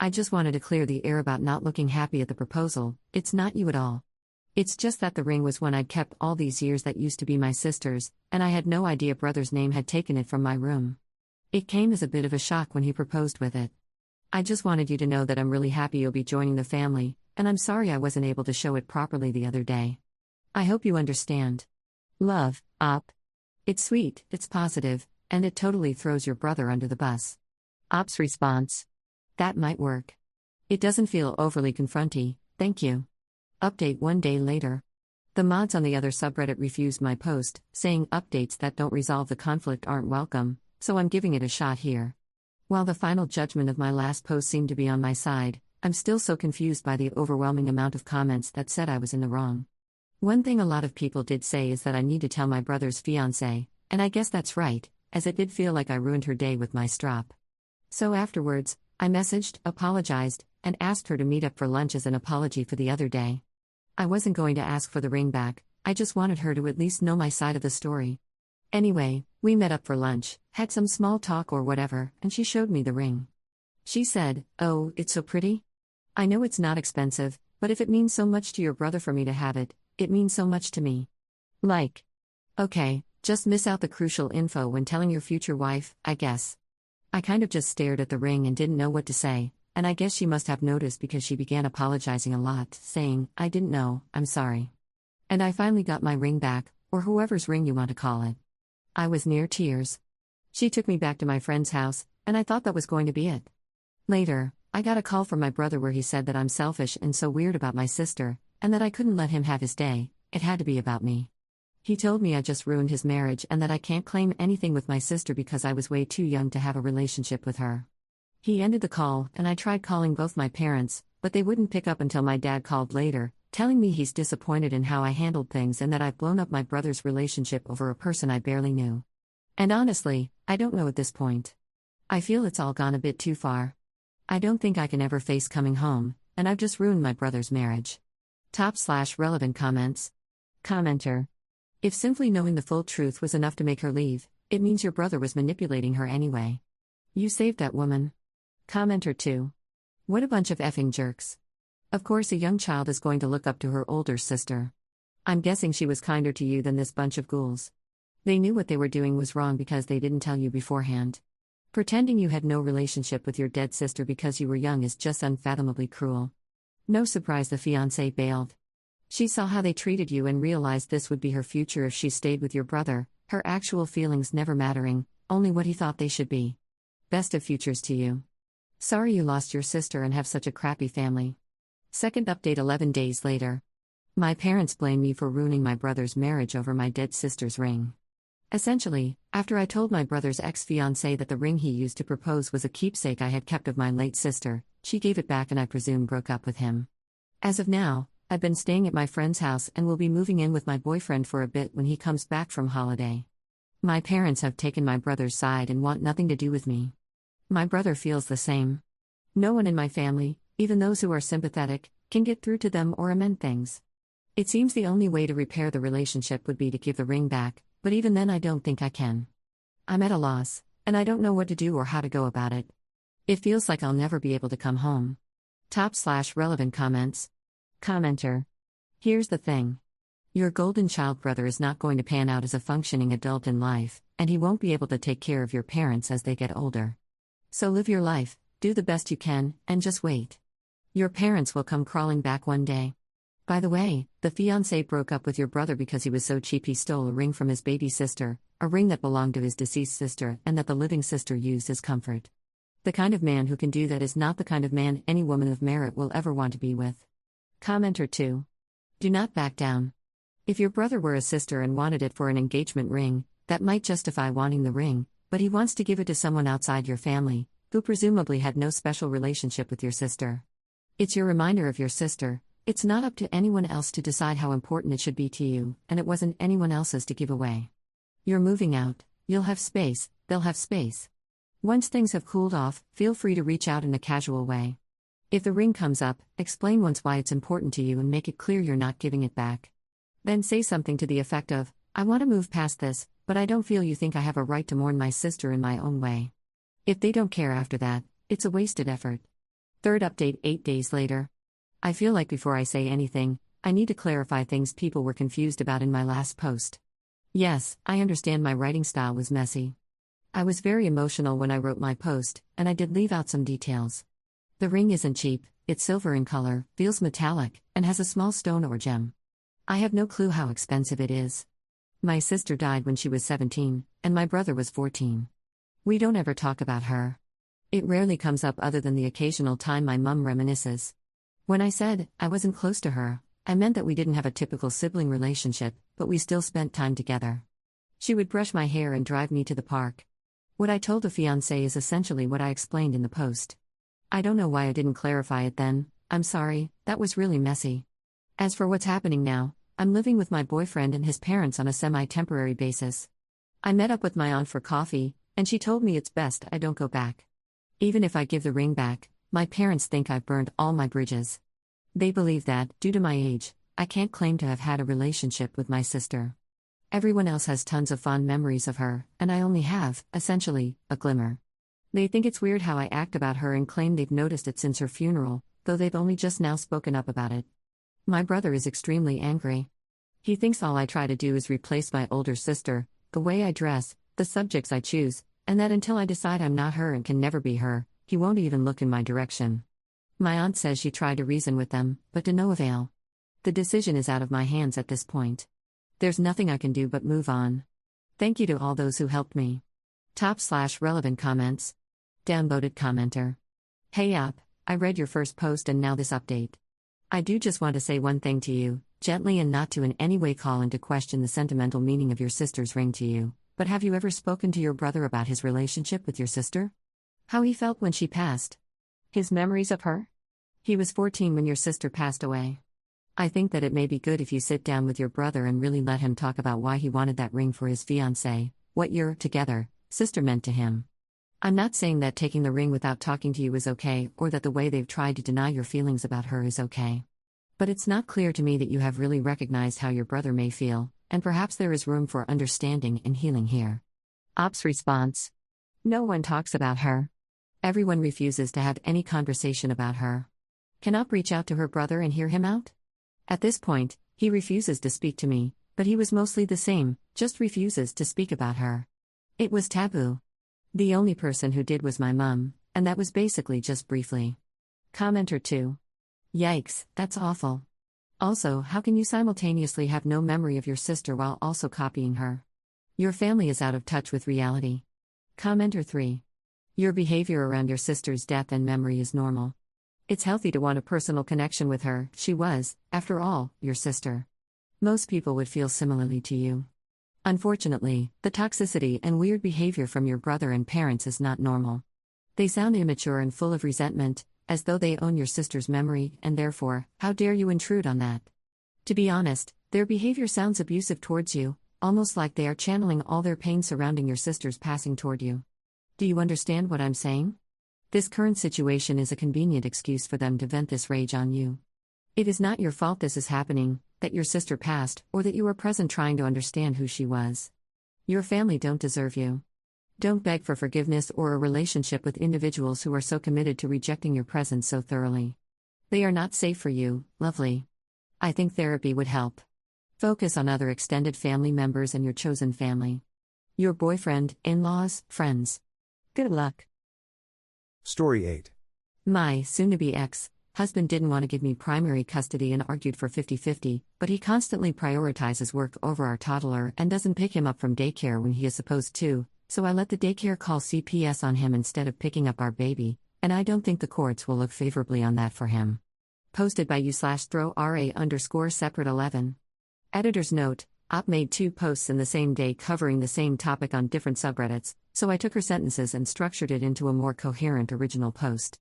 I just wanted to clear the air about not looking happy at the proposal, it's not you at all. It's just that the ring was one I'd kept all these years that used to be my sister's, and I had no idea brother's name had taken it from my room. It came as a bit of a shock when he proposed with it. I just wanted you to know that I'm really happy you'll be joining the family, and I'm sorry I wasn't able to show it properly the other day. I hope you understand. Love, Op. It's sweet, it's positive, and it totally throws your brother under the bus. Op's response. That might work. It doesn't feel overly confronty, thank you. Update 1 day later. The mods on the other subreddit refused my post, saying updates that don't resolve the conflict aren't welcome, so I'm giving it a shot here. While the final judgment of my last post seemed to be on my side, I'm still so confused by the overwhelming amount of comments that said I was in the wrong. One thing a lot of people did say is that I need to tell my brother's fiancé, and I guess that's right, as it did feel like I ruined her day with my strop. So afterwards, I messaged, apologized, and asked her to meet up for lunch as an apology for the other day. I wasn't going to ask for the ring back, I just wanted her to at least know my side of the story. Anyway, we met up for lunch, had some small talk or whatever, and she showed me the ring. She said, oh, it's so pretty? I know it's not expensive, but if it means so much to your brother for me to have it, it means so much to me. Like. Okay, just miss out the crucial info when telling your future wife, I guess. I kind of just stared at the ring and didn't know what to say, and I guess she must have noticed because she began apologizing a lot, saying, I didn't know, I'm sorry. And I finally got my ring back, or whoever's ring you want to call it. I was near tears. She took me back to my friend's house, and I thought that was going to be it. Later, I got a call from my brother where he said that I'm selfish and so weird about my sister, and that I couldn't let him have his day, it had to be about me. He told me I just ruined his marriage and that I can't claim anything with my sister because I was way too young to have a relationship with her. He ended the call, and I tried calling both my parents, but they wouldn't pick up until my dad called later, telling me he's disappointed in how I handled things and that I've blown up my brother's relationship over a person I barely knew. And honestly, I don't know at this point. I feel it's all gone a bit too far. I don't think I can ever face coming home, and I've just ruined my brother's marriage. Top/relevant comments. Commenter. If simply knowing the full truth was enough to make her leave, it means your brother was manipulating her anyway. You saved that woman. Commenter 2. What a bunch of effing jerks. Of course, a young child is going to look up to her older sister. I'm guessing she was kinder to you than this bunch of ghouls. They knew what they were doing was wrong because they didn't tell you beforehand. Pretending you had no relationship with your dead sister because you were young is just unfathomably cruel. No surprise the fiancé bailed. She saw how they treated you and realized this would be her future if she stayed with your brother, her actual feelings never mattering, only what he thought they should be. Best of futures to you. Sorry you lost your sister and have such a crappy family. Second update 11 days later. My parents blame me for ruining my brother's marriage over my dead sister's ring. Essentially, after I told my brother's ex-fiancée that the ring he used to propose was a keepsake I had kept of my late sister, she gave it back and I presume broke up with him. As of now, I've been staying at my friend's house and will be moving in with my boyfriend for a bit when he comes back from holiday. My parents have taken my brother's side and want nothing to do with me. My brother feels the same. No one in my family, even those who are sympathetic, can get through to them or amend things. It seems the only way to repair the relationship would be to give the ring back, but even then I don't think I can. I'm at a loss, and I don't know what to do or how to go about it. It feels like I'll never be able to come home. Top/relevant comments. Commenter. Here's the thing. Your golden child brother is not going to pan out as a functioning adult in life, and he won't be able to take care of your parents as they get older. So live your life, do the best you can, and just wait. Your parents will come crawling back one day. By the way, the fiancé broke up with your brother because he was so cheap he stole a ring from his baby sister, a ring that belonged to his deceased sister and that the living sister used as comfort. The kind of man who can do that is not the kind of man any woman of merit will ever want to be with. Commenter 2. Do not back down. If your brother were a sister and wanted it for an engagement ring, that might justify wanting the ring, but he wants to give it to someone outside your family, who presumably had no special relationship with your sister. It's your reminder of your sister. It's not up to anyone else to decide how important it should be to you, and it wasn't anyone else's to give away. You're moving out, you'll have space, they'll have space. Once things have cooled off, feel free to reach out in a casual way. If the ring comes up, explain once why it's important to you and make it clear you're not giving it back. Then say something to the effect of, I want to move past this, but I don't feel you think I have a right to mourn my sister in my own way. If they don't care after that, it's a wasted effort. Third update 8 days later. I feel like before I say anything, I need to clarify things people were confused about in my last post. Yes, I understand my writing style was messy. I was very emotional when I wrote my post, and I did leave out some details. The ring isn't cheap, it's silver in color, feels metallic, and has a small stone or gem. I have no clue how expensive it is. My sister died when she was 17, and my brother was 14. We don't ever talk about her. It rarely comes up other than the occasional time my mum reminisces. When I said I wasn't close to her, I meant that we didn't have a typical sibling relationship, but we still spent time together. She would brush my hair and drive me to the park. What I told the fiancé is essentially what I explained in the post. I don't know why I didn't clarify it then, I'm sorry, that was really messy. As for what's happening now, I'm living with my boyfriend and his parents on a semi-temporary basis. I met up with my aunt for coffee, and she told me it's best I don't go back. Even if I give the ring back, my parents think I've burned all my bridges. They believe that, due to my age, I can't claim to have had a relationship with my sister. Everyone else has tons of fond memories of her, and I only have, essentially, a glimmer. They think it's weird how I act about her and claim they've noticed it since her funeral, though they've only just now spoken up about it. My brother is extremely angry. He thinks all I try to do is replace my older sister, the way I dress, the subjects I choose, and that until I decide I'm not her and can never be her, he won't even look in my direction. My aunt says she tried to reason with them, but to no avail. The decision is out of my hands at this point. There's nothing I can do but move on. Thank you to all those who helped me. Top/relevant comments. Downvoted commenter. Hey up, I read your first post and now this update. I do just want to say one thing to you, gently and not to in any way call into question the sentimental meaning of your sister's ring to you, but have you ever spoken to your brother about his relationship with your sister? How he felt when she passed? His memories of her? He was 14 when your sister passed away. I think that it may be good if you sit down with your brother and really let him talk about why he wanted that ring for his fiancée, what your together sister meant to him. I'm not saying that taking the ring without talking to you is okay, or that the way they've tried to deny your feelings about her is okay. But it's not clear to me that you have really recognized how your brother may feel, and perhaps there is room for understanding and healing here. Op's response: no one talks about her. Everyone refuses to have any conversation about her. Can Op reach out to her brother and hear him out? At this point, he refuses to speak to me, but he was mostly the same, just refuses to speak about her. It was taboo. The only person who did was my mum, and that was basically just briefly. Commenter 2. Yikes, that's awful. Also, how can you simultaneously have no memory of your sister while also copying her? Your family is out of touch with reality. Commenter 3. Your behavior around your sister's death and memory is normal. It's healthy to want a personal connection with her. She was, after all, your sister. Most people would feel similarly to you. Unfortunately, the toxicity and weird behavior from your brother and parents is not normal. They sound immature and full of resentment, as though they own your sister's memory, and therefore, how dare you intrude on that? To be honest, their behavior sounds abusive towards you, almost like they are channeling all their pain surrounding your sister's passing toward you. Do you understand what I'm saying? This current situation is a convenient excuse for them to vent this rage on you. It is not your fault this is happening, that your sister passed, or that you are present trying to understand who she was. Your family don't deserve you. Don't beg for forgiveness or a relationship with individuals who are so committed to rejecting your presence so thoroughly. They are not safe for you, lovely. I think therapy would help. Focus on other extended family members and your chosen family. Your boyfriend, in-laws, friends. Good luck.
Story 8.
My soon-to-be ex-husband didn't want to give me primary custody and argued for 50-50, but he constantly prioritizes work over our toddler and doesn't pick him up from daycare when he is supposed to, so I let the daycare call CPS on him instead of picking up our baby, and I don't think the courts will look favorably on that for him. Posted by u/throw_ra_separate11. Editor's note: Op made 2 posts in the same day covering the same topic on different subreddits, so I took her sentences and structured it into a more coherent original post.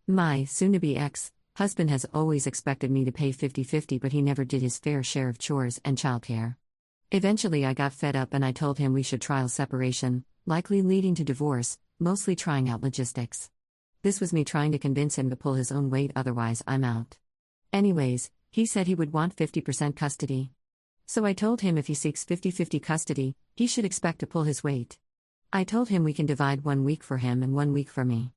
My soon-to-be ex-husband has always expected me to pay 50-50, but he never did his fair share of chores and childcare. Eventually I got fed up and I told him we should trial separation, likely leading to divorce, mostly trying out logistics. This was me trying to convince him to pull his own weight, otherwise I'm out. Anyways, he said he would want 50% custody. So I told him if he seeks 50-50 custody, he should expect to pull his weight. I told him we can divide 1 week for him and 1 week for me.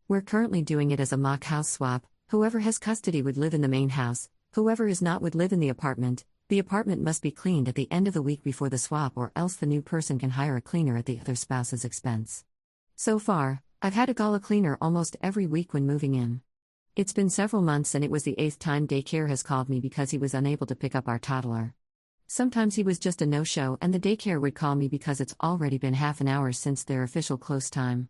We're currently doing it as a mock house swap. Whoever has custody would live in the main house, whoever is not would live in the apartment. The apartment must be cleaned at the end of the week before the swap, or else the new person can hire a cleaner at the other spouse's expense. So far, I've had to call a cleaner almost every week when moving in. It's been several months and it was the 8th time daycare has called me because he was unable to pick up our toddler. Sometimes he was just a no-show and the daycare would call me because it's already been half an hour since their official close time.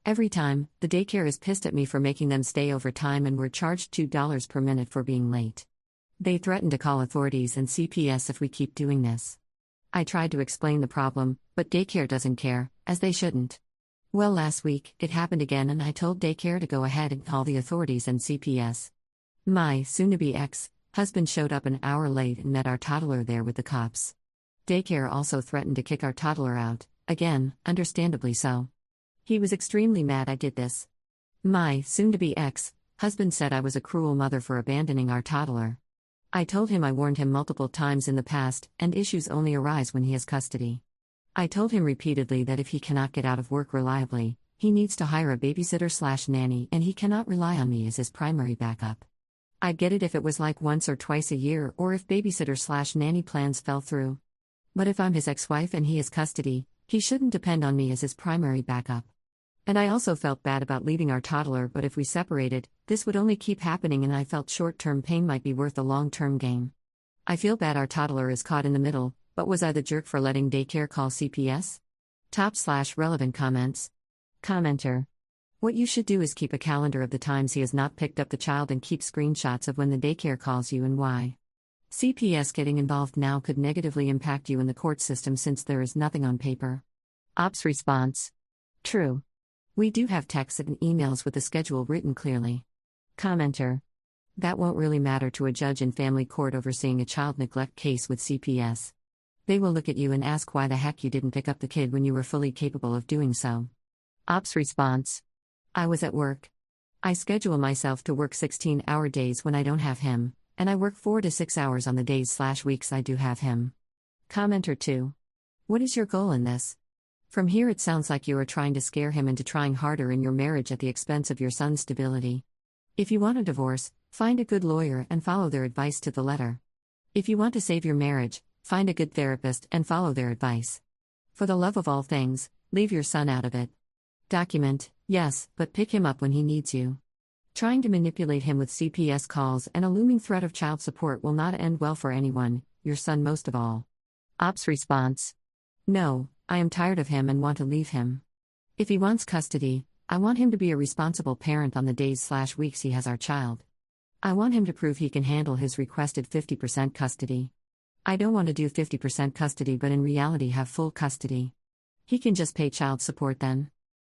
Every time, the daycare is pissed at me for making them stay overtime and we're charged $2 per minute for being late. They threaten to call authorities and CPS if we keep doing this. I tried to explain the problem, but daycare doesn't care, as they shouldn't. Well, last week, it happened again and I told daycare to go ahead and call the authorities and CPS. My soon-to-be ex-husband showed up an hour late and met our toddler there with the cops. Daycare also threatened to kick our toddler out, again, understandably so. He was extremely mad I did this. My soon-to-be ex-husband said I was a cruel mother for abandoning our toddler. I told him I warned him multiple times in the past, and issues only arise when he has custody. I told him repeatedly that if he cannot get out of work reliably, he needs to hire a babysitter/nanny and he cannot rely on me as his primary backup. I'd get it if it was like once or twice a year or if babysitter/nanny plans fell through. But if I'm his ex-wife and he has custody, he shouldn't depend on me as his primary backup. And I also felt bad about leaving our toddler, but if we separated, this would only keep happening and I felt short-term pain might be worth a long-term gain. I feel bad our toddler is caught in the middle, but was I the jerk for letting daycare call CPS? /relevant comments. Commenter. What you should do is keep a calendar of the times he has not picked up the child and keep screenshots of when the daycare calls you and why. CPS getting involved now could negatively impact you in the court system since there is nothing on paper. Ops response. True. We do have texts and emails with the schedule written clearly. Commenter. That won't really matter to a judge in family court overseeing a child neglect case with CPS. They will look at you and ask why the heck you didn't pick up the kid when you were fully capable of doing so. Ops response. I was at work. I schedule myself to work 16-hour days when I don't have him, and I work 4 to 6 hours on the days/weeks I do have him. Commenter 2. What is your goal in this? From here it sounds like you are trying to scare him into trying harder in your marriage at the expense of your son's stability. If you want a divorce, find a good lawyer and follow their advice to the letter. If you want to save your marriage, find a good therapist and follow their advice. For the love of all things, leave your son out of it. Document, yes, but pick him up when he needs you. Trying to manipulate him with CPS calls and a looming threat of child support will not end well for anyone, your son most of all. Ops response. No, I am tired of him and want to leave him. If he wants custody, I want him to be a responsible parent on the days/weeks he has our child. I want him to prove he can handle his requested 50% custody. I don't want to do 50% custody but in reality have full custody. He can just pay child support then.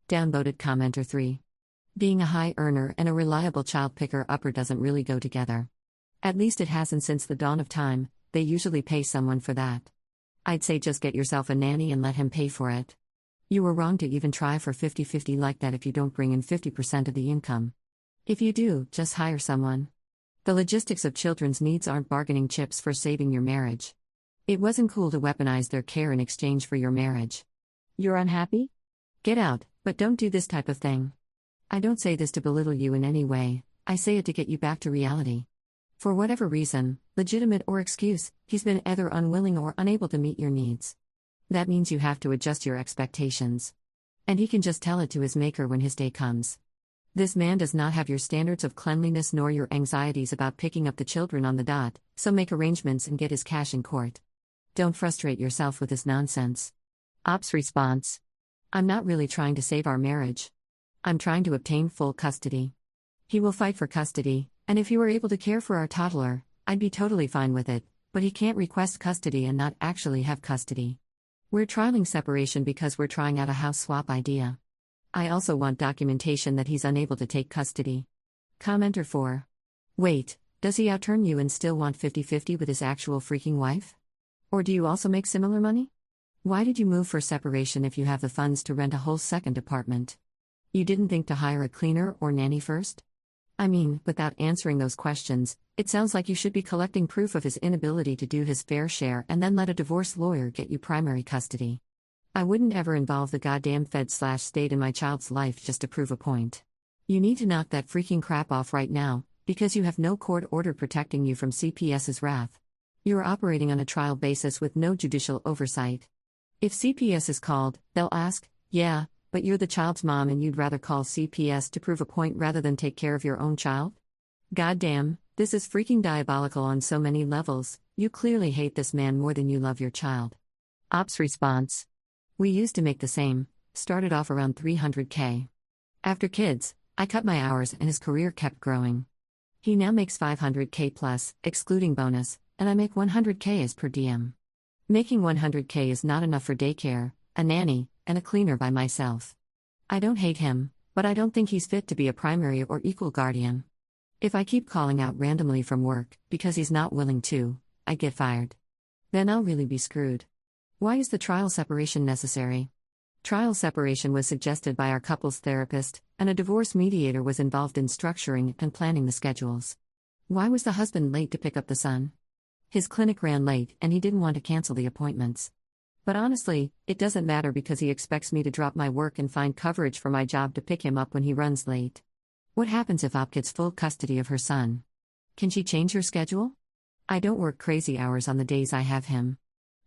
Downvoted commenter 3. Being a high earner and a reliable child picker-upper doesn't really go together. At least it hasn't since the dawn of time, they usually pay someone for that. I'd say just get yourself a nanny and let him pay for it. You were wrong to even try for 50-50 like that if you don't bring in 50% of the income. If you do, just hire someone. The logistics of children's needs aren't bargaining chips for saving your marriage. It wasn't cool to weaponize their care in exchange for your marriage. You're unhappy? Get out, but don't do this type of thing. I don't say this to belittle you in any way, I say it to get you back to reality. For whatever reason, legitimate or excuse, he's been either unwilling or unable to meet your needs. That means you have to adjust your expectations. And he can just tell it to his maker when his day comes. This man does not have your standards of cleanliness nor your anxieties about picking up the children on the dot, so make arrangements and get his cash in court. Don't frustrate yourself with this nonsense. Ops response. I'm not really trying to save our marriage. I'm trying to obtain full custody. He will fight for custody, and if he were able to care for our toddler, I'd be totally fine with it, but he can't request custody and not actually have custody. We're trialing separation because we're trying out a house swap idea. I also want documentation that he's unable to take custody. Commenter 4. Wait, does he outturn you and still want 50-50 with his actual freaking wife? Or do you also make similar money? Why did you move for separation if you have the funds to rent a whole second apartment? You didn't think to hire a cleaner or nanny first? I mean, without answering those questions, it sounds like you should be collecting proof of his inability to do his fair share and then let a divorce lawyer get you primary custody. I wouldn't ever involve the goddamn Fed/state in my child's life just to prove a point. You need to knock that freaking crap off right now, because you have no court order protecting you from CPS's wrath. You are operating on a trial basis with no judicial oversight. If CPS is called, they'll ask, yeah, but you're the child's mom and you'd rather call CPS to prove a point rather than take care of your own child? Goddamn, this is freaking diabolical on so many levels. You clearly hate this man more than you love your child. Ops response. We used to make the same, started off around $300K. After kids, I cut my hours and his career kept growing. He now makes $500K plus, excluding bonus, and I make $100K as per diem. Making $100K is not enough for daycare, a nanny, and a cleaner by myself. I don't hate him, but I don't think he's fit to be a primary or equal guardian. If I keep calling out randomly from work, because he's not willing to, I get fired. Then I'll really be screwed. Why is the trial separation necessary? Trial separation was suggested by our couple's therapist, and a divorce mediator was involved in structuring and planning the schedules. Why was the husband late to pick up the son? His clinic ran late and he didn't want to cancel the appointments. But honestly, it doesn't matter because he expects me to drop my work and find coverage for my job to pick him up when he runs late. What happens if Op gets full custody of her son? Can she change her schedule? I don't work crazy hours on the days I have him.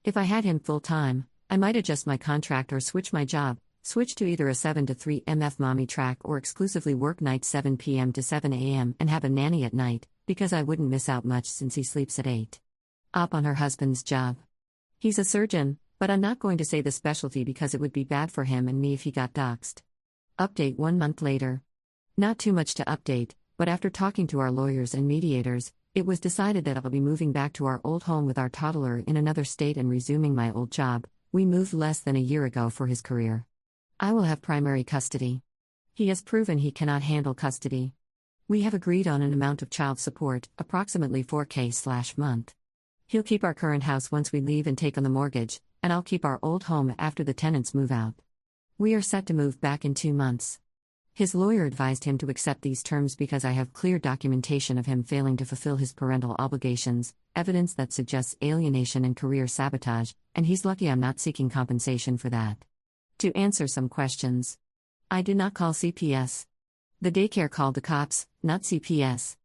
If I had him full-time, I might adjust my contract or switch my job, switch to either a 7 to 3 MF mommy track or exclusively work nights 7 p.m. to 7 a.m. and have a nanny at night, because I wouldn't miss out much since he sleeps at 8. Op on her husband's job. He's a surgeon, but I'm not going to say the specialty because it would be bad for him and me if he got doxxed. Update 1 month later. Not too much to update, but after talking to our lawyers and mediators, it was decided that I'll be moving back to our old home with our toddler in another state and resuming my old job. We moved less than a year ago for his career. I will have primary custody. He has proven he cannot handle custody. We have agreed on an amount of child support, approximately $4,000/month. He'll keep our current house once we leave and take on the mortgage, and I'll keep our old home after the tenants move out. We are set to move back in 2 months. His lawyer advised him to accept these terms because I have clear documentation of him failing to fulfill his parental obligations, evidence that suggests alienation and career sabotage, and he's lucky I'm not seeking compensation for that. To answer some questions. I did not call CPS. The daycare called the cops, not CPS.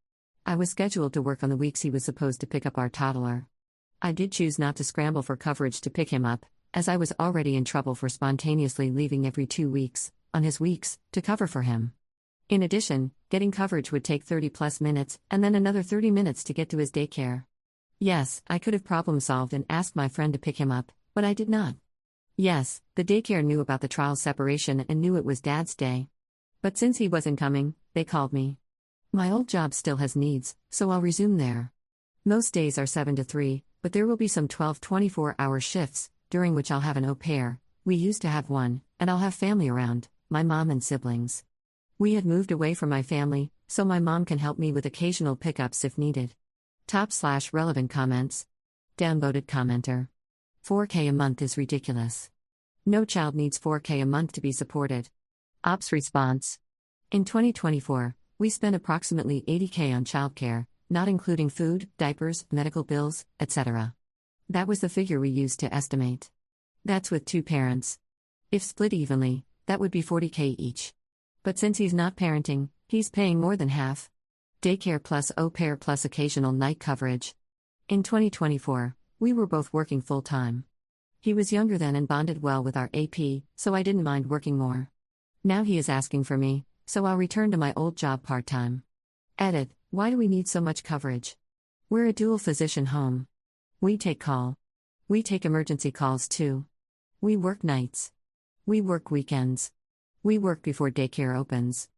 I was scheduled to work on the weeks he was supposed to pick up our toddler. I did choose not to scramble for coverage to pick him up, as I was already in trouble for spontaneously leaving every 2 weeks, on his weeks, to cover for him. In addition, getting coverage would take 30+ minutes, and then another 30 minutes to get to his daycare. Yes, I could have problem solved and asked my friend to pick him up, but I did not. Yes, the daycare knew about the trial separation and knew it was Dad's day. But since he wasn't coming, they called me. My old job still has needs, so I'll resume there. Most days are 7 to 3, but there will be some 12-24-hour shifts, during which I'll have an au pair. We used to have one, and I'll have family around, my mom and siblings. We had moved away from my family, so my mom can help me with occasional pickups if needed. Top/relevant comments. Downvoted commenter. $4K a month is ridiculous. No child needs $4K a month to be supported. Ops response. In 2024, we spent approximately $80K on childcare, not including food, diapers, medical bills, etc. That was the figure we used to estimate. That's with 2 parents. If split evenly, that would be $40K each. But since he's not parenting, he's paying more than half. Daycare plus au pair plus occasional night coverage. In 2024, we were both working full-time. He was younger then and bonded well with our AP, so I didn't mind working more. Now he is asking for me, so I'll return to my old job part-time. Edit: why do we need so much coverage? We're a dual physician home. We take call. We take emergency calls too. We work nights. We work weekends. We work before daycare opens.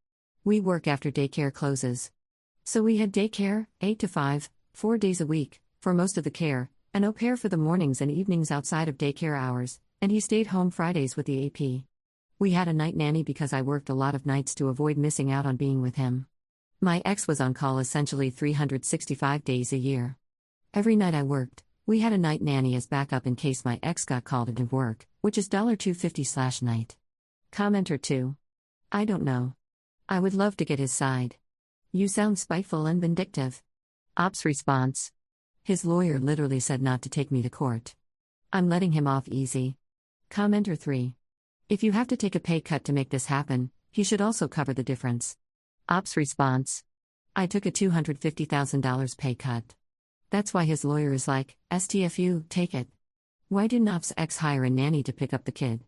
We work after daycare closes. So we had daycare, 8 to 5, 4 days a week, for most of the care, an au pair for the mornings and evenings outside of daycare hours, and he stayed home Fridays with the AP. We had a night nanny because I worked a lot of nights to avoid missing out on being with him. My ex was on call essentially 365 days a year. Every night I worked, we had a night nanny as backup in case my ex got called into work, which is $250/night. Commenter 2. I don't know. I would love to get his side. You sound spiteful and vindictive. Ops response. His lawyer literally said not to take me to court. I'm letting him off easy. Commenter 3. If you have to take a pay cut to make this happen, he should also cover the difference. Ops response. I took a $250,000 pay cut. That's why his lawyer is like, STFU, take it. Why didn't Ops' ex hire a nanny to pick up the kid?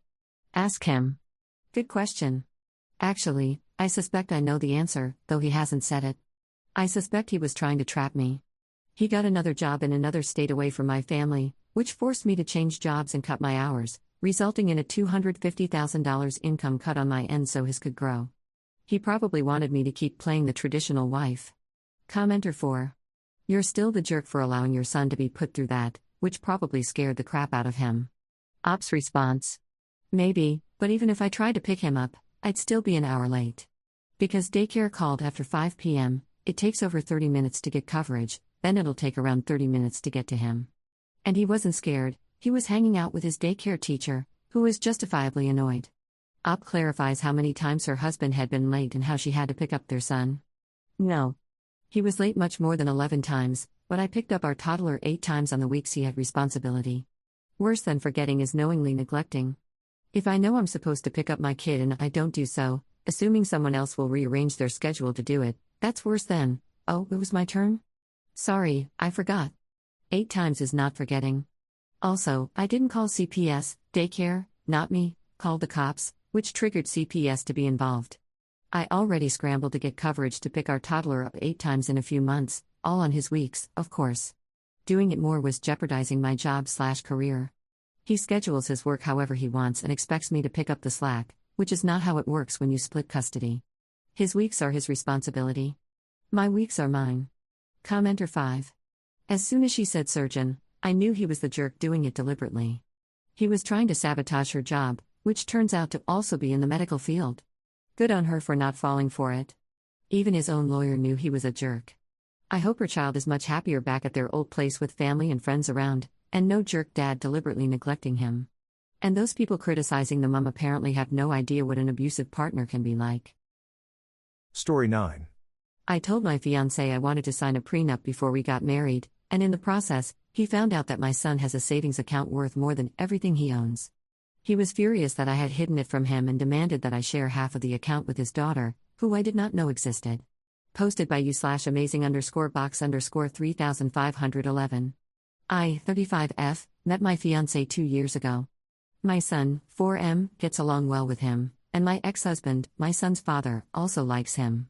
Ask him. Good question. Actually, I suspect I know the answer, though he hasn't said it. I suspect he was trying to trap me. He got another job in another state away from my family, which forced me to change jobs and cut my hours, resulting in a $250,000 income cut on my end so his could grow. He probably wanted me to keep playing the traditional wife. Commenter 4. You're still the jerk for allowing your son to be put through that, which probably scared the crap out of him. Ops response. Maybe, but even if I tried to pick him up, I'd still be an hour late. Because daycare called after 5 p.m., it takes over 30 minutes to get coverage, then it'll take around 30 minutes to get to him. And he wasn't scared, he was hanging out with his daycare teacher, who was justifiably annoyed. Op clarifies how many times her husband had been late and how she had to pick up their son. No. He was late much more than 11 times, but I picked up our toddler 8 times on the weeks he had responsibility. Worse than forgetting is knowingly neglecting. If I know I'm supposed to pick up my kid and I don't do so, assuming someone else will rearrange their schedule to do it, that's worse than, oh, it was my turn? Sorry, I forgot. 8 times is not forgetting. Also, I didn't call CPS, daycare, not me, called the cops, which triggered CPS to be involved. I already scrambled to get coverage to pick our toddler up 8 times in a few months, all on his weeks, of course. Doing it more was jeopardizing my job/career. He schedules his work however he wants and expects me to pick up the slack, which is not how it works when you split custody. His weeks are his responsibility. My weeks are mine. Commenter 5. As soon as she said surgeon, I knew he was the jerk doing it deliberately. He was trying to sabotage her job, which turns out to also be in the medical field. Good on her for not falling for it. Even his own lawyer knew he was a jerk. I hope her child is much happier back at their old place with family and friends around, and no jerk dad deliberately neglecting him. And those people criticizing the mom apparently have no idea what an abusive partner can be like.
Story 9.
I told my fiancé I wanted to sign a prenup before we got married, and in the process, he found out that my son has a savings account worth more than everything he owns. He was furious that I had hidden it from him and demanded that I share half of the account with his daughter, who I did not know existed. Posted by you/amazing_box_3511. I, 35F, met my fiancé 2 years ago. My son, 4M, gets along well with him, and my ex-husband, my son's father, also likes him.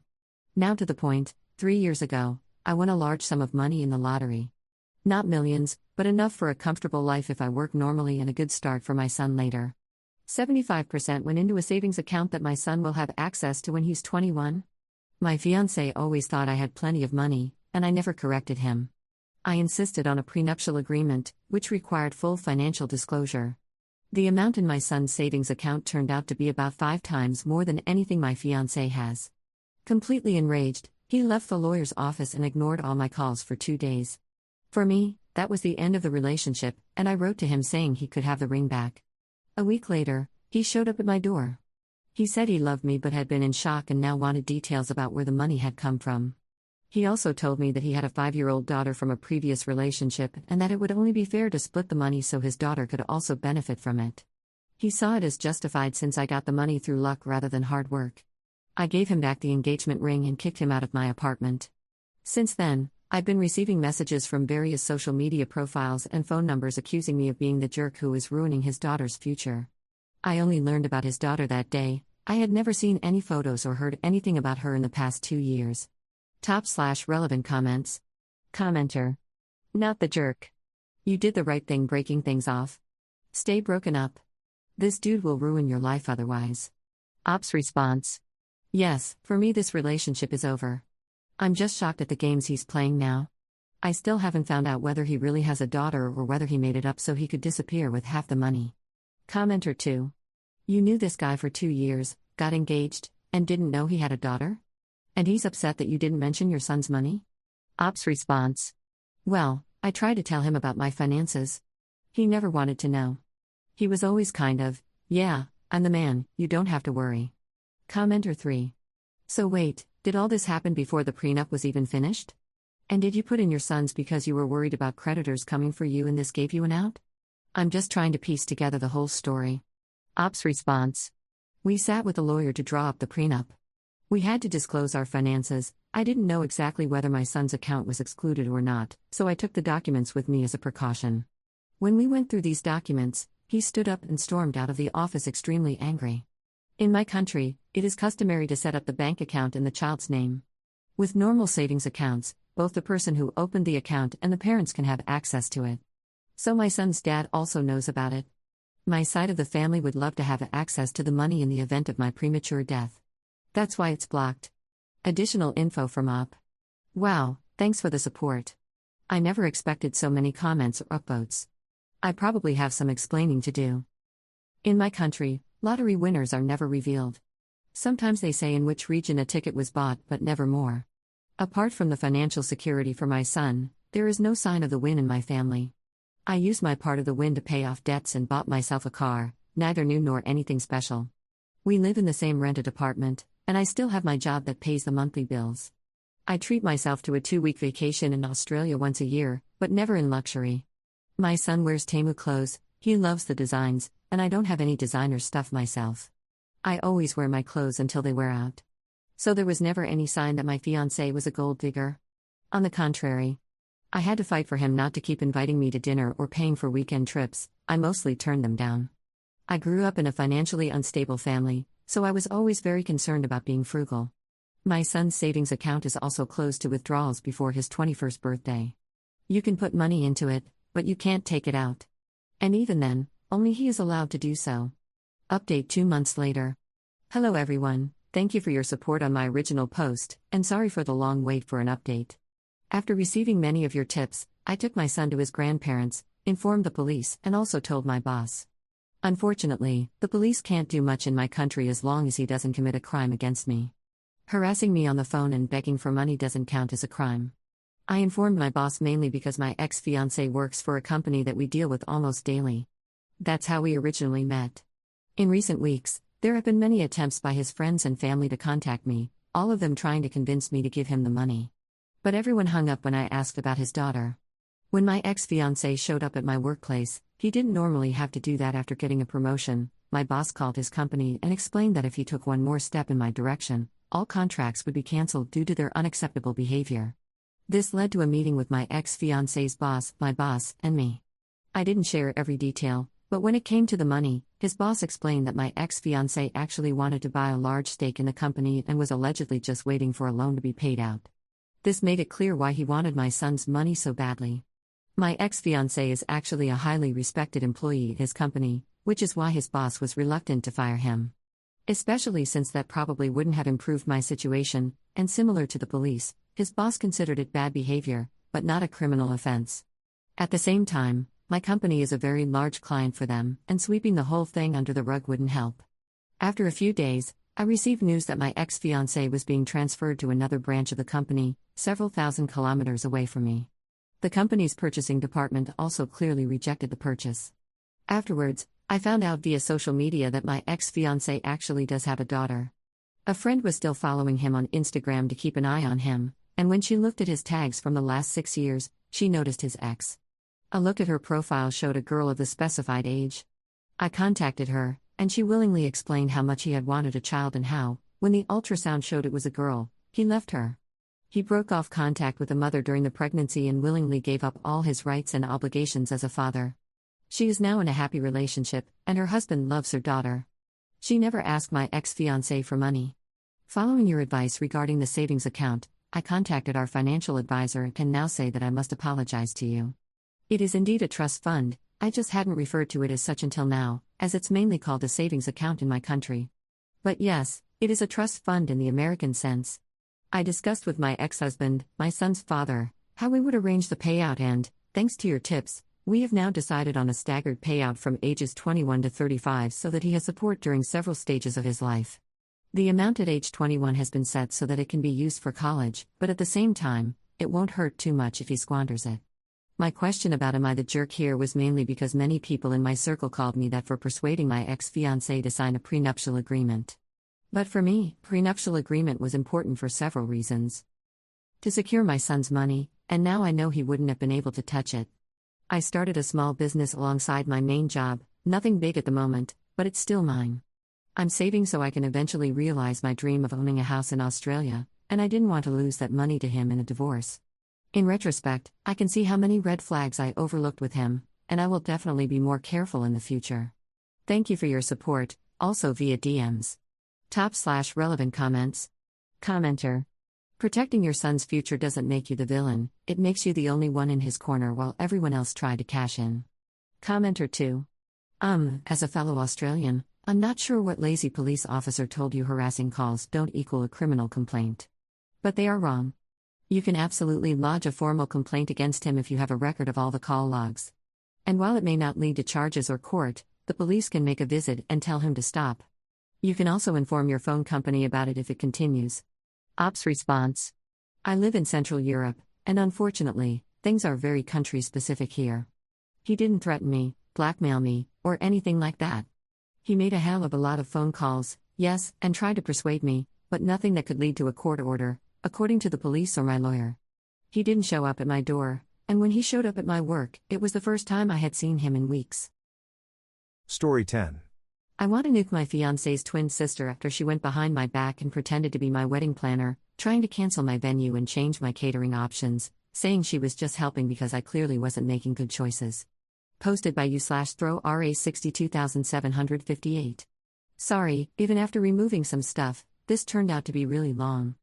Now to the point, 3 years ago, I won a large sum of money in the lottery. Not millions, but enough for a comfortable life if I work normally and a good start for my son later. 75% went into a savings account that my son will have access to when he's 21. My fiancé always thought I had plenty of money, and I never corrected him. I insisted on a prenuptial agreement, which required full financial disclosure. The amount in my son's savings account turned out to be about 5 times more than anything my fiancé has. Completely enraged, he left the lawyer's office and ignored all my calls for 2 days. For me, that was the end of the relationship, and I wrote to him saying he could have the ring back. A week later, he showed up at my door. He said he loved me but had been in shock and now wanted details about where the money had come from. He also told me that he had a 5-year-old daughter from a previous relationship and that it would only be fair to split the money so his daughter could also benefit from it. He saw it as justified since I got the money through luck rather than hard work. I gave him back the engagement ring and kicked him out of my apartment. Since then, I've been receiving messages from various social media profiles and phone numbers accusing me of being the jerk who is ruining his daughter's future. I only learned about his daughter that day. I had never seen any photos or heard anything about her in the past 2 years. Top/relevant comments. Commenter. Not the jerk. You did the right thing breaking things off. Stay broken up. This dude will ruin your life otherwise. Ops response. Yes, for me this relationship is over. I'm just shocked at the games he's playing now. I still haven't found out whether he really has a daughter or whether he made it up so he could disappear with half the money. Commenter 2. You knew this guy for 2 years, got engaged, and didn't know he had a daughter? And he's upset that you didn't mention your son's money? Ops response. Well, I tried to tell him about my finances. He never wanted to know. He was always kind of, yeah, I'm the man, you don't have to worry. Commenter 3. So wait, did all this happen before the prenup was even finished? And did you put in your sons because you were worried about creditors coming for you and this gave you an out? I'm just trying to piece together the whole story. Ops response. We sat with a lawyer to draw up the prenup. We had to disclose our finances. I didn't know exactly whether my son's account was excluded or not, so I took the documents with me as a precaution. When we went through these documents, he stood up and stormed out of the office extremely angry. In my country, it is customary to set up the bank account in the child's name. With normal savings accounts, both the person who opened the account and the parents can have access to it. So my son's dad also knows about it. My side of the family would love to have access to the money in the event of my premature death. That's why it's blocked. Additional info from Up. Wow, thanks for the support. I never expected so many comments or upvotes. I probably have some explaining to do. In my country, lottery winners are never revealed. Sometimes they say in which region a ticket was bought, but never more. Apart from the financial security for my son, there is no sign of the win in my family. I used my part of the win to pay off debts and bought myself a car, neither new nor anything special. We live in the same rented apartment, and I still have my job that pays the monthly bills. I treat myself to a 2-week vacation in Australia once a year, but never in luxury. My son wears Temu clothes, he loves the designs, and I don't have any designer stuff myself. I always wear my clothes until they wear out. So there was never any sign that my fiancé was a gold digger. On the contrary. I had to fight for him not to keep inviting me to dinner or paying for weekend trips. I mostly turned them down. I grew up in a financially unstable family, so I was always very concerned about being frugal. My son's savings account is also closed to withdrawals before his 21st birthday. You can put money into it, but you can't take it out. And even then, only he is allowed to do so. Update 2 months later. Hello everyone, thank you for your support on my original post, and sorry for the long wait for an update. After receiving many of your tips, I took my son to his grandparents, informed the police, and also told my boss. Unfortunately, the police can't do much in my country as long as he doesn't commit a crime against me. Harassing me on the phone and begging for money doesn't count as a crime. I informed my boss mainly because my ex-fiancé works for a company that we deal with almost daily. That's how we originally met. In recent weeks, there have been many attempts by his friends and family to contact me, all of them trying to convince me to give him the money. But everyone hung up when I asked about his daughter. When my ex-fiancé showed up at my workplace, he didn't normally have to do that after getting a promotion. My boss called his company and explained that if he took one more step in my direction, all contracts would be cancelled due to their unacceptable behavior. This led to a meeting with my ex-fiancé's boss, my boss, and me. I didn't share every detail, but when it came to the money, his boss explained that my ex-fiancé actually wanted to buy a large stake in the company and was allegedly just waiting for a loan to be paid out. This made it clear why he wanted my son's money so badly. My ex-fiancé is actually a highly respected employee at his company, which is why his boss was reluctant to fire him. Especially since that probably wouldn't have improved my situation, and similar to the police, his boss considered it bad behavior, but not a criminal offense. At the same time, my company is a very large client for them, and sweeping the whole thing under the rug wouldn't help. After a few days, I received news that my ex-fiancé was being transferred to another branch of the company, several thousand kilometers away from me. The company's purchasing department also clearly rejected the purchase. Afterwards, I found out via social media that my ex-fiancé actually does have a daughter. A friend was still following him on Instagram to keep an eye on him, and when she looked at his tags from the last 6 years, she noticed his ex. A look at her profile showed a girl of the specified age. I contacted her, and she willingly explained how much he had wanted a child and how, when the ultrasound showed it was a girl, he left her. He broke off contact with the mother during the pregnancy and willingly gave up all his rights and obligations as a father. She is now in a happy relationship, and her husband loves her daughter. She never asked my ex-fiancé for money. Following your advice regarding the savings account, I contacted our financial advisor and can now say that I must apologize to you. It is indeed a trust fund, I just hadn't referred to it as such until now, as it's mainly called a savings account in my country. But yes, it is a trust fund in the American sense. I discussed with my ex-husband, my son's father, how we would arrange the payout and, thanks to your tips, we have now decided on a staggered payout from ages 21 to 35 so that he has support during several stages of his life. The amount at age 21 has been set so that it can be used for college, but at the same time, it won't hurt too much if he squanders it. My question about am I the jerk here was mainly because many people in my circle called me that for persuading my ex-fiancé to sign a prenuptial agreement. But for me, prenuptial agreement was important for several reasons. To secure my son's money, and now I know he wouldn't have been able to touch it. I started a small business alongside my main job, nothing big at the moment, but it's still mine. I'm saving so I can eventually realize my dream of owning a house in Australia, and I didn't want to lose that money to him in a divorce. In retrospect, I can see how many red flags I overlooked with him, and I will definitely be more careful in the future. Thank you for your support, also via DMs. /relevant comments. Commenter. Protecting your son's future doesn't make you the villain, it makes you the only one in his corner while everyone else tried to cash in. Commenter 2. As a fellow Australian, I'm not sure what lazy police officer told you harassing calls don't equal a criminal complaint. But they are wrong. You can absolutely lodge a formal complaint against him if you have a record of all the call logs. And while it may not lead to charges or court, the police can make a visit and tell him to stop. You can also inform your phone company about it if it continues. Ops response. I live in Central Europe, and unfortunately, things are very country-specific here. He didn't threaten me, blackmail me, or anything like that. He made a hell of a lot of phone calls, yes, and tried to persuade me, but nothing that could lead to a court order, according to the police or my lawyer. He didn't show up at my door, and when he showed up at my work, it was the first time I had seen him in weeks.
Story 10.
I want to nuke my fiancé's twin sister after she went behind my back and pretended to be my wedding planner, trying to cancel my venue and change my catering options, saying she was just helping because I clearly wasn't making good choices. Posted by you/throw RA 62758. Sorry, even after removing some stuff, this turned out to be really long.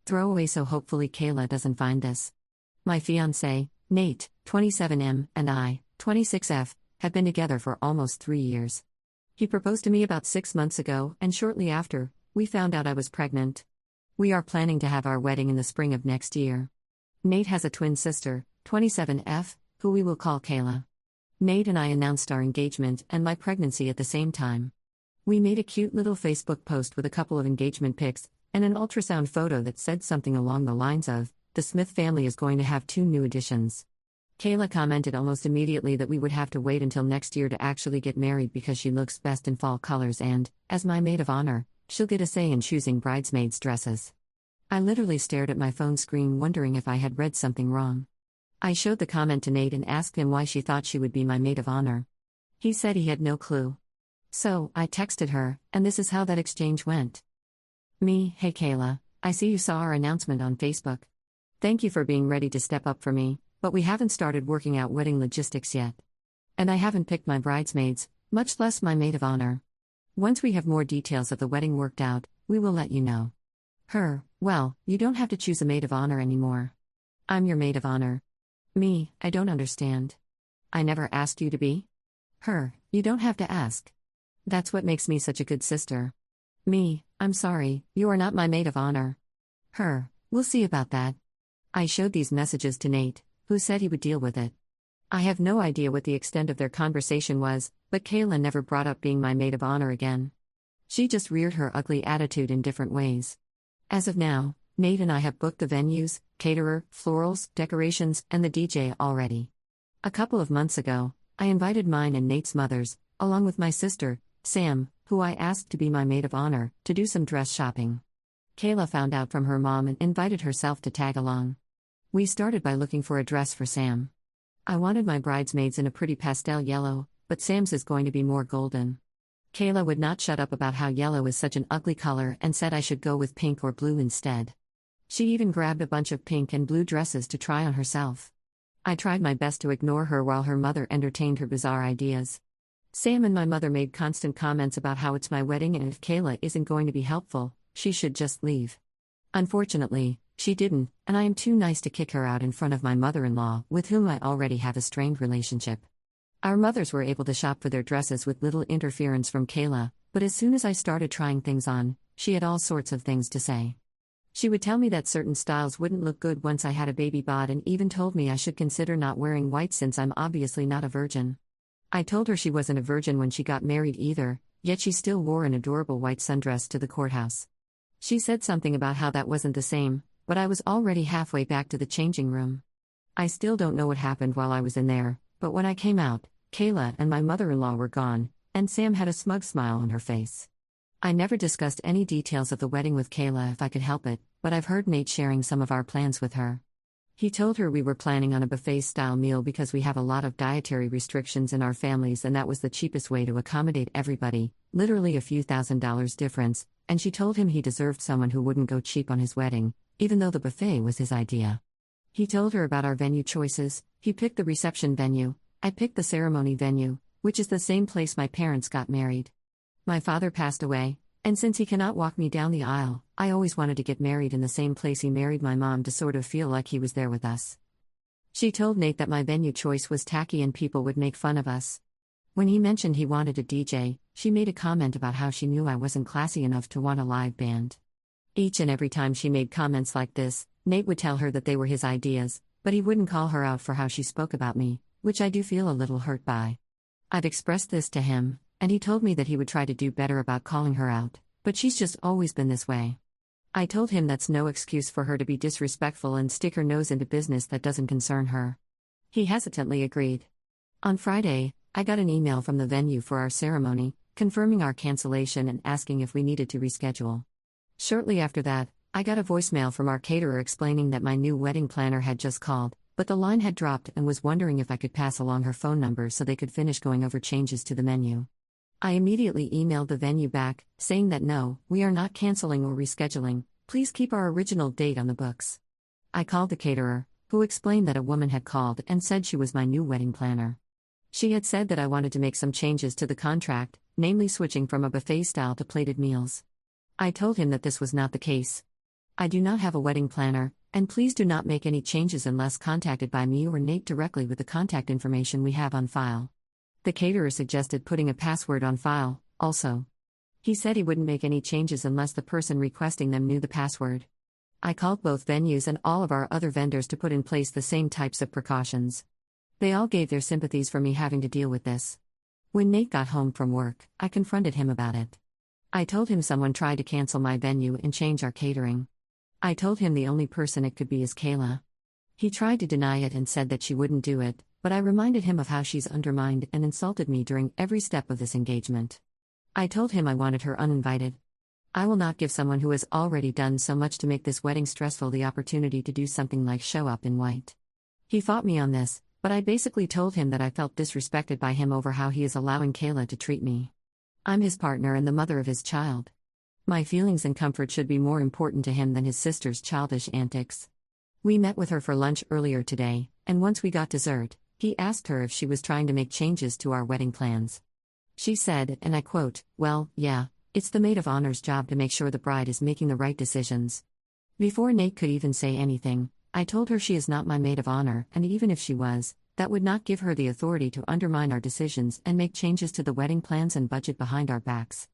Throw away so hopefully Kayla doesn't find this. My fiancé, Nate, 27M, and I, 26F, have been together for almost 3 years. He proposed to me about 6 months ago, and shortly after, we found out I was pregnant. We are planning to have our wedding in the spring of next year. Nate has a twin sister, 27F, who we will call Kayla. Nate and I announced our engagement and my pregnancy at the same time. We made a cute little Facebook post with a couple of engagement pics and an ultrasound photo that said something along the lines of, "The Smith family is going to have 2 new additions." Kayla commented almost immediately that we would have to wait until next year to actually get married because she looks best in fall colors and, as my maid of honor, she'll get a say in choosing bridesmaids' dresses. I literally stared at my phone screen wondering if I had read something wrong. I showed the comment to Nate and asked him why she thought she would be my maid of honor. He said he had no clue. So, I texted her, and this is how that exchange went. Me, "Hey Kayla, I see you saw our announcement on Facebook. Thank you for being ready to step up for me, but we haven't started working out wedding logistics yet. And I haven't picked my bridesmaids, much less my maid of honor. Once we have more details of the wedding worked out, we will let you know." Her, "Well, you don't have to choose a maid of honor anymore. I'm your maid of honor." Me, "I don't understand. I never asked you to be?" Her, "You don't have to ask. That's what makes me such a good sister." Me, "I'm sorry, you are not my maid of honor." Her, "We'll see about that." I showed these messages to Nate, who said he would deal with it. I have no idea what the extent of their conversation was, but Kayla never brought up being my maid of honor again. She just reared her ugly attitude in different ways. As of now, Nate and I have booked the venues, caterer, florals, decorations, and the DJ already. A couple of months ago, I invited mine and Nate's mothers, along with my sister, Sam, who I asked to be my maid of honor, to do some dress shopping. Kayla found out from her mom and invited herself to tag along. We started by looking for a dress for Sam. I wanted my bridesmaids in a pretty pastel yellow, but Sam's is going to be more golden. Kayla would not shut up about how yellow is such an ugly color and said I should go with pink or blue instead. She even grabbed a bunch of pink and blue dresses to try on herself. I tried my best to ignore her while her mother entertained her bizarre ideas. Sam and my mother made constant comments about how it's my wedding and if Kayla isn't going to be helpful, she should just leave. Unfortunately, she didn't, and I am too nice to kick her out in front of my mother-in-law, with whom I already have a strained relationship. Our mothers were able to shop for their dresses with little interference from Kayla, but as soon as I started trying things on, she had all sorts of things to say. She would tell me that certain styles wouldn't look good once I had a baby bod and even told me I should consider not wearing white since I'm obviously not a virgin. I told her she wasn't a virgin when she got married either, yet she still wore an adorable white sundress to the courthouse. She said something about how that wasn't the same, but I was already halfway back to the changing room. I still don't know what happened while I was in there, but when I came out, Kayla and my mother-in-law were gone, and Sam had a smug smile on her face. I never discussed any details of the wedding with Kayla if I could help it, but I've heard Nate sharing some of our plans with her. He told her we were planning on a buffet-style meal because we have a lot of dietary restrictions in our families and that was the cheapest way to accommodate everybody, literally a few $1,000s difference, and she told him he deserved someone who wouldn't go cheap on his wedding, even though the buffet was his idea. He told her about our venue choices. He picked the reception venue, I picked the ceremony venue, which is the same place my parents got married. My father passed away, and since he cannot walk me down the aisle, I always wanted to get married in the same place he married my mom to sort of feel like he was there with us. She told Nate that my venue choice was tacky and people would make fun of us. When he mentioned he wanted a DJ, she made a comment about how she knew I wasn't classy enough to want a live band. Each and every time she made comments like this, Nate would tell her that they were his ideas, but he wouldn't call her out for how she spoke about me, which I do feel a little hurt by. I've expressed this to him, and he told me that he would try to do better about calling her out, but she's just always been this way. I told him that's no excuse for her to be disrespectful and stick her nose into business that doesn't concern her. He hesitantly agreed. On Friday, I got an email from the venue for our ceremony, confirming our cancellation and asking if we needed to reschedule. Shortly after that, I got a voicemail from our caterer explaining that my new wedding planner had just called, but the line had dropped and was wondering if I could pass along her phone number so they could finish going over changes to the menu. I immediately emailed the venue back, saying that no, we are not canceling or rescheduling, please keep our original date on the books. I called the caterer, who explained that a woman had called and said she was my new wedding planner. She had said that I wanted to make some changes to the contract, namely switching from a buffet style to plated meals. I told him that this was not the case. I do not have a wedding planner, and please do not make any changes unless contacted by me or Nate directly with the contact information we have on file. The caterer suggested putting a password on file, also. He said he wouldn't make any changes unless the person requesting them knew the password. I called both venues and all of our other vendors to put in place the same types of precautions. They all gave their sympathies for me having to deal with this. When Nate got home from work, I confronted him about it. I told him someone tried to cancel my venue and change our catering. I told him the only person it could be is Kayla. He tried to deny it and said that she wouldn't do it, but I reminded him of how she's undermined and insulted me during every step of this engagement. I told him I wanted her uninvited. I will not give someone who has already done so much to make this wedding stressful the opportunity to do something like show up in white. He fought me on this, but I basically told him that I felt disrespected by him over how he is allowing Kayla to treat me. I'm his partner and the mother of his child. My feelings and comfort should be more important to him than his sister's childish antics. We met with her for lunch earlier today, and once we got dessert, he asked her if she was trying to make changes to our wedding plans. She said, and I quote, "Well, yeah, it's the maid of honor's job to make sure the bride is making the right decisions." Before Nate could even say anything, I told her she is not my maid of honor, and even if she was, that would not give her the authority to undermine our decisions and make changes to the wedding plans and budget behind our backs.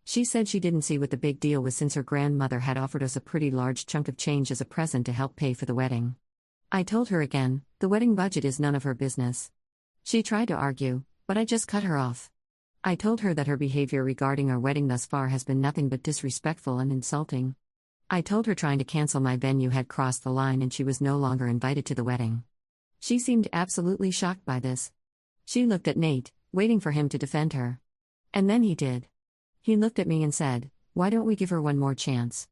She said she didn't see what the big deal was since her grandmother had offered us a pretty large chunk of change as a present to help pay for the wedding. I told her again, the wedding budget is none of her business. She tried to argue, but I just cut her off. I told her that her behavior regarding our wedding thus far has been nothing but disrespectful and insulting. I told her trying to cancel my venue had crossed the line and she was no longer invited to the wedding. She seemed absolutely shocked by this. She looked at Nate, waiting for him to defend her. And then he did. He looked at me and said, "Why don't we give her one more chance?"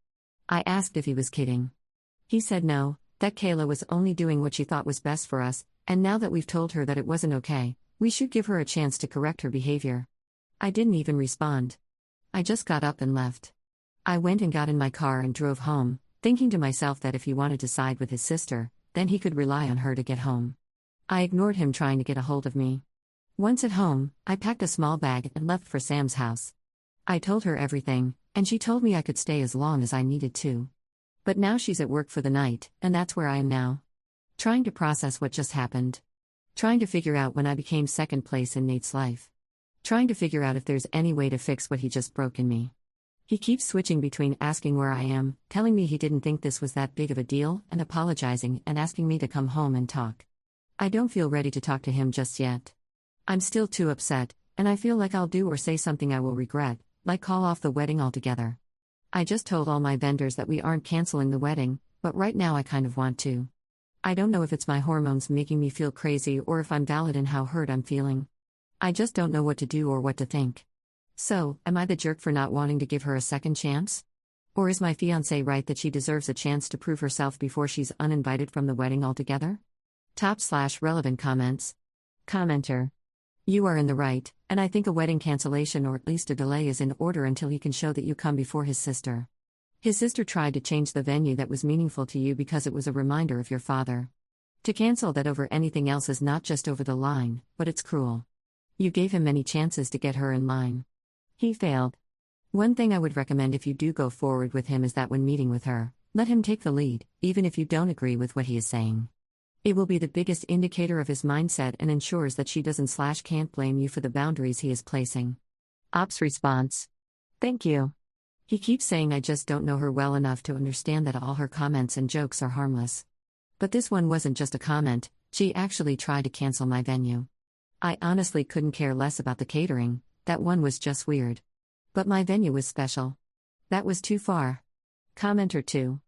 I asked if he was kidding. He said no, that Kayla was only doing what she thought was best for us, and now that we've told her that it wasn't okay, we should give her a chance to correct her behavior. I didn't even respond. I just got up and left. I went and got in my car and drove home, thinking to myself that if he wanted to side with his sister, then he could rely on her to get home. I ignored him trying to get a hold of me. Once at home, I packed a small bag and left for Sam's house. I told her everything, and she told me I could stay as long as I needed to. But now she's at work for the night, and that's where I am now. Trying to process what just happened. Trying to figure out when I became second place in Nate's life. Trying to figure out if there's any way to fix what he just broke in me. He keeps switching between asking where I am, telling me he didn't think this was that big of a deal, and apologizing and asking me to come home and talk. I don't feel ready to talk to him just yet. I'm still too upset, and I feel like I'll do or say something I will regret, like call off the wedding altogether. I just told all my vendors that we aren't canceling the wedding, but right now I kind of want to. I don't know if it's my hormones making me feel crazy or if I'm valid in how hurt I'm feeling. I just don't know what to do or what to think. So, am I the jerk for not wanting to give her a second chance? Or is my fiancé right that she deserves a chance to prove herself before she's uninvited from the wedding altogether? /relevant comments. Commenter. You are in the right, and I think a wedding cancellation or at least a delay is in order until he can show that you come before his sister. His sister tried to change the venue that was meaningful to you because it was a reminder of your father. To cancel that over anything else is not just over the line, but it's cruel. You gave him many chances to get her in line. He failed. One thing I would recommend if you do go forward with him is that when meeting with her, let him take the lead, even if you don't agree with what he is saying. It will be the biggest indicator of his mindset and ensures that she doesn't/can't blame you for the boundaries he is placing. Ops response. Thank you. He keeps saying I just don't know her well enough to understand that all her comments and jokes are harmless. But this one wasn't just a comment, she actually tried to cancel my venue. I honestly couldn't care less about the catering, that one was just weird. But my venue was special. That was too far. Commenter 2.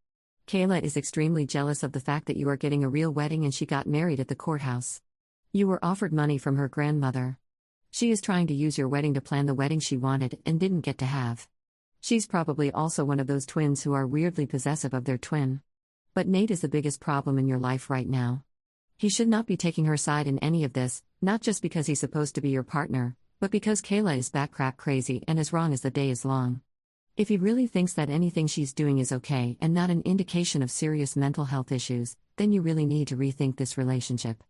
Kayla is extremely jealous of the fact that you are getting a real wedding and she got married at the courthouse. You were offered money from her grandmother. She is trying to use your wedding to plan the wedding she wanted and didn't get to have. She's probably also one of those twins who are weirdly possessive of their twin. But Nate is the biggest problem in your life right now. He should not be taking her side in any of this, not just because he's supposed to be your partner, but because Kayla is batcrap crazy and as wrong as the day is long. If he really thinks that anything she's doing is okay and not an indication of serious mental health issues, then you really need to rethink this relationship.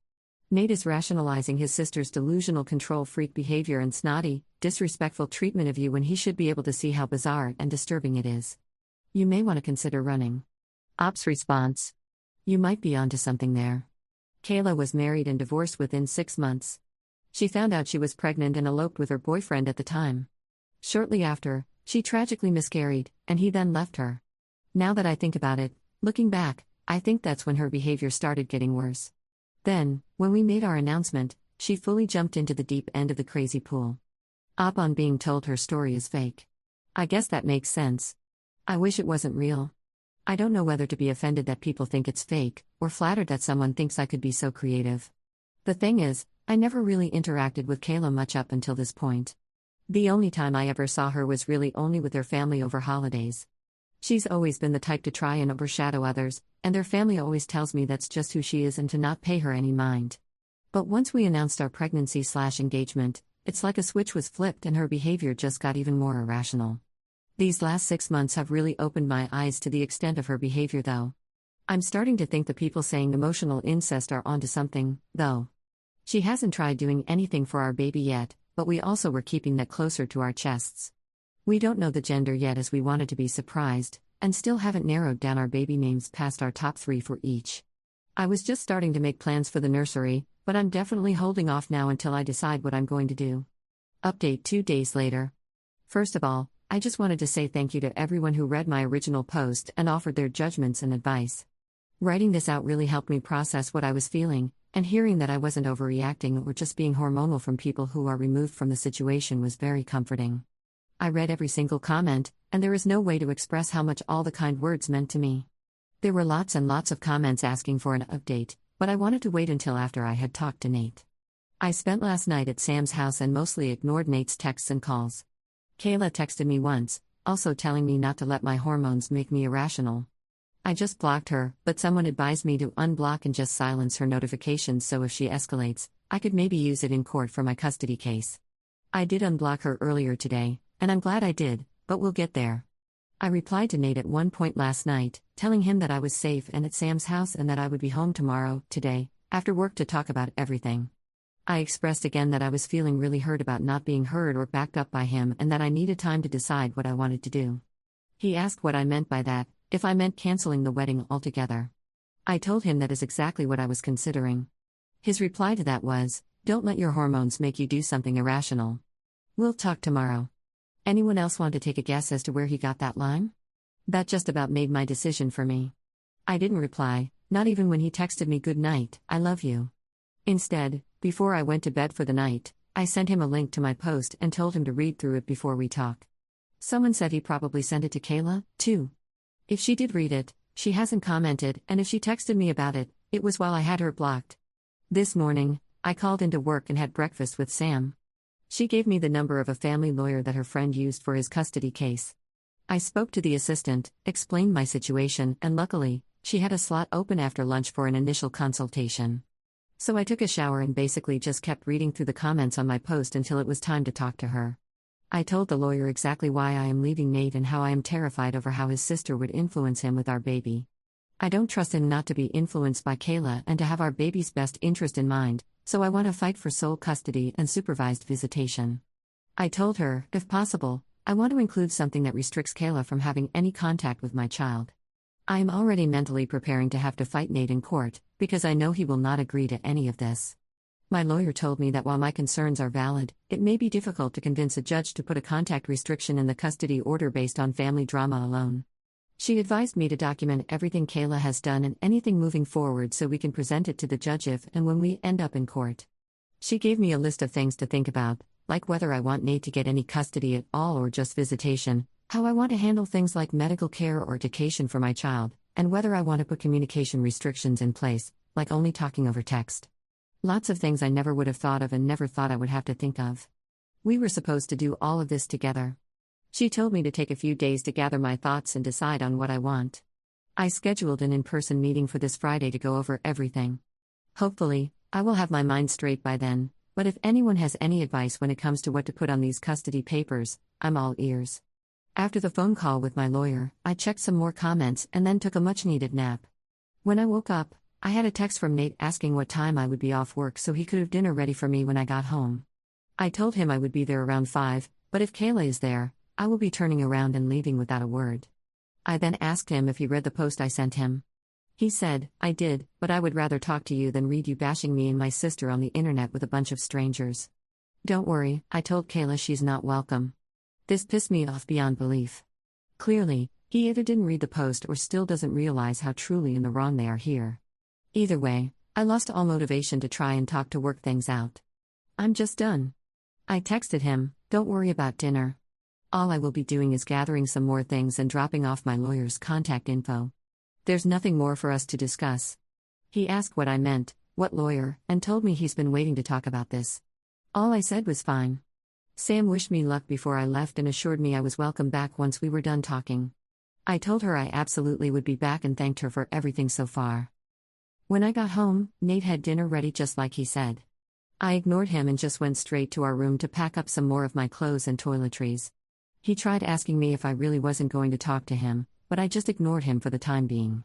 Nate is rationalizing his sister's delusional control freak behavior and snotty, disrespectful treatment of you when he should be able to see how bizarre and disturbing it is. You may want to consider running. Ops response. You might be onto something there. Kayla was married and divorced within 6 months. She found out she was pregnant and eloped with her boyfriend at the time. Shortly after, She tragically miscarried, and he then left her. Now that I think about it, looking back, I think that's when her behavior started getting worse. Then, when we made our announcement, she fully jumped into the deep end of the crazy pool. Upon being told her story is fake. I guess that makes sense. I wish it wasn't real. I don't know whether to be offended that people think it's fake, or flattered that someone thinks I could be so creative. The thing is, I never really interacted with Kayla much up until this point. The only time I ever saw her was really only with her family over holidays. She's always been the type to try and overshadow others, and their family always tells me that's just who she is and to not pay her any mind. But once we announced our pregnancy/engagement, it's like a switch was flipped and her behavior just got even more irrational. These last 6 months have really opened my eyes to the extent of her behavior though. I'm starting to think the people saying emotional incest are onto something, though. She hasn't tried doing anything for our baby yet, but we also were keeping that closer to our chests. We don't know the gender yet as we wanted to be surprised, and still haven't narrowed down our baby names past our top 3 for each. I was just starting to make plans for the nursery, but I'm definitely holding off now until I decide what I'm going to do. Update 2 days later. First of all, I just wanted to say thank you to everyone who read my original post and offered their judgments and advice. Writing this out really helped me process what I was feeling, and hearing that I wasn't overreacting or just being hormonal from people who are removed from the situation was very comforting. I read every single comment, and there is no way to express how much all the kind words meant to me. There were lots and lots of comments asking for an update, but I wanted to wait until after I had talked to Nate. I spent last night at Sam's house and mostly ignored Nate's texts and calls. Kayla texted me once, also telling me not to let my hormones make me irrational. I just blocked her, but someone advised me to unblock and just silence her notifications so if she escalates, I could maybe use it in court for my custody case. I did unblock her earlier today, and I'm glad I did, but we'll get there. I replied to Nate at one point last night, telling him that I was safe and at Sam's house and that I would be home today, after work to talk about everything. I expressed again that I was feeling really hurt about not being heard or backed up by him and that I needed time to decide what I wanted to do. He asked what I meant by that, if I meant canceling the wedding altogether. I told him that is exactly what I was considering. His reply to that was, "Don't let your hormones make you do something irrational. We'll talk tomorrow." Anyone else want to take a guess as to where he got that line? That just about made my decision for me. I didn't reply, not even when he texted me "Good night, I love you." Instead, before I went to bed for the night, I sent him a link to my post and told him to read through it before we talk. Someone said he probably sent it to Kayla, too. If she did read it, she hasn't commented, and if she texted me about it, it was while I had her blocked. This morning, I called into work and had breakfast with Sam. She gave me the number of a family lawyer that her friend used for his custody case. I spoke to the assistant, explained my situation, and luckily, she had a slot open after lunch for an initial consultation. So I took a shower and basically just kept reading through the comments on my post until it was time to talk to her. I told the lawyer exactly why I am leaving Nate and how I am terrified over how his sister would influence him with our baby. I don't trust him not to be influenced by Kayla and to have our baby's best interest in mind, so I want to fight for sole custody and supervised visitation. I told her, if possible, I want to include something that restricts Kayla from having any contact with my child. I am already mentally preparing to have to fight Nate in court, because I know he will not agree to any of this. My lawyer told me that while my concerns are valid, it may be difficult to convince a judge to put a contact restriction in the custody order based on family drama alone. She advised me to document everything Kayla has done and anything moving forward so we can present it to the judge if and when we end up in court. She gave me a list of things to think about, like whether I want Nate to get any custody at all or just visitation, how I want to handle things like medical care or education for my child, and whether I want to put communication restrictions in place, like only talking over text. Lots of things I never would have thought of and never thought I would have to think of. We were supposed to do all of this together. She told me to take a few days to gather my thoughts and decide on what I want. I scheduled an in-person meeting for this Friday to go over everything. Hopefully, I will have my mind straight by then, but if anyone has any advice when it comes to what to put on these custody papers, I'm all ears. After the phone call with my lawyer, I checked some more comments and then took a much-needed nap. When I woke up, I had a text from Nate asking what time I would be off work so he could have dinner ready for me when I got home. I told him I would be there around 5, but if Kayla is there, I will be turning around and leaving without a word. I then asked him if he read the post I sent him. He said, "I did, but I would rather talk to you than read you bashing me and my sister on the internet with a bunch of strangers." Don't worry, I told Kayla she's not welcome. This pissed me off beyond belief. Clearly, he either didn't read the post or still doesn't realize how truly in the wrong they are here. Either way, I lost all motivation to try and talk to work things out. I'm just done. I texted him, "Don't worry about dinner. All I will be doing is gathering some more things and dropping off my lawyer's contact info. There's nothing more for us to discuss." He asked what I meant, what lawyer, and told me he's been waiting to talk about this. All I said was fine. Sam wished me luck before I left and assured me I was welcome back once we were done talking. I told her I absolutely would be back and thanked her for everything so far. When I got home, Nate had dinner ready just like he said. I ignored him and just went straight to our room to pack up some more of my clothes and toiletries. He tried asking me if I really wasn't going to talk to him, but I just ignored him for the time being.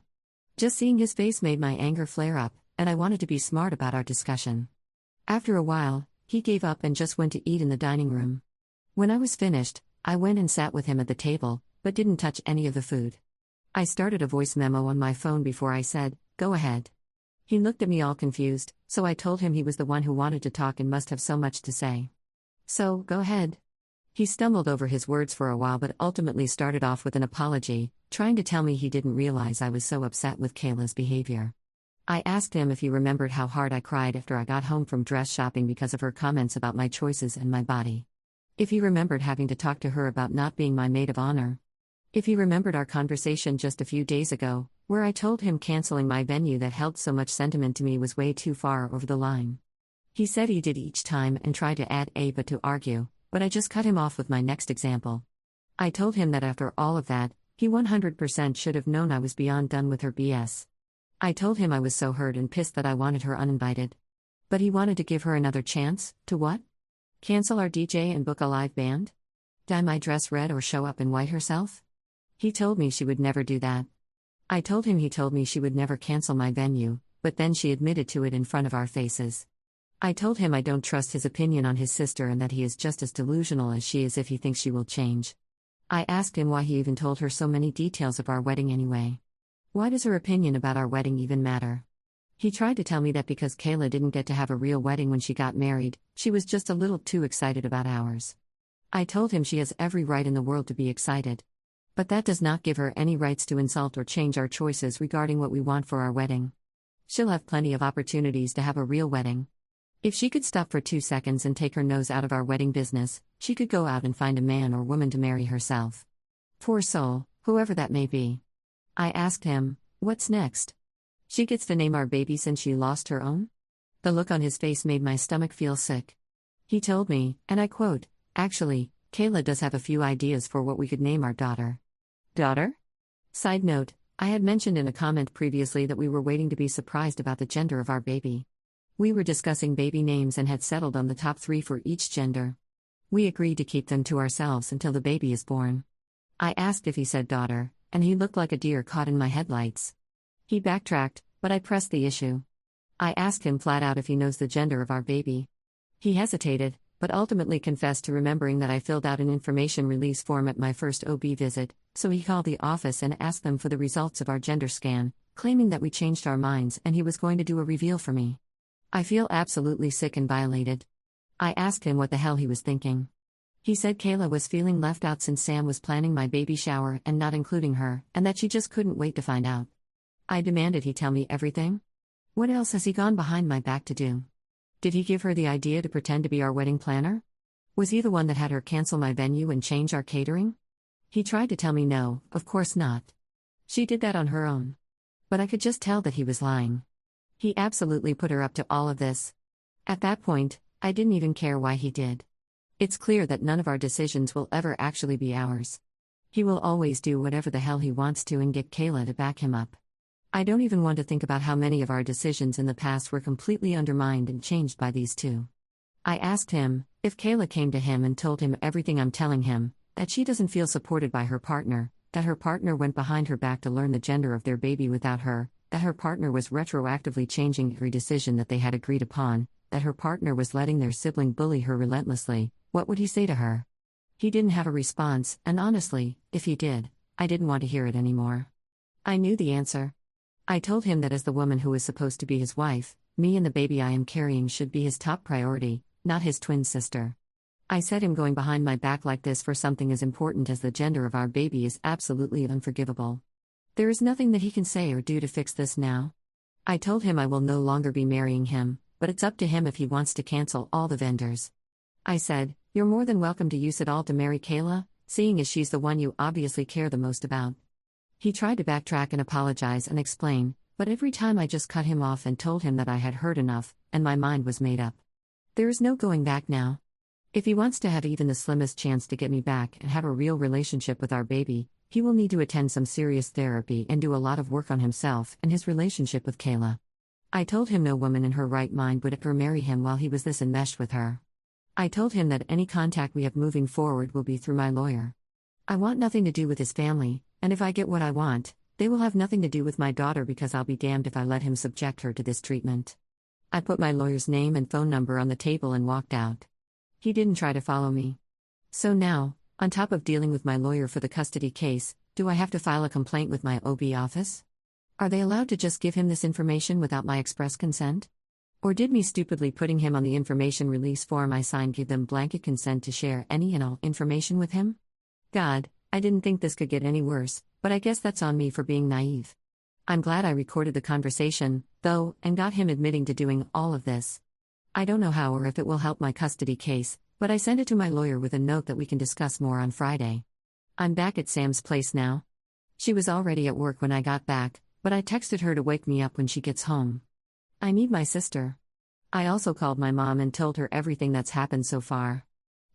Just seeing his face made my anger flare up, and I wanted to be smart about our discussion. After a while, he gave up and just went to eat in the dining room. When I was finished, I went and sat with him at the table, but didn't touch any of the food. I started a voice memo on my phone before I said, "Go ahead." He looked at me all confused, so I told him he was the one who wanted to talk and must have so much to say. "So, go ahead." He stumbled over his words for a while but ultimately started off with an apology, trying to tell me he didn't realize I was so upset with Kayla's behavior. I asked him if he remembered how hard I cried after I got home from dress shopping because of her comments about my choices and my body. If he remembered having to talk to her about not being my maid of honor. If he remembered our conversation just a few days ago, where I told him canceling my venue that held so much sentiment to me was way too far over the line. He said he did each time and tried to add a but to argue, but I just cut him off with my next example. I told him that after all of that, he 100% should have known I was beyond done with her BS. I told him I was so hurt and pissed that I wanted her uninvited. But he wanted to give her another chance, to what? Cancel our DJ and book a live band? Dye my dress red or show up in white herself? He told me she would never do that. I told him he told me she would never cancel my venue, but then she admitted to it in front of our faces. I told him I don't trust his opinion on his sister and that he is just as delusional as she is if he thinks she will change. I asked him why he even told her so many details of our wedding anyway. Why does her opinion about our wedding even matter? He tried to tell me that because Kayla didn't get to have a real wedding when she got married, she was just a little too excited about ours. I told him she has every right in the world to be excited. But that does not give her any rights to insult or change our choices regarding what we want for our wedding. She'll have plenty of opportunities to have a real wedding. If she could stop for 2 seconds and take her nose out of our wedding business, she could go out and find a man or woman to marry herself. Poor soul, whoever that may be. I asked him, "What's next? She gets to name our baby since she lost her own?" The look on his face made my stomach feel sick. He told me, and I quote, "Actually, Kayla does have a few ideas for what we could name our daughter." Daughter? Side note, I had mentioned in a comment previously that we were waiting to be surprised about the gender of our baby. We were discussing baby names and had settled on the top 3 for each gender. We agreed to keep them to ourselves until the baby is born. I asked if he said daughter, and he looked like a deer caught in my headlights. He backtracked, but I pressed the issue. I asked him flat out if he knows the gender of our baby. He hesitated, but ultimately confessed to remembering that I filled out an information release form at my first OB visit, so he called the office and asked them for the results of our gender scan, claiming that we changed our minds and he was going to do a reveal for me. I feel absolutely sick and violated. I asked him what the hell he was thinking. He said Kayla was feeling left out since Sam was planning my baby shower and not including her, and that she just couldn't wait to find out. I demanded he tell me everything. What else has he gone behind my back to do? Did he give her the idea to pretend to be our wedding planner? Was he the one that had her cancel my venue and change our catering? He tried to tell me no, of course not. She did that on her own. But I could just tell that he was lying. He absolutely put her up to all of this. At that point, I didn't even care why he did. It's clear that none of our decisions will ever actually be ours. He will always do whatever the hell he wants to and get Kayla to back him up. I don't even want to think about how many of our decisions in the past were completely undermined and changed by these two. I asked him, if Kayla came to him and told him everything I'm telling him, that she doesn't feel supported by her partner, that her partner went behind her back to learn the gender of their baby without her, that her partner was retroactively changing every decision that they had agreed upon, that her partner was letting their sibling bully her relentlessly, what would he say to her? He didn't have a response, and honestly, if he did, I didn't want to hear it anymore. I knew the answer. I told him that as the woman who is supposed to be his wife, me and the baby I am carrying should be his top priority, not his twin sister. I said him going behind my back like this for something as important as the gender of our baby is absolutely unforgivable. There is nothing that he can say or do to fix this now. I told him I will no longer be marrying him, but it's up to him if he wants to cancel all the vendors. I said, "You're more than welcome to use it all to marry Kayla, seeing as she's the one you obviously care the most about." He tried to backtrack and apologize and explain, but every time I just cut him off and told him that I had heard enough, and my mind was made up. There is no going back now. If he wants to have even the slimmest chance to get me back and have a real relationship with our baby, he will need to attend some serious therapy and do a lot of work on himself and his relationship with Kayla. I told him no woman in her right mind would ever marry him while he was this enmeshed with her. I told him that any contact we have moving forward will be through my lawyer. I want nothing to do with his family, and if I get what I want, they will have nothing to do with my daughter because I'll be damned if I let him subject her to this treatment. I put my lawyer's name and phone number on the table and walked out. He didn't try to follow me. So now, on top of dealing with my lawyer for the custody case, do I have to file a complaint with my OB office? Are they allowed to just give him this information without my express consent? Or did me stupidly putting him on the information release form I signed give them blanket consent to share any and all information with him? God, I didn't think this could get any worse, but I guess that's on me for being naive. I'm glad I recorded the conversation, though, and got him admitting to doing all of this. I don't know how or if it will help my custody case, but I sent it to my lawyer with a note that we can discuss more on Friday. I'm back at Sam's place now. She was already at work when I got back, but I texted her to wake me up when she gets home. I need my sister. I also called my mom and told her everything that's happened so far.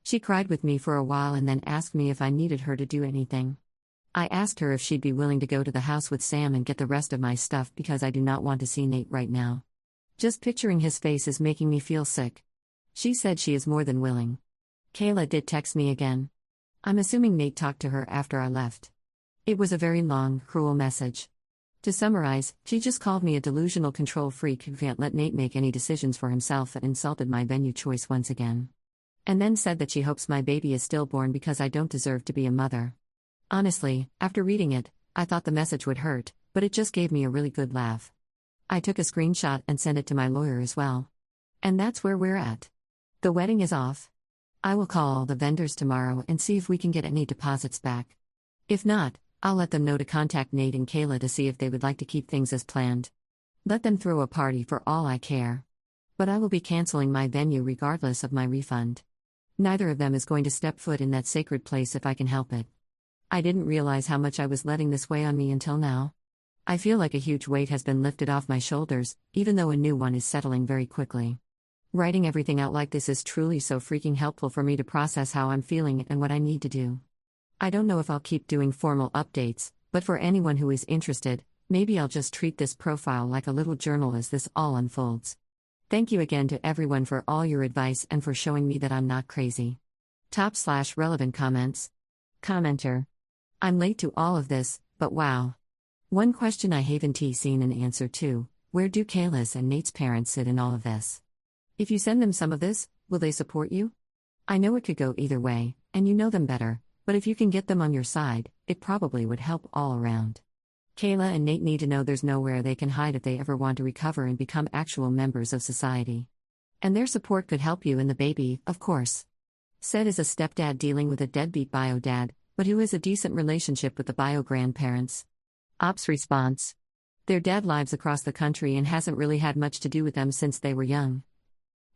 She cried with me for a while and then asked me if I needed her to do anything. I asked her if she'd be willing to go to the house with Sam and get the rest of my stuff because I do not want to see Nate right now. Just picturing his face is making me feel sick. She said she is more than willing. Kayla did text me again. I'm assuming Nate talked to her after I left. It was a very long, cruel message. To summarize, she just called me a delusional control freak who can't let Nate make any decisions for himself and insulted my venue choice once again. And then said that she hopes my baby is stillborn because I don't deserve to be a mother. Honestly, after reading it, I thought the message would hurt, but it just gave me a really good laugh. I took a screenshot and sent it to my lawyer as well. And that's where we're at. The wedding is off. I will call all the vendors tomorrow and see if we can get any deposits back. If not, I'll let them know to contact Nate and Kayla to see if they would like to keep things as planned. Let them throw a party for all I care. But I will be canceling my venue regardless of my refund. Neither of them is going to step foot in that sacred place if I can help it. I didn't realize how much I was letting this weigh on me until now. I feel like a huge weight has been lifted off my shoulders, even though a new one is settling very quickly. Writing everything out like this is truly so freaking helpful for me to process how I'm feeling and what I need to do. I don't know if I'll keep doing formal updates, but for anyone who is interested, maybe I'll just treat this profile like a little journal as this all unfolds. Thank you again to everyone for all your advice and for showing me that I'm not crazy. /relevant comments. Commenter. I'm late to all of this, but wow. One question I haven't seen an answer to: where do Kayla's and Nate's parents sit in all of this? If you send them some of this, will they support you? I know it could go either way, and you know them better, but if you can get them on your side, it probably would help all around. Kayla and Nate need to know there's nowhere they can hide if they ever want to recover and become actual members of society. And their support could help you and the baby, of course. Said is a stepdad dealing with a deadbeat bio dad, but who has a decent relationship with the bio grandparents. Ops response. Their dad lives across the country and hasn't really had much to do with them since they were young.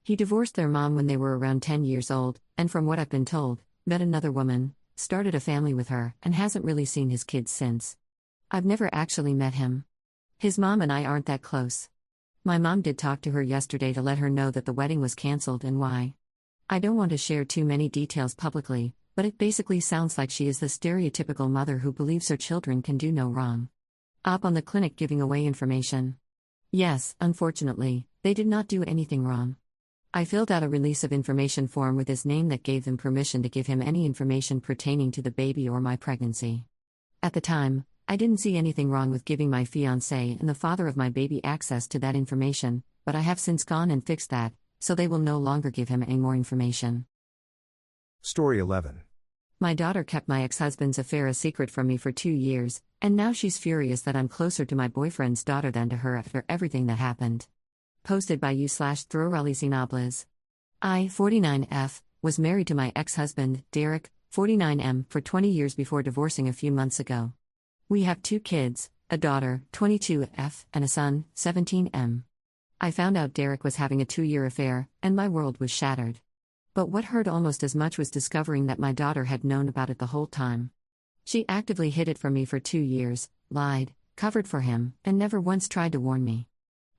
He divorced their mom when they were around 10 years old, and from what I've been told, met another woman, started a family with her, and hasn't really seen his kids since. I've never actually met him. His mom and I aren't that close. My mom did talk to her yesterday to let her know that the wedding was cancelled and why. I don't want to share too many details publicly, but it basically sounds like she is the stereotypical mother who believes her children can do no wrong. Op on the clinic giving away information. Yes, unfortunately, they did not do anything wrong. I filled out a release of information form with his name that gave them permission to give him any information pertaining to the baby or my pregnancy. At the time, I didn't see anything wrong with giving my fiancé and the father of my baby access to that information, but I have since gone and fixed that, so they will no longer give him any more information.
Story 11.
My daughter kept my ex-husband's affair a secret from me for 2 years, and now she's furious that I'm closer to my boyfriend's daughter than to her after everything that happened. Posted by you/Throralisinables. I, 49F, was married to my ex-husband, Derek, 49M, for 20 years before divorcing a few months ago. We have 2 kids, a daughter, 22F, and a son, 17M. I found out Derek was having a 2-year affair, and my world was shattered. But what hurt almost as much was discovering that my daughter had known about it the whole time. She actively hid it from me for 2 years, lied, covered for him, and never once tried to warn me.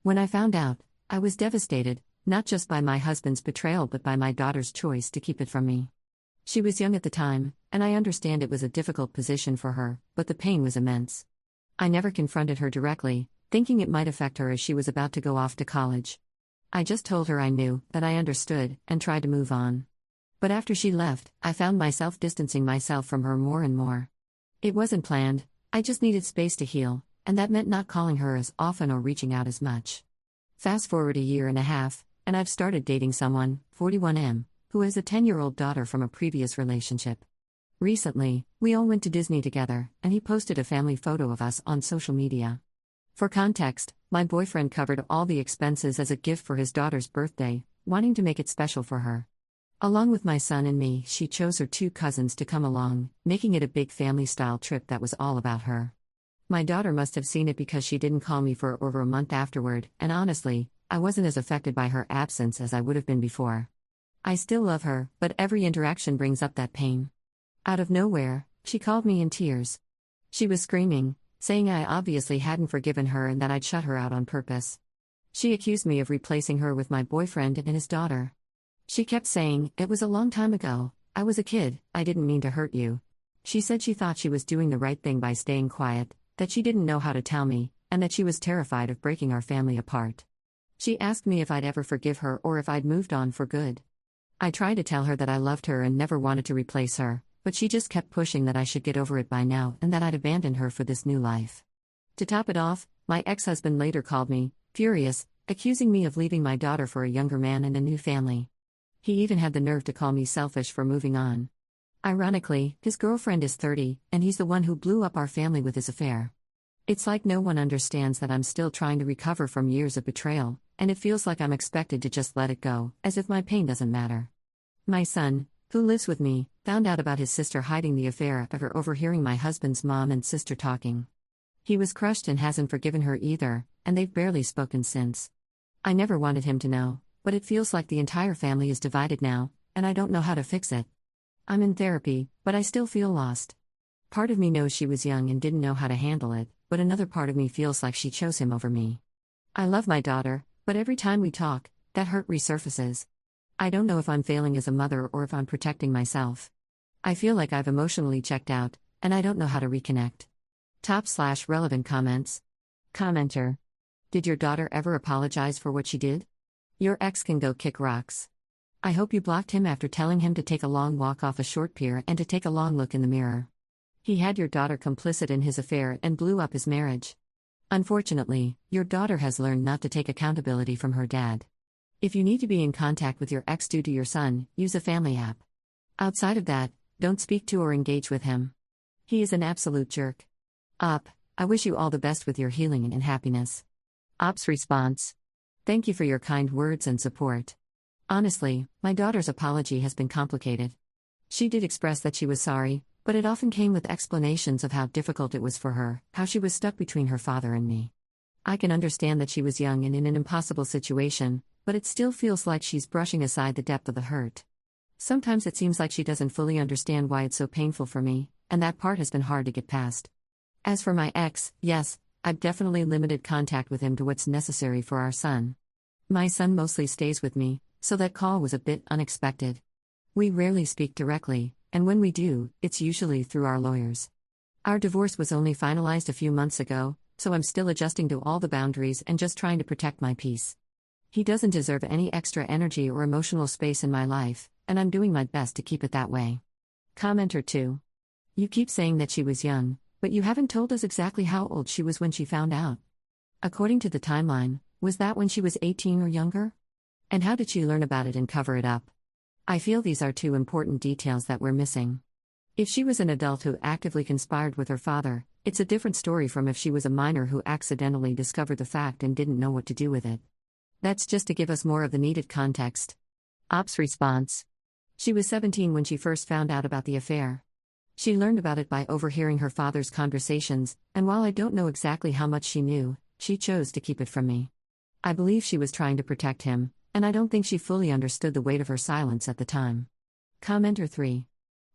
When I found out, I was devastated, not just by my husband's betrayal but by my daughter's choice to keep it from me. She was young at the time, and I understand it was a difficult position for her, but the pain was immense. I never confronted her directly, thinking it might affect her as she was about to go off to college. I just told her I knew, that I understood, and tried to move on. But after she left, I found myself distancing myself from her more and more. It wasn't planned, I just needed space to heal, and that meant not calling her as often or reaching out as much. Fast forward a year and a half, and I've started dating someone, 41M, who has a 10-year-old daughter from a previous relationship. Recently, we all went to Disney together, and he posted a family photo of us on social media. For context, my boyfriend covered all the expenses as a gift for his daughter's birthday, wanting to make it special for her. Along with my son and me, she chose her 2 cousins to come along, making it a big family-style trip that was all about her. My daughter must have seen it because she didn't call me for over a month afterward, and honestly, I wasn't as affected by her absence as I would have been before. I still love her, but every interaction brings up that pain. Out of nowhere, she called me in tears. She was screaming, saying I obviously hadn't forgiven her and that I'd shut her out on purpose. She accused me of replacing her with my boyfriend and his daughter. She kept saying, "It was a long time ago, I was a kid, I didn't mean to hurt you." She said she thought she was doing the right thing by staying quiet, that she didn't know how to tell me, and that she was terrified of breaking our family apart. She asked me if I'd ever forgive her or if I'd moved on for good. I tried to tell her that I loved her and never wanted to replace her, but she just kept pushing that I should get over it by now and that I'd abandon her for this new life. To top it off, my ex-husband later called me, furious, accusing me of leaving my daughter for a younger man and a new family. He even had the nerve to call me selfish for moving on. Ironically, his girlfriend is 30, and he's the one who blew up our family with his affair. It's like no one understands that I'm still trying to recover from years of betrayal, and it feels like I'm expected to just let it go, as if my pain doesn't matter. My son, who lives with me, found out about his sister hiding the affair after overhearing my husband's mom and sister talking. He was crushed and hasn't forgiven her either, and they've barely spoken since. I never wanted him to know, but it feels like the entire family is divided now, and I don't know how to fix it. I'm in therapy, but I still feel lost. Part of me knows she was young and didn't know how to handle it, but another part of me feels like she chose him over me. I love my daughter, but every time we talk, that hurt resurfaces. I don't know if I'm failing as a mother or if I'm protecting myself. I feel like I've emotionally checked out, and I don't know how to reconnect. /relevant comments. Commenter. Did your daughter ever apologize for what she did? Your ex can go kick rocks. I hope you blocked him after telling him to take a long walk off a short pier and to take a long look in the mirror. He had your daughter complicit in his affair and blew up his marriage. Unfortunately, your daughter has learned not to take accountability from her dad. If you need to be in contact with your ex due to your son, use a family app. Outside of that, don't speak to or engage with him. He is an absolute jerk. I wish you all the best with your healing and happiness. Op's response. Thank you for your kind words and support. Honestly, my daughter's apology has been complicated. She did express that she was sorry, but it often came with explanations of how difficult it was for her, how she was stuck between her father and me. I can understand that she was young and in an impossible situation, but it still feels like she's brushing aside the depth of the hurt. Sometimes it seems like she doesn't fully understand why it's so painful for me, and that part has been hard to get past. As for my ex, yes, I've definitely limited contact with him to what's necessary for our son. My son mostly stays with me, so that call was a bit unexpected. We rarely speak directly, and when we do, it's usually through our lawyers. Our divorce was only finalized a few months ago, so I'm still adjusting to all the boundaries and just trying to protect my peace. He doesn't deserve any extra energy or emotional space in my life, and I'm doing my best to keep it that way. Commenter 2. You keep saying that she was young, but you haven't told us exactly how old she was when she found out. According to the timeline, was that when she was 18 or younger? And how did she learn about it and cover it up? I feel these are 2 important details that we're missing. If she was an adult who actively conspired with her father, it's a different story from if she was a minor who accidentally discovered the fact and didn't know what to do with it. That's just to give us more of the needed context. Op's response. She was 17 when she first found out about the affair. She learned about it by overhearing her father's conversations, and while I don't know exactly how much she knew, she chose to keep it from me. I believe she was trying to protect him, and I don't think she fully understood the weight of her silence at the time. Commenter 3.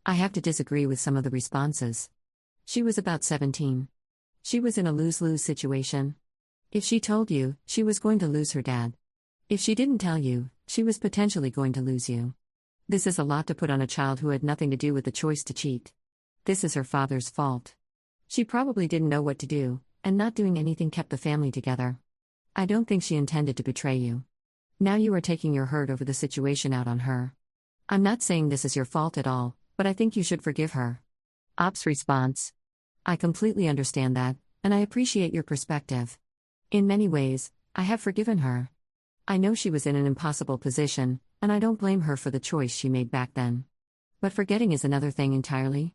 I have to disagree with some of the responses. She was about 17. She was in a lose-lose situation. If she told you, she was going to lose her dad. If she didn't tell you, she was potentially going to lose you. This is a lot to put on a child who had nothing to do with the choice to cheat. This is her father's fault. She probably didn't know what to do, and not doing anything kept the family together. I don't think she intended to betray you. Now you are taking your hurt over the situation out on her. I'm not saying this is your fault at all, but I think you should forgive her. Ops response. I completely understand that, and I appreciate your perspective. In many ways, I have forgiven her. I know she was in an impossible position, and I don't blame her for the choice she made back then. But forgetting is another thing entirely.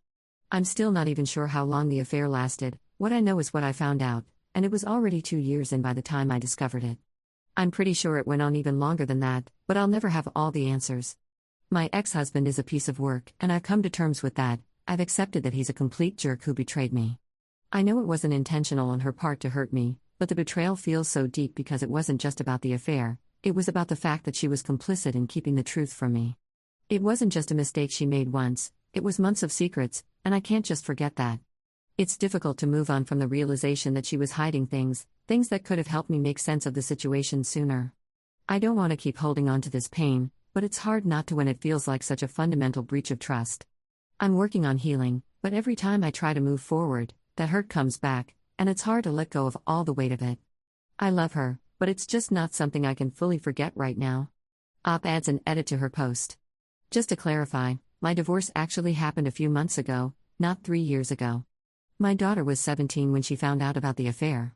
I'm still not even sure how long the affair lasted. What I know is what I found out, and it was already 2 years in by the time I discovered it. I'm pretty sure it went on even longer than that, but I'll never have all the answers. My ex-husband is a piece of work, and I've come to terms with that. I've accepted that he's a complete jerk who betrayed me. I know it wasn't intentional on her part to hurt me, but the betrayal feels so deep because it wasn't just about the affair, it was about the fact that she was complicit in keeping the truth from me. It wasn't just a mistake she made once, it was months of secrets, and I can't just forget that. It's difficult to move on from the realization that she was hiding things that could have helped me make sense of the situation sooner. I don't want to keep holding on to this pain, but it's hard not to when it feels like such a fundamental breach of trust. I'm working on healing, but every time I try to move forward, that hurt comes back, and it's hard to let go of all the weight of it. I love her, but it's just not something I can fully forget right now. Op adds an edit to her post. Just to clarify, my divorce actually happened a few months ago, not 3 years ago. My daughter was 17 when she found out about the affair.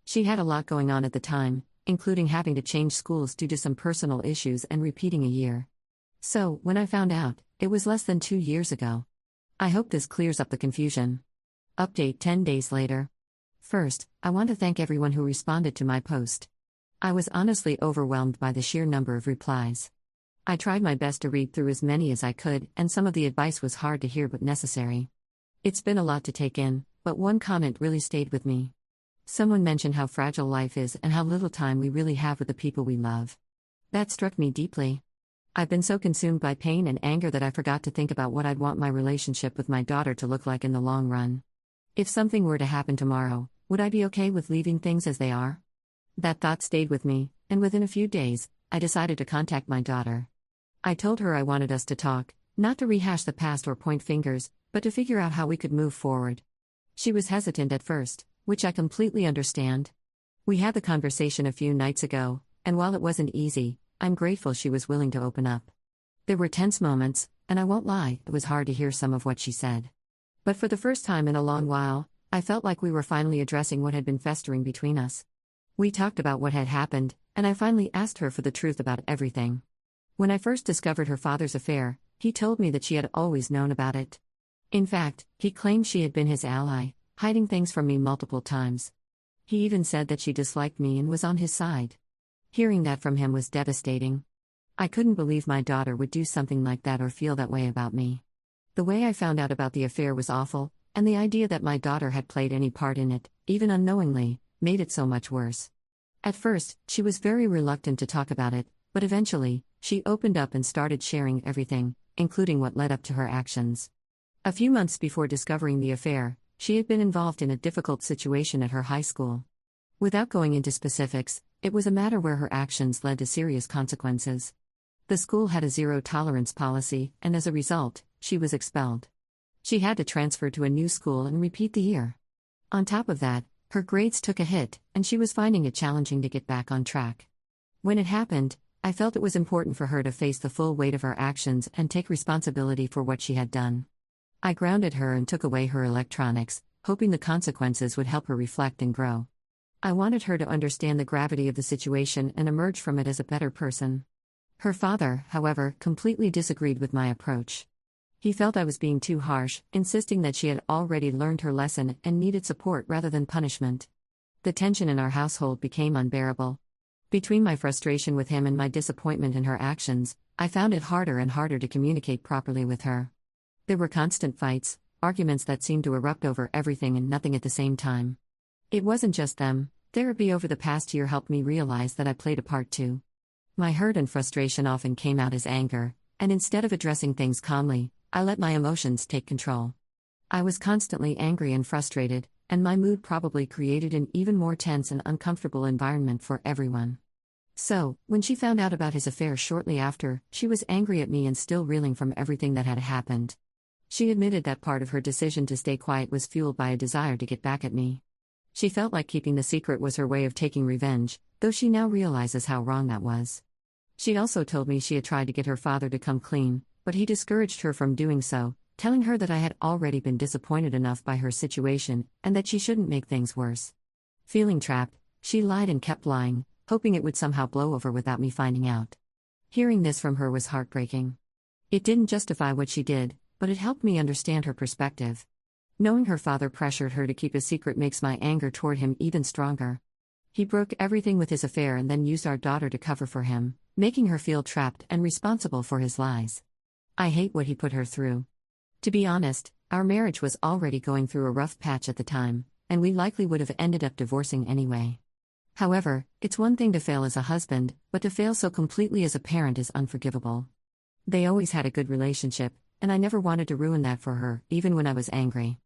She had a lot going on at the time, including having to change schools due to some personal issues and repeating a year. So, when I found out, it was less than 2 years ago. I hope this clears up the confusion. Update 10 days later. First, I want to thank everyone who responded to my post. I was honestly overwhelmed by the sheer number of replies. I tried my best to read through as many as I could, and some of the advice was hard to hear but necessary. It's been a lot to take in, but one comment really stayed with me. Someone mentioned how fragile life is and how little time we really have with the people we love. That struck me deeply. I've been so consumed by pain and anger that I forgot to think about what I'd want my relationship with my daughter to look like in the long run. If something were to happen tomorrow, would I be okay with leaving things as they are? That thought stayed with me, and within a few days, I decided to contact my daughter. I told her I wanted us to talk, not to rehash the past or point fingers, but to figure out how we could move forward. She was hesitant at first, which I completely understand. We had the conversation a few nights ago, and while it wasn't easy, I'm grateful she was willing to open up. There were tense moments, and I won't lie, it was hard to hear some of what she said. But for the first time in a long while, I felt like we were finally addressing what had been festering between us. We talked about what had happened, and I finally asked her for the truth about everything. When I first discovered her father's affair, he told me that she had always known about it. In fact, he claimed she had been his ally, hiding things from me multiple times. He even said that she disliked me and was on his side. Hearing that from him was devastating. I couldn't believe my daughter would do something like that or feel that way about me. The way I found out about the affair was awful, and the idea that my daughter had played any part in it, even unknowingly, made it so much worse. At first, she was very reluctant to talk about it, but eventually, she opened up and started sharing everything, including what led up to her actions. A few months before discovering the affair, she had been involved in a difficult situation at her high school. Without going into specifics, it was a matter where her actions led to serious consequences. The school had a zero-tolerance policy, and as a result, she was expelled. She had to transfer to a new school and repeat the year. On top of that, her grades took a hit, and she was finding it challenging to get back on track. When it happened, I felt it was important for her to face the full weight of her actions and take responsibility for what she had done. I grounded her and took away her electronics, hoping the consequences would help her reflect and grow. I wanted her to understand the gravity of the situation and emerge from it as a better person. Her father, however, completely disagreed with my approach. He felt I was being too harsh, insisting that she had already learned her lesson and needed support rather than punishment. The tension in our household became unbearable. Between my frustration with him and my disappointment in her actions, I found it harder and harder to communicate properly with her. There were constant fights, arguments that seemed to erupt over everything and nothing at the same time. It wasn't just them. Therapy over the past year helped me realize that I played a part too. My hurt and frustration often came out as anger, and instead of addressing things calmly, I let my emotions take control. I was constantly angry and frustrated, and my mood probably created an even more tense and uncomfortable environment for everyone. So, when she found out about his affair shortly after, she was angry at me and still reeling from everything that had happened. She admitted that part of her decision to stay quiet was fueled by a desire to get back at me. She felt like keeping the secret was her way of taking revenge, though she now realizes how wrong that was. She also told me she had tried to get her father to come clean, but he discouraged her from doing so, telling her that I had already been disappointed enough by her situation and that she shouldn't make things worse. Feeling trapped, she lied and kept lying, hoping it would somehow blow over without me finding out. Hearing this from her was heartbreaking. It didn't justify what she did, but it helped me understand her perspective. Knowing her father pressured her to keep a secret makes my anger toward him even stronger. He broke everything with his affair and then used our daughter to cover for him, making her feel trapped and responsible for his lies. I hate what he put her through. To be honest, our marriage was already going through a rough patch at the time, and we likely would have ended up divorcing anyway. However, it's one thing to fail as a husband, but to fail so completely as a parent is unforgivable. They always had a good relationship, and I never wanted to ruin that for her, even when I was angry.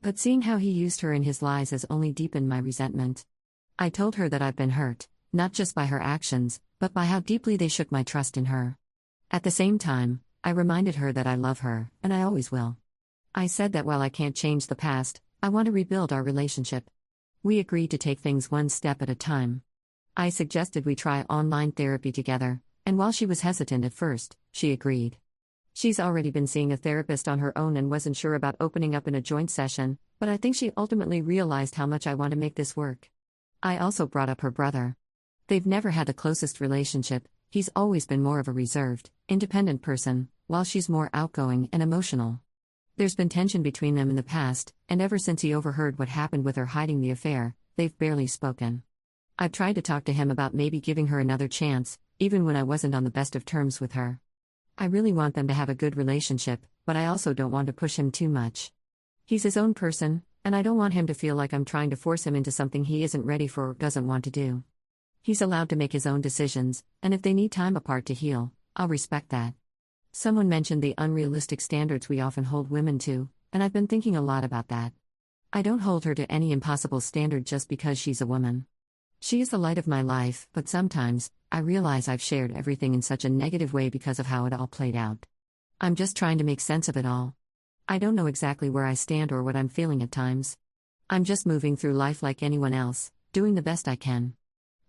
But seeing how he used her in his lies has only deepened my resentment. I told her that I've been hurt, not just by her actions, but by how deeply they shook my trust in her. At the same time, I reminded her that I love her, and I always will. I said that while I can't change the past, I want to rebuild our relationship. We agreed to take things one step at a time. I suggested we try online therapy together, and while she was hesitant at first, she agreed. She's already been seeing a therapist on her own and wasn't sure about opening up in a joint session, but I think she ultimately realized how much I want to make this work. I also brought up her brother. They've never had the closest relationship. He's always been more of a reserved, independent person, while she's more outgoing and emotional. There's been tension between them in the past, and ever since he overheard what happened with her hiding the affair, they've barely spoken. I've tried to talk to him about maybe giving her another chance, even when I wasn't on the best of terms with her. I really want them to have a good relationship, but I also don't want to push him too much. He's his own person, and I don't want him to feel like I'm trying to force him into something he isn't ready for or doesn't want to do. He's allowed to make his own decisions, and if they need time apart to heal, I'll respect that. Someone mentioned the unrealistic standards we often hold women to, and I've been thinking a lot about that. I don't hold her to any impossible standard just because she's a woman. She is the light of my life, but sometimes, I realize I've shared everything in such a negative way because of how it all played out. I'm just trying to make sense of it all. I don't know exactly where I stand or what I'm feeling at times. I'm just moving through life like anyone else, doing the best I can.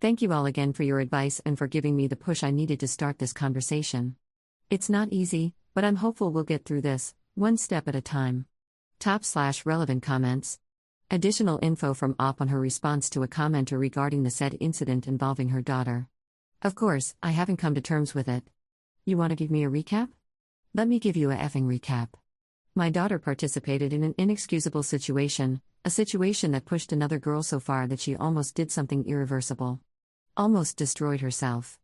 Thank you all again for your advice and for giving me the push I needed to start this conversation. It's not easy, but I'm hopeful we'll get through this, one step at a time. /relevant comments. Additional info from Op on her response to a commenter regarding the said incident involving her daughter. Of course, I haven't come to terms with it. You want to give me a recap? Let me give you a effing recap. My daughter participated in an inexcusable situation, a situation that pushed another girl so far that she almost did something irreversible. Almost destroyed herself.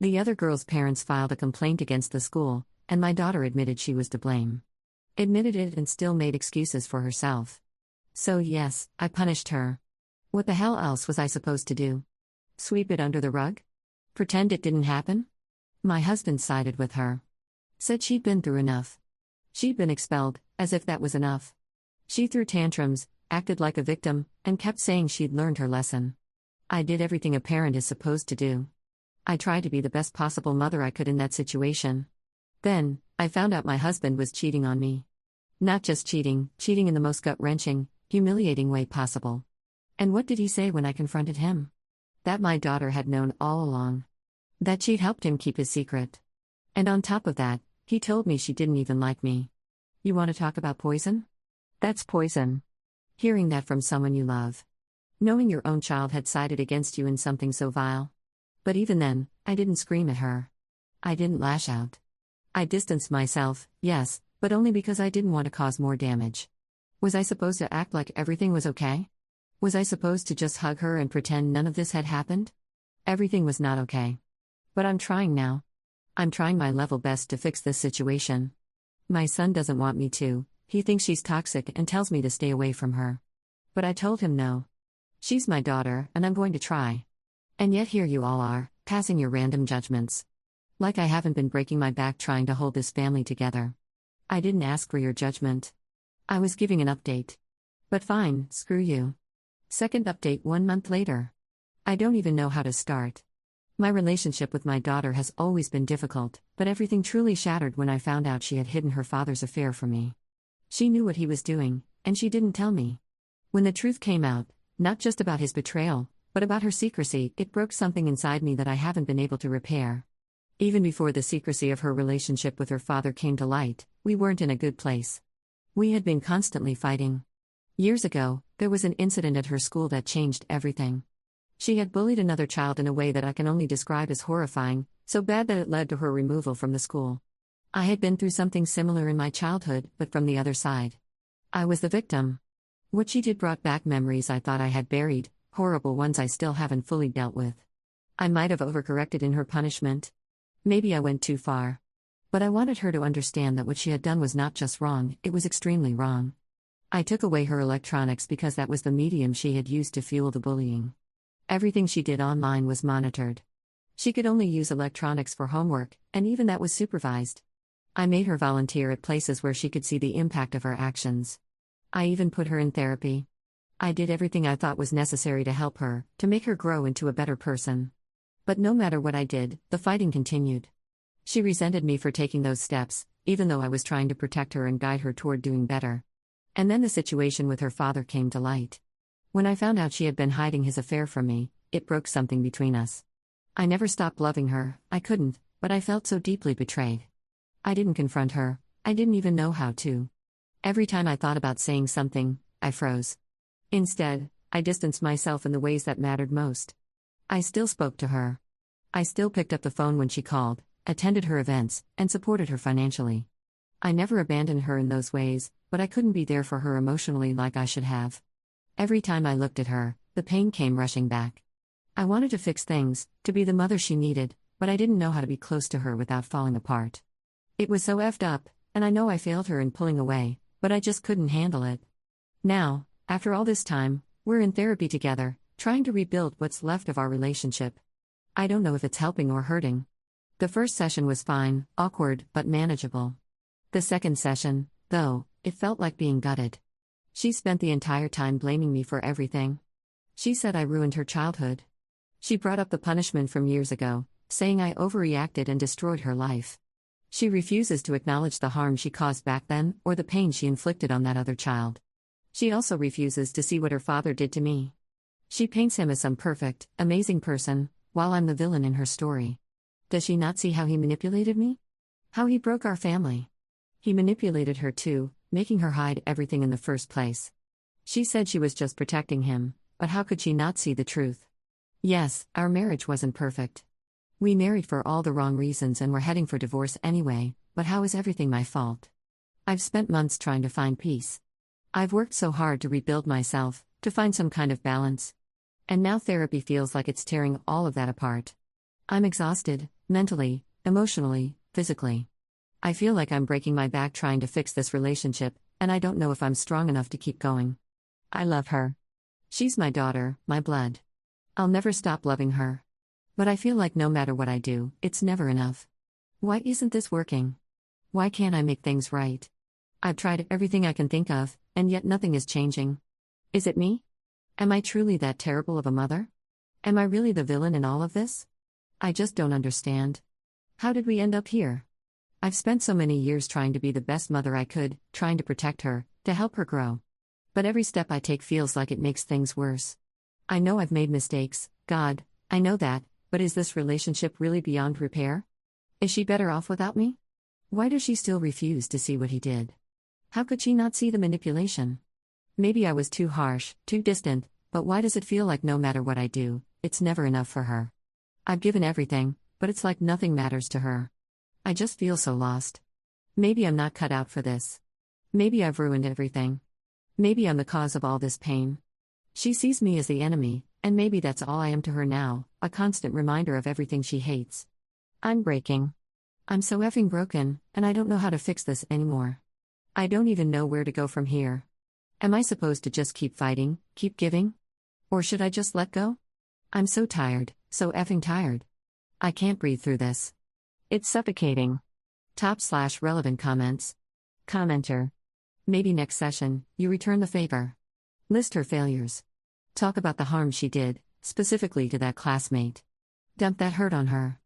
The other girl's parents filed a complaint against the school, and my daughter admitted she was to blame. Admitted it and still made excuses for herself. So yes, I punished her. What the hell else was I supposed to do? Sweep it under the rug? Pretend it didn't happen? My husband sided with her. Said she'd been through enough. She'd been expelled, as if that was enough. She threw tantrums, acted like a victim, and kept saying she'd learned her lesson. I did everything a parent is supposed to do. I tried to be the best possible mother I could in that situation. Then, I found out my husband was cheating on me. Not just cheating in the most gut-wrenching, humiliating way possible. And what did he say when I confronted him? That my daughter had known all along. That she'd helped him keep his secret. And on top of that, he told me she didn't even like me. You want to talk about poison? That's poison. Hearing that from someone you love. Knowing your own child had sided against you in something so vile. But even then, I didn't scream at her. I didn't lash out. I distanced myself, yes, but only because I didn't want to cause more damage. Was I supposed to act like everything was okay? Was I supposed to just hug her and pretend none of this had happened? Everything was not okay. But I'm trying now. I'm trying my level best to fix this situation. My son doesn't want me to, he thinks she's toxic and tells me to stay away from her. But I told him no. She's my daughter, and I'm going to try. And yet here you all are, passing your random judgments. Like I haven't been breaking my back trying to hold this family together. I didn't ask for your judgment. I was giving an update. But fine, screw you. Second update 1 month later. I don't even know how to start. My relationship with my daughter has always been difficult, but everything truly shattered when I found out she had hidden her father's affair from me. She knew what he was doing, and she didn't tell me. When the truth came out, not just about his betrayal, but about her secrecy, it broke something inside me that I haven't been able to repair. Even before the secrecy of her relationship with her father came to light, we weren't in a good place. We had been constantly fighting. Years ago, there was an incident at her school that changed everything. She had bullied another child in a way that I can only describe as horrifying, so bad that it led to her removal from the school. I had been through something similar in my childhood, but from the other side. I was the victim. What she did brought back memories I thought I had buried, horrible ones I still haven't fully dealt with. I might have overcorrected in her punishment. Maybe I went too far. But I wanted her to understand that what she had done was not just wrong, it was extremely wrong. I took away her electronics because that was the medium she had used to fuel the bullying. Everything she did online was monitored. She could only use electronics for homework, and even that was supervised. I made her volunteer at places where she could see the impact of her actions. I even put her in therapy. I did everything I thought was necessary to help her, to make her grow into a better person. But no matter what I did, the fighting continued. She resented me for taking those steps, even though I was trying to protect her and guide her toward doing better. And then the situation with her father came to light. When I found out she had been hiding his affair from me, it broke something between us. I never stopped loving her, I couldn't, but I felt so deeply betrayed. I didn't confront her, I didn't even know how to. Every time I thought about saying something, I froze. Instead, I distanced myself in the ways that mattered most. I still spoke to her. I still picked up the phone when she called, attended her events, and supported her financially. I never abandoned her in those ways, but I couldn't be there for her emotionally like I should have. Every time I looked at her, the pain came rushing back. I wanted to fix things, to be the mother she needed, but I didn't know how to be close to her without falling apart. It was so effed up, and I know I failed her in pulling away, but I just couldn't handle it. Now, after all this time, we're in therapy together, trying to rebuild what's left of our relationship. I don't know if it's helping or hurting. The first session was fine, awkward, but manageable. The second session, though, it felt like being gutted. She spent the entire time blaming me for everything. She said I ruined her childhood. She brought up the punishment from years ago, saying I overreacted and destroyed her life. She refuses to acknowledge the harm she caused back then, or the pain she inflicted on that other child. She also refuses to see what her father did to me. She paints him as some perfect, amazing person, while I'm the villain in her story. Does she not see how he manipulated me? How he broke our family? He manipulated her too, making her hide everything in the first place. She said she was just protecting him, but how could she not see the truth? Yes, our marriage wasn't perfect. We married for all the wrong reasons and were heading for divorce anyway, but how is everything my fault? I've spent months trying to find peace. I've worked so hard to rebuild myself, to find some kind of balance. And now therapy feels like it's tearing all of that apart. I'm exhausted, mentally, emotionally, physically. I feel like I'm breaking my back trying to fix this relationship, and I don't know if I'm strong enough to keep going. I love her. She's my daughter, my blood. I'll never stop loving her. But I feel like no matter what I do, it's never enough. Why isn't this working? Why can't I make things right? I've tried everything I can think of, and yet nothing is changing. Is it me? Am I truly that terrible of a mother? Am I really the villain in all of this? I just don't understand. How did we end up here? I've spent so many years trying to be the best mother I could, trying to protect her, to help her grow. But every step I take feels like it makes things worse. I know I've made mistakes, God, I know that, but is this relationship really beyond repair? Is she better off without me? Why does she still refuse to see what he did? How could she not see the manipulation? Maybe I was too harsh, too distant, but why does it feel like no matter what I do, it's never enough for her? I've given everything, but it's like nothing matters to her. I just feel so lost. Maybe I'm not cut out for this. Maybe I've ruined everything. Maybe I'm the cause of all this pain. She sees me as the enemy, and maybe that's all I am to her now, a constant reminder of everything she hates. I'm breaking. I'm so effing broken, and I don't know how to fix this anymore. I don't even know where to go from here. Am I supposed to just keep fighting, keep giving? Or should I just let go? I'm so tired, so effing tired. I can't breathe through this. It's suffocating. /relevant comments. Commenter. Maybe next session, you return the favor. List her failures. Talk about the harm she did, specifically to that classmate. Dump that hurt on her.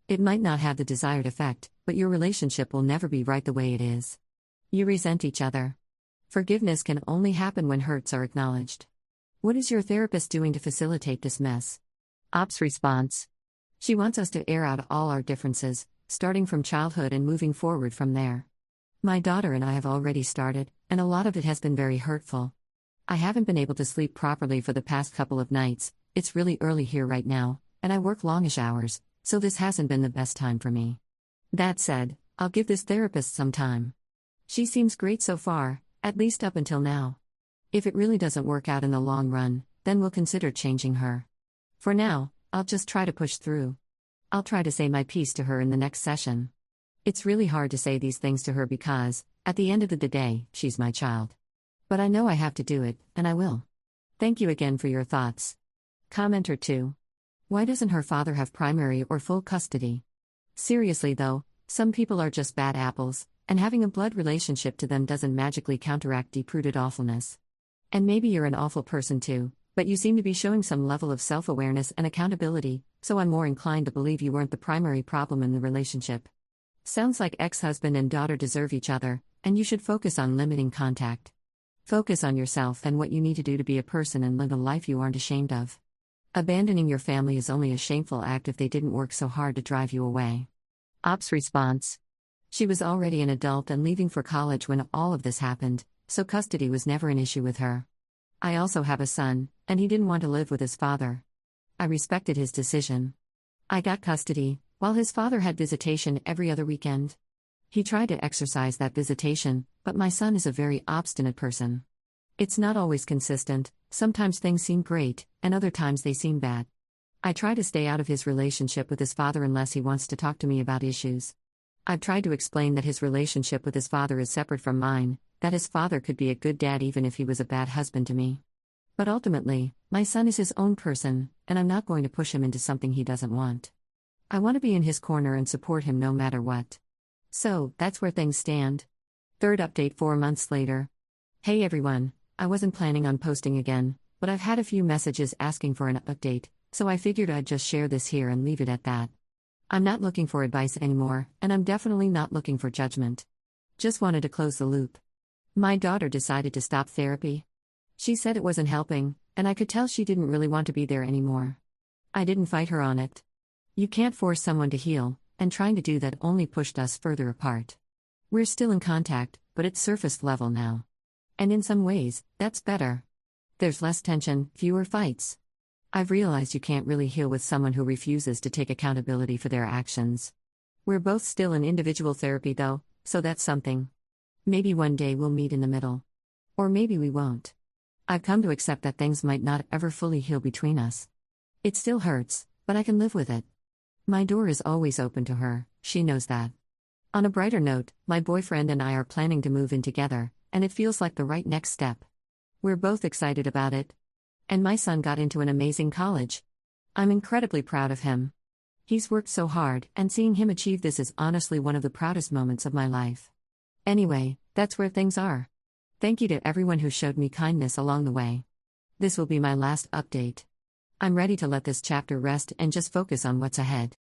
It might not have the desired effect, but your relationship will never be right the way it is. You resent each other. Forgiveness can only happen when hurts are acknowledged. What is your therapist doing to facilitate this mess? Ops response. She wants us to air out all our differences, starting from childhood and moving forward from there. My daughter and I have already started, and a lot of it has been very hurtful. I haven't been able to sleep properly for the past couple of nights. It's really early here right now, and I work longish hours, so this hasn't been the best time for me. That said, I'll give this therapist some time. She seems great so far, at least up until now. If it really doesn't work out in the long run, then we'll consider changing her. For now, I'll just try to push through. I'll try to say my piece to her in the next session. It's really hard to say these things to her because, at the end of the day, she's my child. But I know I have to do it, and I will. Thank you again for your thoughts. Commenter 2. Why doesn't her father have primary or full custody? Seriously though, some people are just bad apples, and having a blood relationship to them doesn't magically counteract deep-rooted awfulness. And maybe you're an awful person too, but you seem to be showing some level of self-awareness and accountability, so I'm more inclined to believe you weren't the primary problem in the relationship. Sounds like ex-husband and daughter deserve each other, and you should focus on limiting contact. Focus on yourself and what you need to do to be a person and live a life you aren't ashamed of. Abandoning your family is only a shameful act if they didn't work so hard to drive you away. Ops response. She was already an adult and leaving for college when all of this happened, so custody was never an issue with her. I also have a son, and he didn't want to live with his father. I respected his decision. I got custody, while his father had visitation every other weekend. He tried to exercise that visitation, but my son is a very obstinate person. It's not always consistent, sometimes things seem great, and other times they seem bad. I try to stay out of his relationship with his father unless he wants to talk to me about issues. I've tried to explain that his relationship with his father is separate from mine, that his father could be a good dad even if he was a bad husband to me. But ultimately, my son is his own person, and I'm not going to push him into something he doesn't want. I want to be in his corner and support him no matter what. So, that's where things stand. Third update 4 months later. Hey everyone, I wasn't planning on posting again, but I've had a few messages asking for an update, so I figured I'd just share this here and leave it at that. I'm not looking for advice anymore, and I'm definitely not looking for judgment. Just wanted to close the loop. My daughter decided to stop therapy. She said it wasn't helping, and I could tell she didn't really want to be there anymore. I didn't fight her on it. You can't force someone to heal, and trying to do that only pushed us further apart. We're still in contact, but it's surface level now. And in some ways, that's better. There's less tension, fewer fights. I've realized you can't really heal with someone who refuses to take accountability for their actions. We're both still in individual therapy though, so that's something. Maybe one day we'll meet in the middle. Or maybe we won't. I've come to accept that things might not ever fully heal between us. It still hurts, but I can live with it. My door is always open to her, she knows that. On a brighter note, my boyfriend and I are planning to move in together, and it feels like the right next step. We're both excited about it. And my son got into an amazing college. I'm incredibly proud of him. He's worked so hard, and seeing him achieve this is honestly one of the proudest moments of my life. Anyway, that's where things are. Thank you to everyone who showed me kindness along the way. This will be my last update. I'm ready to let this chapter rest and just focus on what's ahead.